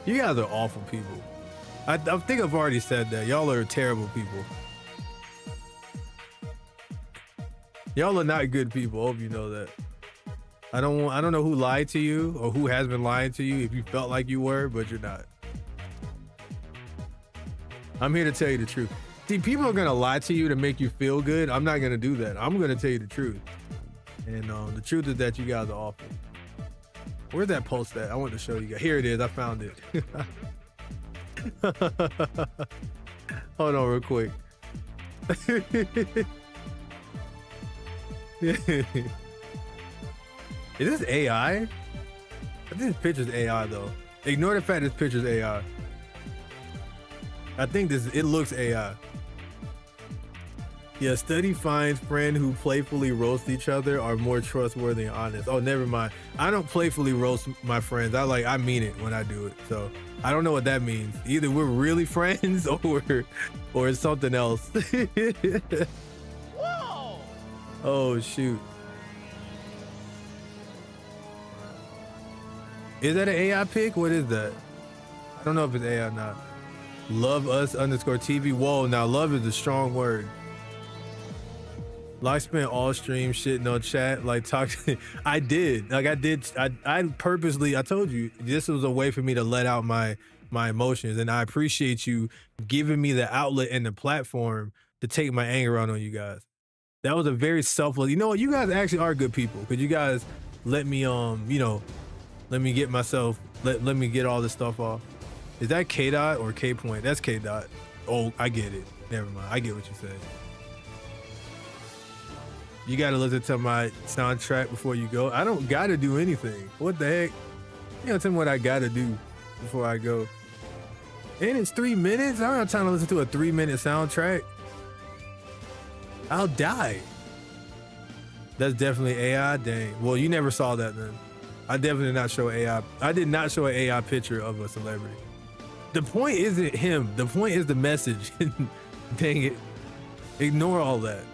You guys are awful people. I think I've already said that. Y'all are terrible people. Y'all are not good people. I hope you know that. I don't know who lied to you or who has been lying to you if you felt like you were, but you're not. I'm here to tell you the truth. See, people are gonna lie to you to make you feel good. I'm not gonna do that. I'm gonna tell you the truth. And the truth is that you guys are awful. Where's that post at? I want to show you guys. Here it is. I found it. Hold on real quick. Is this AI? I think this picture's AI though. Ignore the fact this picture's AI. I think it looks AI. Yeah, study finds friends who playfully roast each other are more trustworthy and honest. Oh, never mind. I don't playfully roast my friends. I mean it when I do it. So I don't know what that means. Either we're really friends or it's something else. Whoa! Oh shoot. Is that an AI pic? What is that? I don't know if it's AI or not. Love us _TV. Whoa, now love is a strong word. Like, spent all stream shitting on chat, like talking. I did. I purposely, I told you, this was a way for me to let out my emotions. And I appreciate you giving me the outlet and the platform to take my anger out on you guys. That was a very selfless, you know what? You guys actually are good people. Cause you guys let me, you know, let me get myself, let me get all this stuff off. Is that K dot or K point? That's K dot. Oh, I get it. Never mind. I get what you said. You gotta listen to my soundtrack before you go. I don't gotta do anything. What the heck? You know, tell me what I gotta do before I go. And it's 3 minutes? I'm not trying to listen to a 3-minute soundtrack. I'll die. That's definitely AI? Dang. Well, you never saw that then. I definitely did not show AI. I did not show an AI picture of a celebrity. The point isn't him. The point is the message. Dang it. Ignore all that.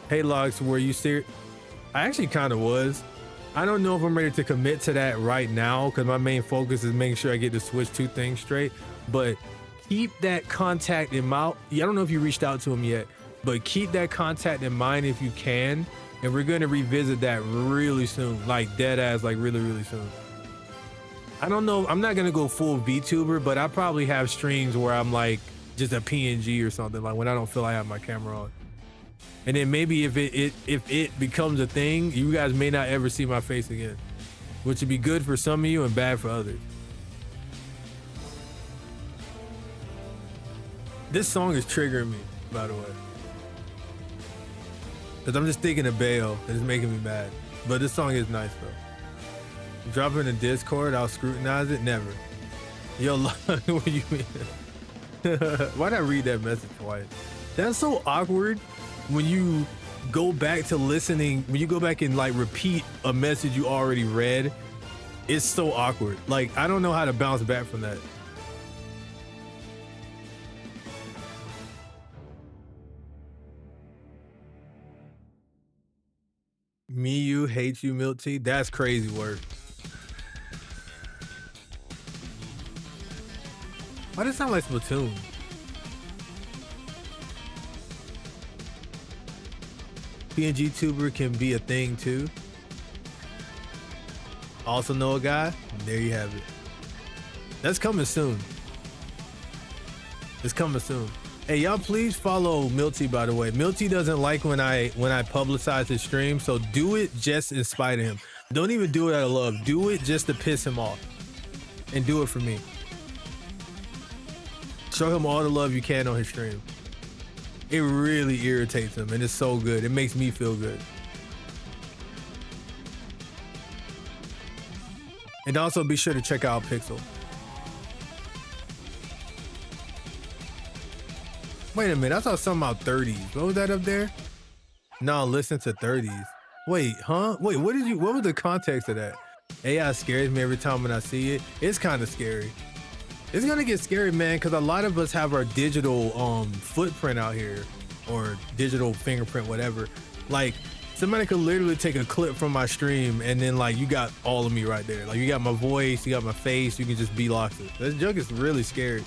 Hey, Logs, were you serious? I actually kind of was. I don't know if I'm ready to commit to that right now because my main focus is making sure I get the Switch 2 thing straight. But keep that contact in mind. I don't know if you reached out to him yet, but keep that contact in mind if you can. And we're going to revisit that really soon, like dead ass, like really, really soon. I don't know. I'm not going to go full VTuber, but I probably have streams where I'm like just a PNG or something, like when I don't feel I have my camera on. And then maybe if it becomes a thing, you guys may not ever see my face again, which would be good for some of you and bad for others. This song is triggering me, by the way. Because I'm just thinking of Bayo and it's making me mad. But this song is nice though. Drop it in the Discord, I'll scrutinize it, never. Yo, what do you mean? Why'd I read that message twice? That's so awkward. When you go back to listening, when you go back and like repeat a message you already read, it's so awkward. Like, I don't know how to bounce back from that. Me, you, hate you, milk tea. That's crazy work. Why does it sound like Splatoon? PNG tuber can be a thing too. Also know a guy? There you have it. That's coming soon. It's coming soon. Hey, y'all please follow Milty, by the way. Milty doesn't like when I publicize his stream, so do it just in spite of him. Don't even do it out of love. Do it just to piss him off. And do it for me. Show him all the love you can on his stream. It really irritates him, and it's so good. It makes me feel good. And also be sure to check out Pixel. Wait a minute, I saw something about 30s. What was that up there? No, listen to 30s. Wait, huh? Wait, what was the context of that? AI scares me every time when I see it. It's kind of scary. It's gonna get scary, man, because a lot of us have our digital footprint out here, or digital fingerprint, whatever. Like, somebody could literally take a clip from my stream and then like you got all of me right there. Like you got my voice, you got my face, you can just be locked in. This junk is really scary.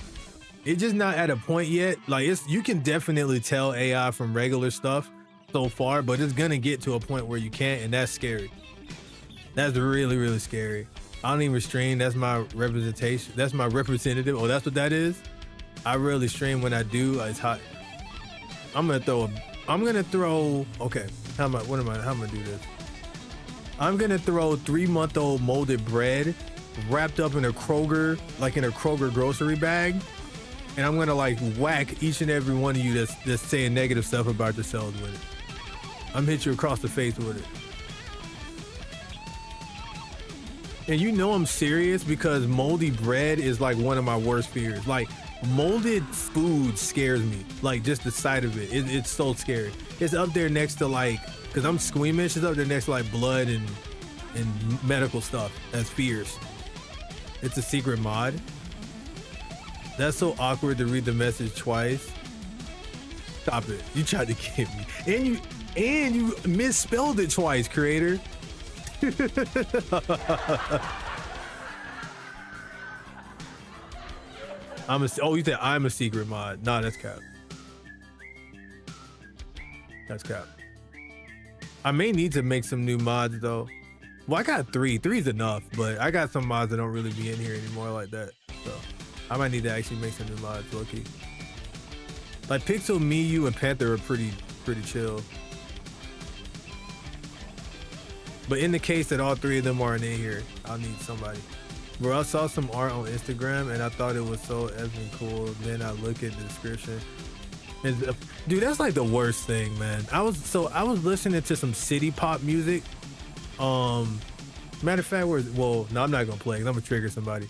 It's just not at a point yet. Like you can definitely tell AI from regular stuff so far, but it's gonna get to a point where you can't, and that's scary. That's really, really scary. I don't even stream. That's my representation. That's my representative. Oh, that's what that is? I rarely stream. When I do, it's hot. I'm gonna throw, okay. How am I gonna do this? I'm gonna throw 3-month-old molded bread wrapped up in a Kroger, like in a Kroger grocery bag. And I'm gonna like whack each and every one of you that's saying negative stuff about yourselves with it. I'm hit you across the face with it. And you know I'm serious because moldy bread is like one of my worst fears. Like molded food scares me. Like just the sight of it. It's so scary. It's up there next to like, cause I'm squeamish, it's up there next to like blood and medical stuff as fears. It's a secret mod. That's so awkward to read the message twice. Stop it. You tried to get me. And you misspelled it twice, creator. You said I'm a secret mod. Nah, that's cap. That's cap. I may need to make some new mods though. Well, I got 3. 3's enough, but I got some mods that don't really be in here anymore like that. So I might need to actually make some new mods, low-key. Like Pixel, me, you, and Panther are pretty chill. But in the case that all 3 of them aren't in here, I'll need somebody. Bro, I saw some art on Instagram and I thought it was so effing cool. Then I look at the description. And, dude, that's like the worst thing, man. I was listening to some city pop music. Matter of fact, no, I'm not gonna play because I'm gonna trigger somebody.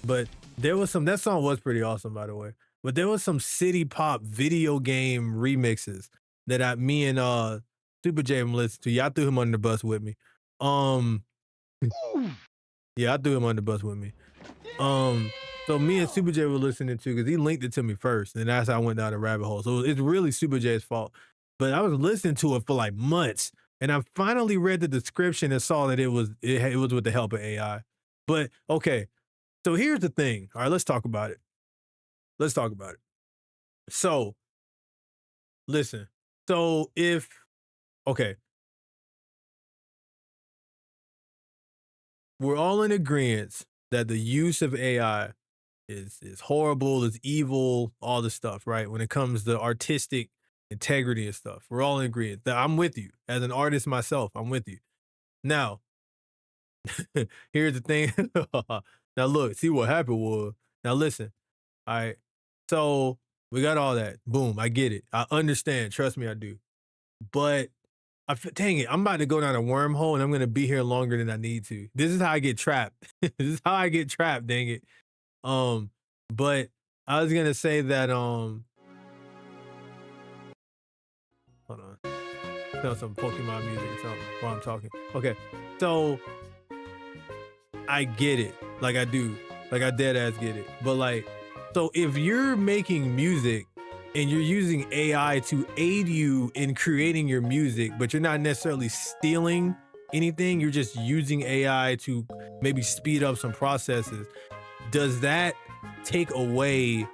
But there was that song was pretty awesome, by the way. But there was some city pop video game remixes that me and Super J listened to. Y'all threw him under the bus with me. Yeah, I threw him under the bus with me. So me and Super J were listening to, because he linked it to me first, and that's how I went down the rabbit hole. So it's really Super J's fault. But I was listening to it for like months, and I finally read the description and saw that it was with the help of AI. But okay, so here's the thing. All right, let's talk about it. So, listen. So we're all in agreement that the use of AI is horrible, is evil, all this stuff, right? When it comes to artistic integrity and stuff, we're all in agreement. I'm with you. As an artist myself, I'm with you. Now, here's the thing. Now look, see what happened was, now listen, all right? So we got all that. Boom, I get it. I understand. Trust me, I do. But dang it, I'm about to go down a wormhole and I'm going to be here longer than I need to. This is how I get trapped. Dang it. But I was going to say that, hold on. Some Pokemon music or something while I'm talking. Okay, so I get it. Like I do. Like I dead ass get it. But like, so if you're making music and you're using AI to aid you in creating your music, but you're not necessarily stealing anything, you're just using AI to maybe speed up some processes, does that take away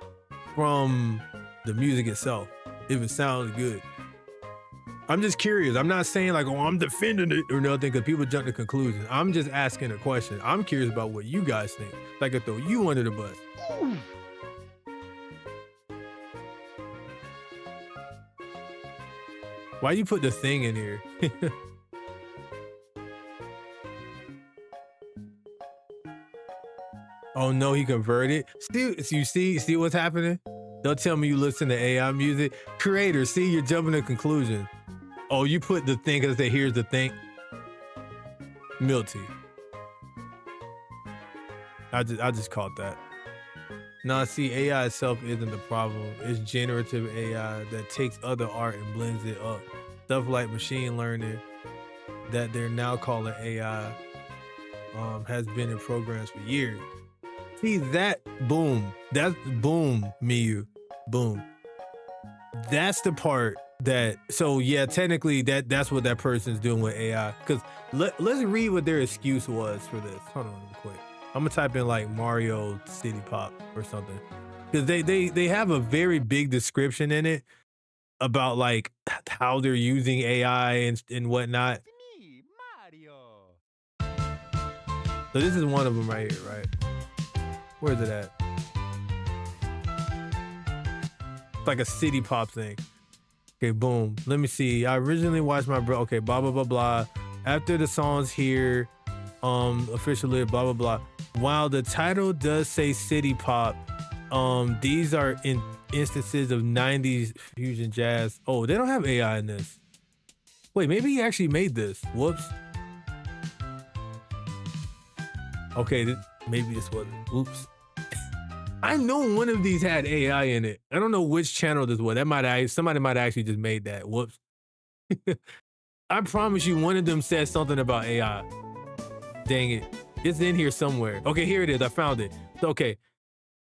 from the music itself if it sounds good? I'm just curious. I'm not saying like, oh, I'm defending it or nothing, because people jump to conclusions. I'm just asking a question. I'm curious about what you guys think. Like I could throw you under the bus. Why you put the thing in here? Oh no, he converted. See what's happening? Don't tell me you listen to AI music. Creator, see, you're jumping to conclusion. Oh, you put the thing because here's the thing. Milty. I just caught that. Nah, see, AI itself isn't the problem. It's generative AI that takes other art and blends it up. Stuff like machine learning that they're now calling AI has been in programs for years. See that? Boom. That's boom, Miyu. Boom. That's the part that, so yeah, technically that's what that person's doing with AI. Because let's read what their excuse was for this. Hold on real quick. I'm gonna type in like Mario City Pop or something. Because they have a very big description in it about like how they're using AI and whatnot. Me, Mario. So this is one of them right here, right? Where's it at? It's like a city pop thing. Okay, boom. Let me see. I originally watched my bro. Okay, blah blah blah blah. After the songs here, officially blah blah blah. While the title does say city pop, these are instances of 90s fusion jazz. Oh, they don't have AI in this. Wait, maybe he actually made this. Whoops. Okay, maybe this wasn't. Oops. I know one of these had AI in it. I don't know which channel this was. Somebody might actually just made that. Whoops. I promise you one of them said something about AI. Dang it. It's in here somewhere. Okay, here it is. I found it. Okay.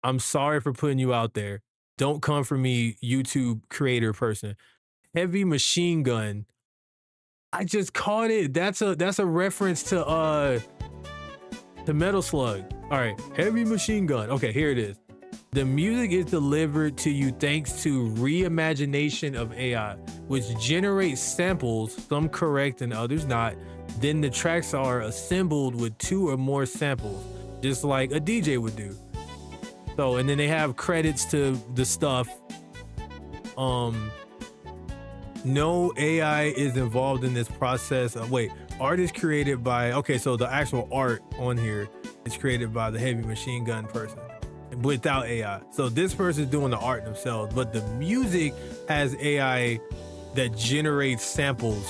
I'm sorry for putting you out there. Don't come for me, YouTube creator person. Heavy Machine Gun. I just caught it. That's a reference to Metal Slug. All right, Heavy Machine Gun. Okay, here it is. The music is delivered to you thanks to reimagination of AI, which generates samples, some correct and others not. Then the tracks are assembled with 2 or more samples, just like a DJ would do. So, and then they have credits to the stuff. No AI is involved in this process. Wait, art is created by, okay, so the actual art on here is created by the Heavy Machine Gun person without AI. So this person's doing the art themselves, but the music has AI that generates samples.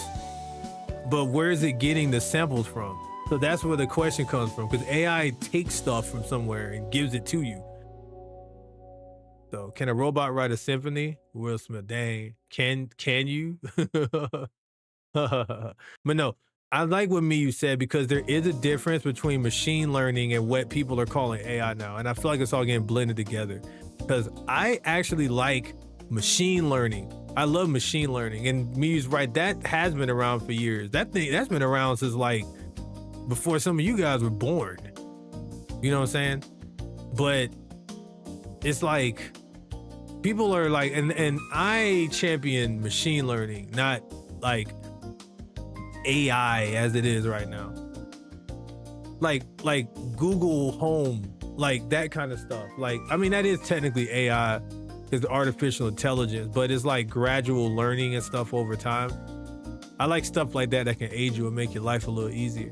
But where is it getting the samples from? So that's where the question comes from, because AI takes stuff from somewhere and gives it to you. So can a robot write a symphony? Will Smith, dang, can you? But no, I like what Miyu said, because there is a difference between machine learning and what people are calling AI now. And I feel like it's all getting blended together, because I actually like machine learning. I love machine learning, and Miyu's right. That has been around for years. That's been around since like before some of you guys were born. You know what I'm saying? But it's like people are like, and I champion machine learning, not like AI as it is right now. Like Google Home, like that kind of stuff. Like, I mean, that is technically AI, is artificial intelligence, but it's like gradual learning and stuff over time. I like stuff like that can aid you and make your life a little easier.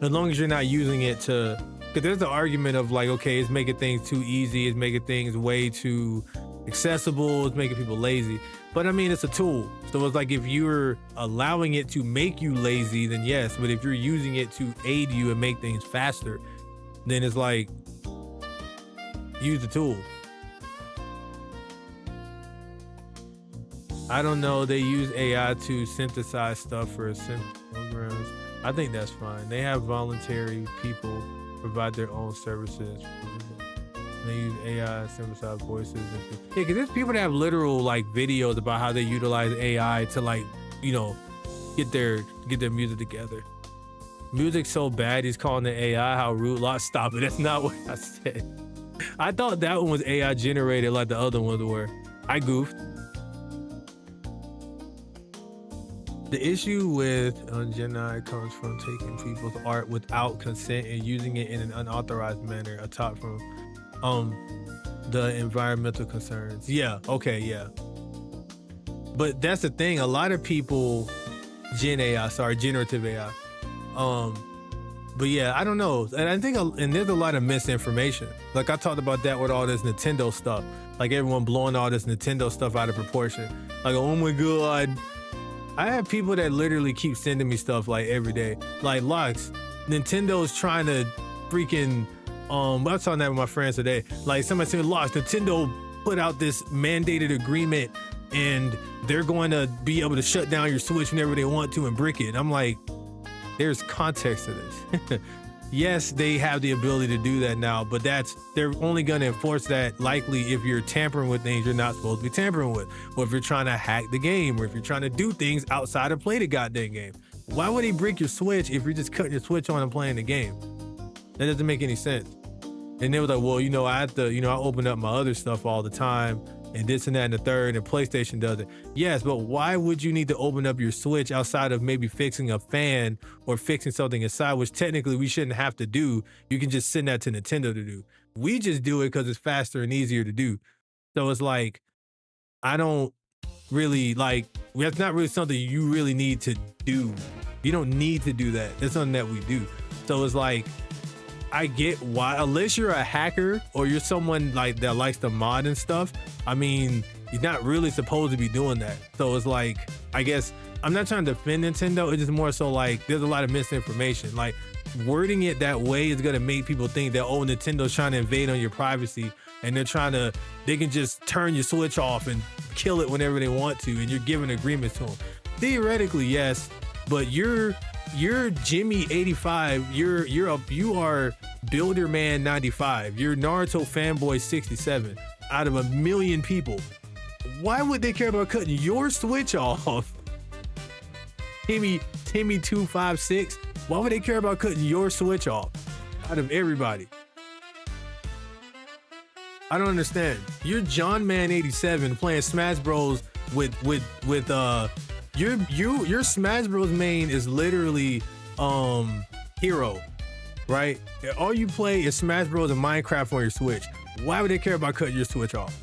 As long as you're not using it to, because there's the argument of like, okay, it's making things too easy, it's making things way too accessible, it's making people lazy. But I mean, it's a tool. So it's like, if you're allowing it to make you lazy, then yes. But if you're using it to aid you and make things faster, then it's like, use the tool. I don't know. They use AI to synthesize stuff for programs. I think that's fine. They have voluntary people provide their own services. They use AI to synthesize voices. Yeah, because there's people that have literal like videos about how they utilize AI to like, you know, get their music together. Music's so bad, he's calling it AI. How rude. Stop it. That's not what I said. I thought that one was AI generated like the other ones were. I goofed. The issue with Gemini comes from taking people's art without consent and using it in an unauthorized manner, atop from the environmental concerns. Yeah, okay, yeah. But that's the thing. A lot of people, generative AI, But yeah, I don't know. And I think, and there's a lot of misinformation. Like I talked about that with all this Nintendo stuff. Like everyone blowing all this Nintendo stuff out of proportion. Like, oh my God. I have people that literally keep sending me stuff like every day. Like, Lux, Nintendo's trying to freaking, I was talking that with my friends today. Like somebody said, Lux, Nintendo put out this mandated agreement and they're going to be able to shut down your Switch whenever they want to and brick it. And I'm like, there's context to this. Yes, they have the ability to do that now, but they're only going to enforce that likely if you're tampering with things you're not supposed to be tampering with, or if you're trying to hack the game, or if you're trying to do things outside of play the goddamn game. Why would they brick your Switch if you're just cutting your Switch on and playing the game? That doesn't make any sense. And they was like, well, I have to, I open up my other stuff all the time, and this and that and the third, and PlayStation does it. Yes, but why would you need to open up your Switch outside of maybe fixing a fan or fixing something inside, which technically we shouldn't have to do. You can just send that to Nintendo to do. We just do it because it's faster and easier to do. So it's like, I don't really that's not really something you really need to do. You don't need to do that. It's something that we do. So it's like, I get why, unless you're a hacker or you're someone like that likes to mod and stuff, I mean, you're not really supposed to be doing that. So it's like, I guess, I'm not trying to defend Nintendo. It's just more so like, there's a lot of misinformation. Like, wording it that way is going to make people think that, oh, Nintendo's trying to invade on your privacy and they can just turn your Switch off and kill it whenever they want to, and you're giving agreements to them. Theoretically, yes, but you're Jimmy 85, you are Builder Man 95, you're Naruto fanboy 67 out of 1 million people. Why would they care about cutting your Switch off? Timmy 256, why would they care about cutting your Switch off out of everybody? I don't understand. You're John Man 87 playing Smash Bros with your Smash Bros main is literally Hero, right? All you play is Smash Bros and Minecraft on your Switch. Why would they care about cutting your Switch off?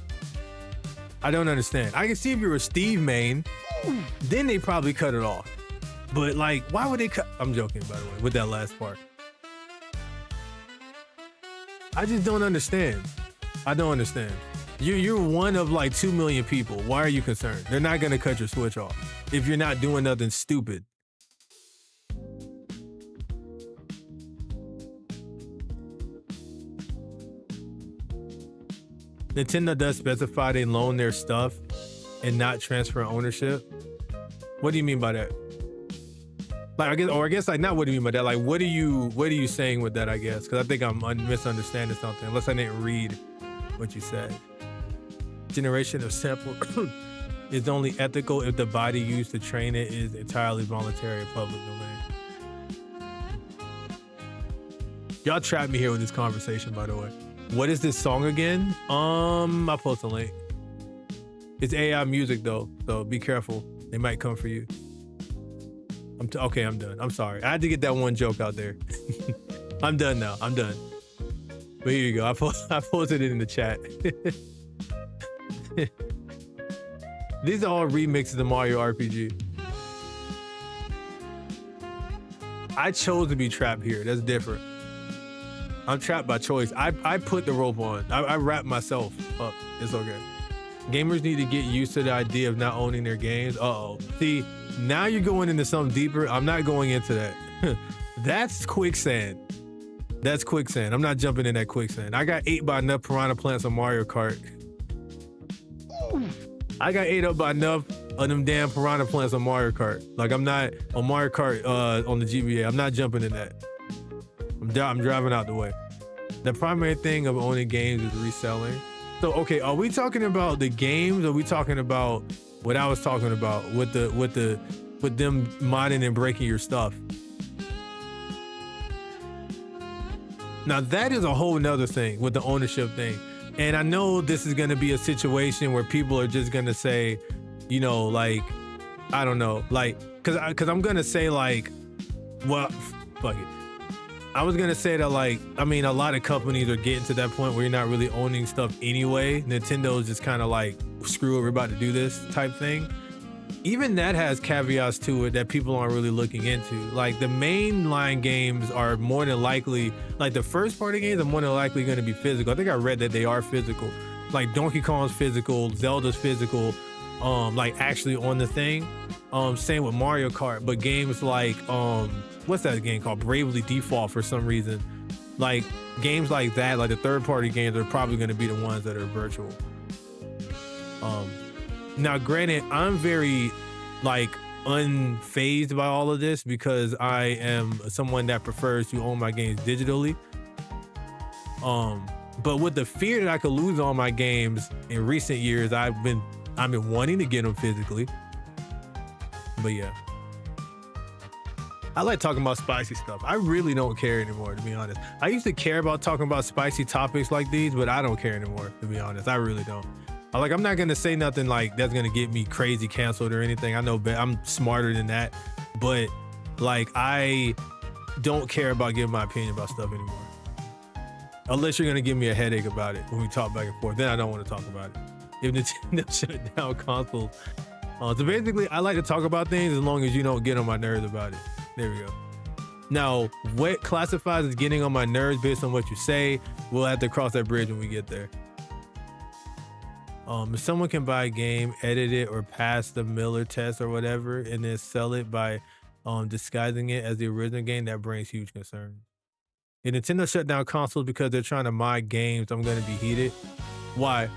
I don't understand. I can see if you're a Steve main, then they probably cut it off. But like, why would they cut? I'm joking, by the way, with that last part. I just don't understand. I don't understand. You're one of like 2 million people. Why are you concerned? They're not gonna cut your Switch off if you're not doing nothing stupid. Nintendo does specify they loan their stuff and not transfer ownership. What do you mean by that? Like, I guess like, not what do you mean by that? Like, what are you saying with that, I guess? Because I think I'm misunderstanding something, unless I didn't read what you said. Generation of sample is only ethical if the body used to train it is entirely voluntary and public domain. Y'all trapped me here with this conversation, by the way. What is this song again? I'll post a link. It's AI music though, so be careful. They might come for you. Okay, I'm done. I'm sorry. I had to get that one joke out there. I'm done now. I'm done. But here you go. I posted it in the chat. These are all remixes of Mario RPG. I chose to be trapped here. That's different. I'm trapped by choice. I put the rope on. I wrap myself up. It's okay. Gamers need to get used to the idea of not owning their games. Uh-oh. See, now you're going into something deeper. I'm not going into that. That's quicksand. That's quicksand. I'm not jumping in that quicksand. I got ate by enough piranha plants on Mario Kart. I got ate up by enough of them damn piranha plants on Mario Kart. Like, I'm not on Mario Kart on the GBA. I'm not jumping in that. I'm driving out the way. The primary thing of owning games is reselling. So, okay, are we talking about the games, or are we talking about what I was talking about with them modding and breaking your stuff? Now that is a whole nother thing with the ownership thing. And I know this is going to be a situation where people are just going to say, like, I don't know, like, cause I'm going to say like, well, fuck it. I was going to say that, like, I mean, a lot of companies are getting to that point where you're not really owning stuff anyway. Nintendo's just kind of like, screw it, we're about to do this type thing. even that has caveats to it that people aren't really looking into. Like the mainline games are more than likely, like the first party games are more than likely going to be physical. I think I read that they are physical. Like Donkey Kong's physical, Zelda's physical, like actually on the thing. Same with Mario Kart, but games like what's that game called? Bravely Default for some reason. Like games like that, like the third party games are probably going to be the ones that are virtual. Now granted, I'm very like unfazed by all of this because I am someone that prefers to own my games digitally. But with the fear that I could lose all my games in recent years, I've been wanting to get them physically. But yeah, I like talking about spicy stuff. I really don't care anymore, to be honest. I used to care about talking about spicy topics like these, but I don't care anymore, to be honest. I really don't. I'm not gonna say nothing like that's gonna get me crazy canceled or anything. I know I'm smarter than that, but like I don't care about giving my opinion about stuff anymore. Unless you're gonna give me a headache about it when we talk back and forth, then I don't want to talk about it. If Nintendo shut down consoles. So basically, I like to talk about things as long as you don't get on my nerves about it. There we go. Now, what classifies as getting on my nerves based on what you say, we'll have to cross that bridge when we get there. If someone can buy a game, edit it, or pass the Miller test or whatever, and then sell it by disguising it as the original game, that brings huge concern. If Nintendo shut down consoles because they're trying to mod games, I'm going to be heated. Why?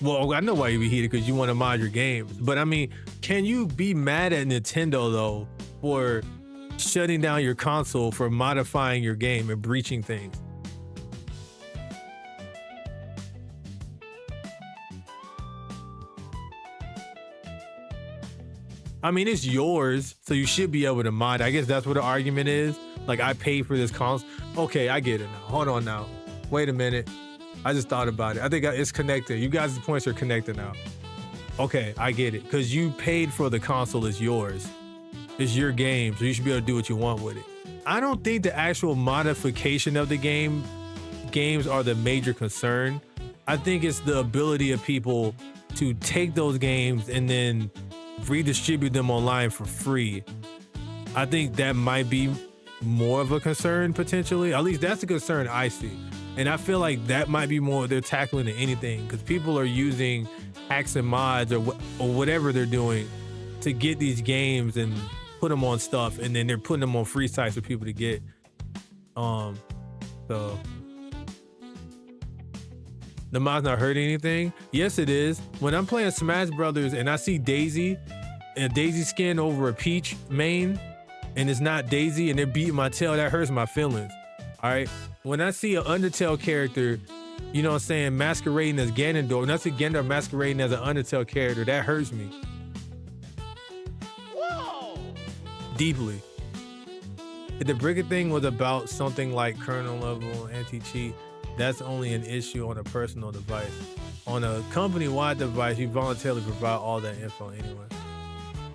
Well, I know why you'd be heated, because you want to mod your games. But I mean, can you be mad at Nintendo, though, for shutting down your console for modifying your game and breaching things? I mean, it's yours, so you should be able to mod. I guess that's what the argument is. Like, I paid for this console. Okay, I get it now. Hold on now. Wait a minute. I just thought about it. I think it's connected. You guys' points are connected now. Okay, I get it. Because you paid for the console, it's yours. It's your game, so you should be able to do what you want with it. I don't think the actual modification of the games are the major concern. I think it's the ability of people to take those games and then redistribute them online for free. I think that might be more of a concern potentially. At least that's a concern I see. And I feel like that might be more they're tackling than anything, because people are using hacks and mods or whatever they're doing to get these games and put them on stuff, and then they're putting them on free sites for people to get. So the mod's not hurting anything. Yes, it is. When I'm playing Smash Brothers and I see Daisy, and a Daisy skin over a Peach main, and it's not Daisy, and they're beating my tail, that hurts my feelings. All right. When I see an Undertale character, you know what I'm saying, masquerading as Ganondorf, and I see Ganondorf masquerading as an Undertale character, that hurts me. Whoa! Deeply. If the Bricket thing was about something like kernel level anti-cheat, that's only an issue on a personal device. On a company-wide device, you voluntarily provide all that info anyway.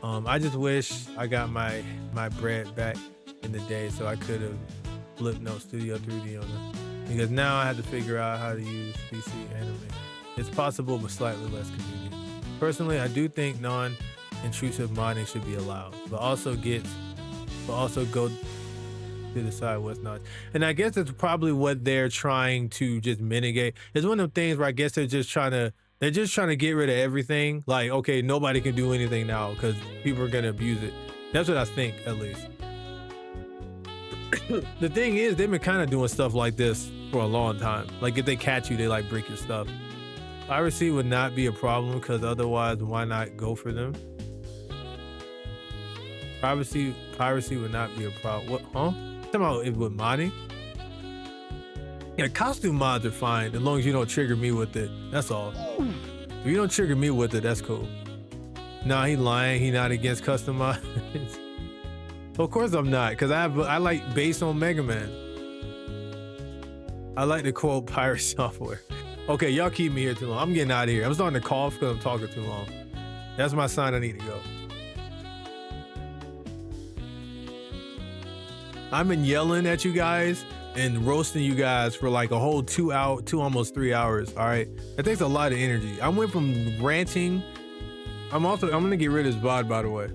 I just wish I got my bread back in the day so I could have Flipnote Studio 3D on it. Because now I have to figure out how to use PC Anime. It's possible, but slightly less convenient. Personally, I do think non-intrusive modding should be allowed, but also go to decide what's not. And I guess that's probably what they're trying to just mitigate. It's one of the things where I guess they're just trying to get rid of everything. Like, okay, nobody can do anything now because people are gonna abuse it. That's what I think, at least. The thing is, they've been kind of doing stuff like this for a long time. Like, if they catch you, they like break your stuff. Piracy would not be a problem, because otherwise, why not go for them? Piracy would not be a problem. What? Huh? Talking about it with modding? Yeah, costume mods are fine as long as you don't trigger me with it. That's all. If you don't trigger me with it, that's cool. Nah, he lying. He not against custom mods. Of course I'm not, because I like based on Mega Man. I like to quote pirate software. Okay, y'all keep me here too long. I'm getting out of here. I'm starting to cough because I'm talking too long. That's my sign I need to go. I've been yelling at you guys and roasting you guys for like a whole 2 almost 3 hours. All right, that takes a lot of energy. I went from ranting I'm gonna get rid of his VOD, by the way.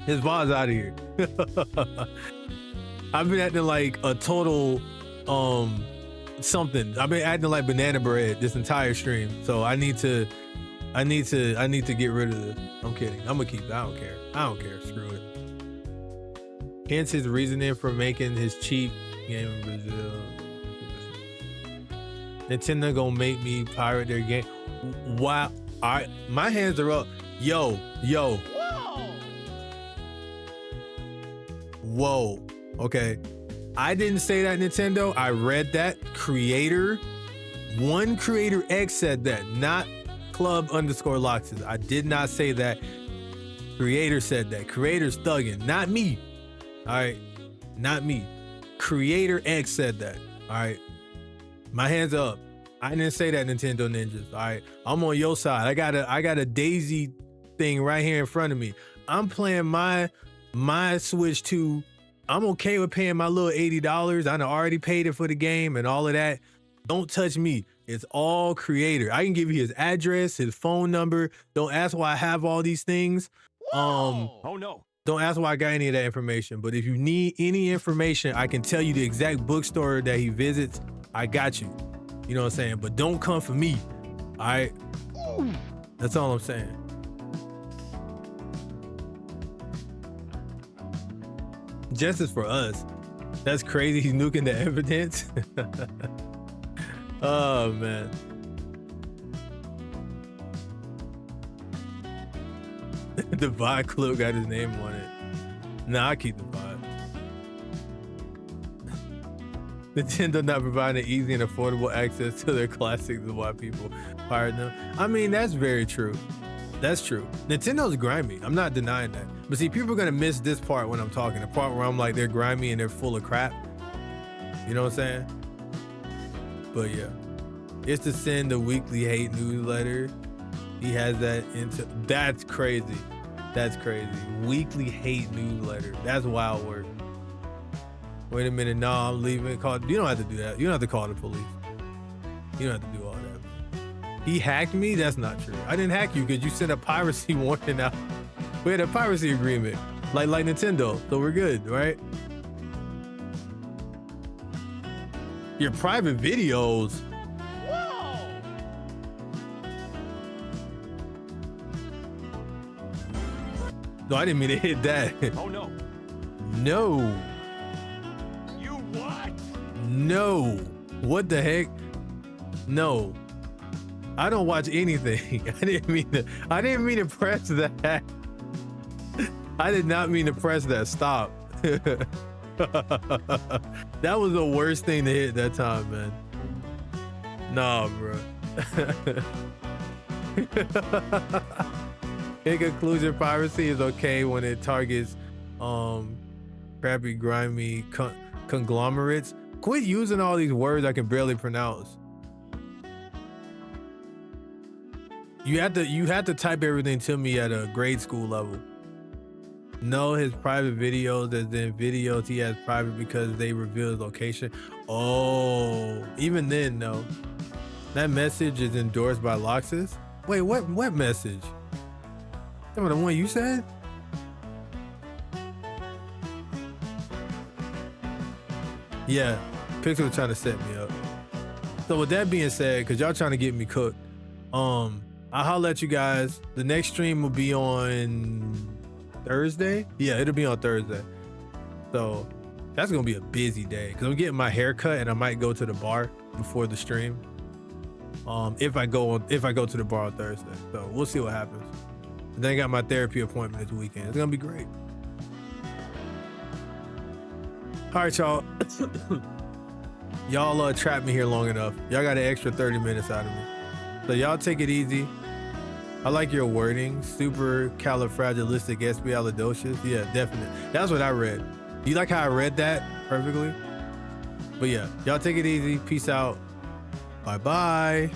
His VOD's out of here. I've been acting like a total something. I've been acting like banana bread this entire stream. So I need to get rid of this. I'm kidding. I'm gonna keep it. I don't care. Screw it. Hence his reasoning for making his cheap game in Brazil. Nintendo gonna make me pirate their game. Wow. All right, my hands are up. Yo. Whoa. Okay. I didn't say that, Nintendo. I read that. One creator X said that, not club_loxes. I did not say that. Creator said that. Creator's thugging, not me. All right, not me. Creator X said that. All right, my hands up. I didn't say that, Nintendo Ninjas. All right, I'm on your side. I got a Daisy thing right here in front of me. I'm playing my Switch 2. I'm okay with paying my little $80. I already paid it for the game and all of that. Don't touch me. It's all creator. I can give you his address, his phone number. Don't ask why I have all these things. Oh no. Don't ask why I got any of that information. But if you need any information, I can tell you the exact bookstore that he visits. I got you. You know what I'm saying? But don't come for me. All right? That's all I'm saying. Justice for us. That's crazy. He's nuking the evidence. Oh, man. The VOD clip got his name on it. Nah, I keep the VOD. Nintendo not providing easy and affordable access to their classics is why people pirate them. I mean, that's very true. That's true. Nintendo's grimy. I'm not denying that. But see, people are going to miss this part when I'm talking. The part where I'm like, they're grimy and they're full of crap. You know what I'm saying? But yeah. It's to send the weekly hate newsletter. He has that into... That's crazy. That's crazy. Weekly hate newsletter. That's wild work. Wait a minute. No, I'm leaving. You don't have to do that. You don't have to call the police. You don't have to do all that. He hacked me? That's not true. I didn't hack you because you sent a piracy warning out. We had a piracy agreement. Like Nintendo. So we're good, right? Your private videos... No, I didn't mean to hit that. Oh no. No. You what? No. What the heck? No. I don't watch anything. I didn't mean to press that. I did not mean to press that. Stop. That was the worst thing to hit that time, man. Nah, bro. In conclusion, piracy is okay when it targets crappy, grimy conglomerates. Quit using all these words I can barely pronounce. You have to type everything to me at a grade school level. No, his private videos, as in videos he has private because they reveal his location. Oh, even then, no. That message is endorsed by Loxus. Wait, what message? The one you said? Yeah, Pixel trying to set me up. So with that being said, because y'all trying to get me cooked, I'll holler at you guys. The next stream will be on Thursday. Yeah, it'll be on Thursday. So that's gonna be a busy day because I'm getting my hair cut and I might go to the bar before the stream. If I go to the bar on Thursday. So we'll see what happens. And then I got my therapy appointment this weekend. It's gonna be great. All right, y'all. Y'all trapped me here long enough. Y'all got an extra 30 minutes out of me. So y'all take it easy. I like your wording. Super califragilisticexpialidocious. Yeah, definitely. That's what I read. You like how I read that perfectly? But yeah, y'all take it easy. Peace out. Bye-bye.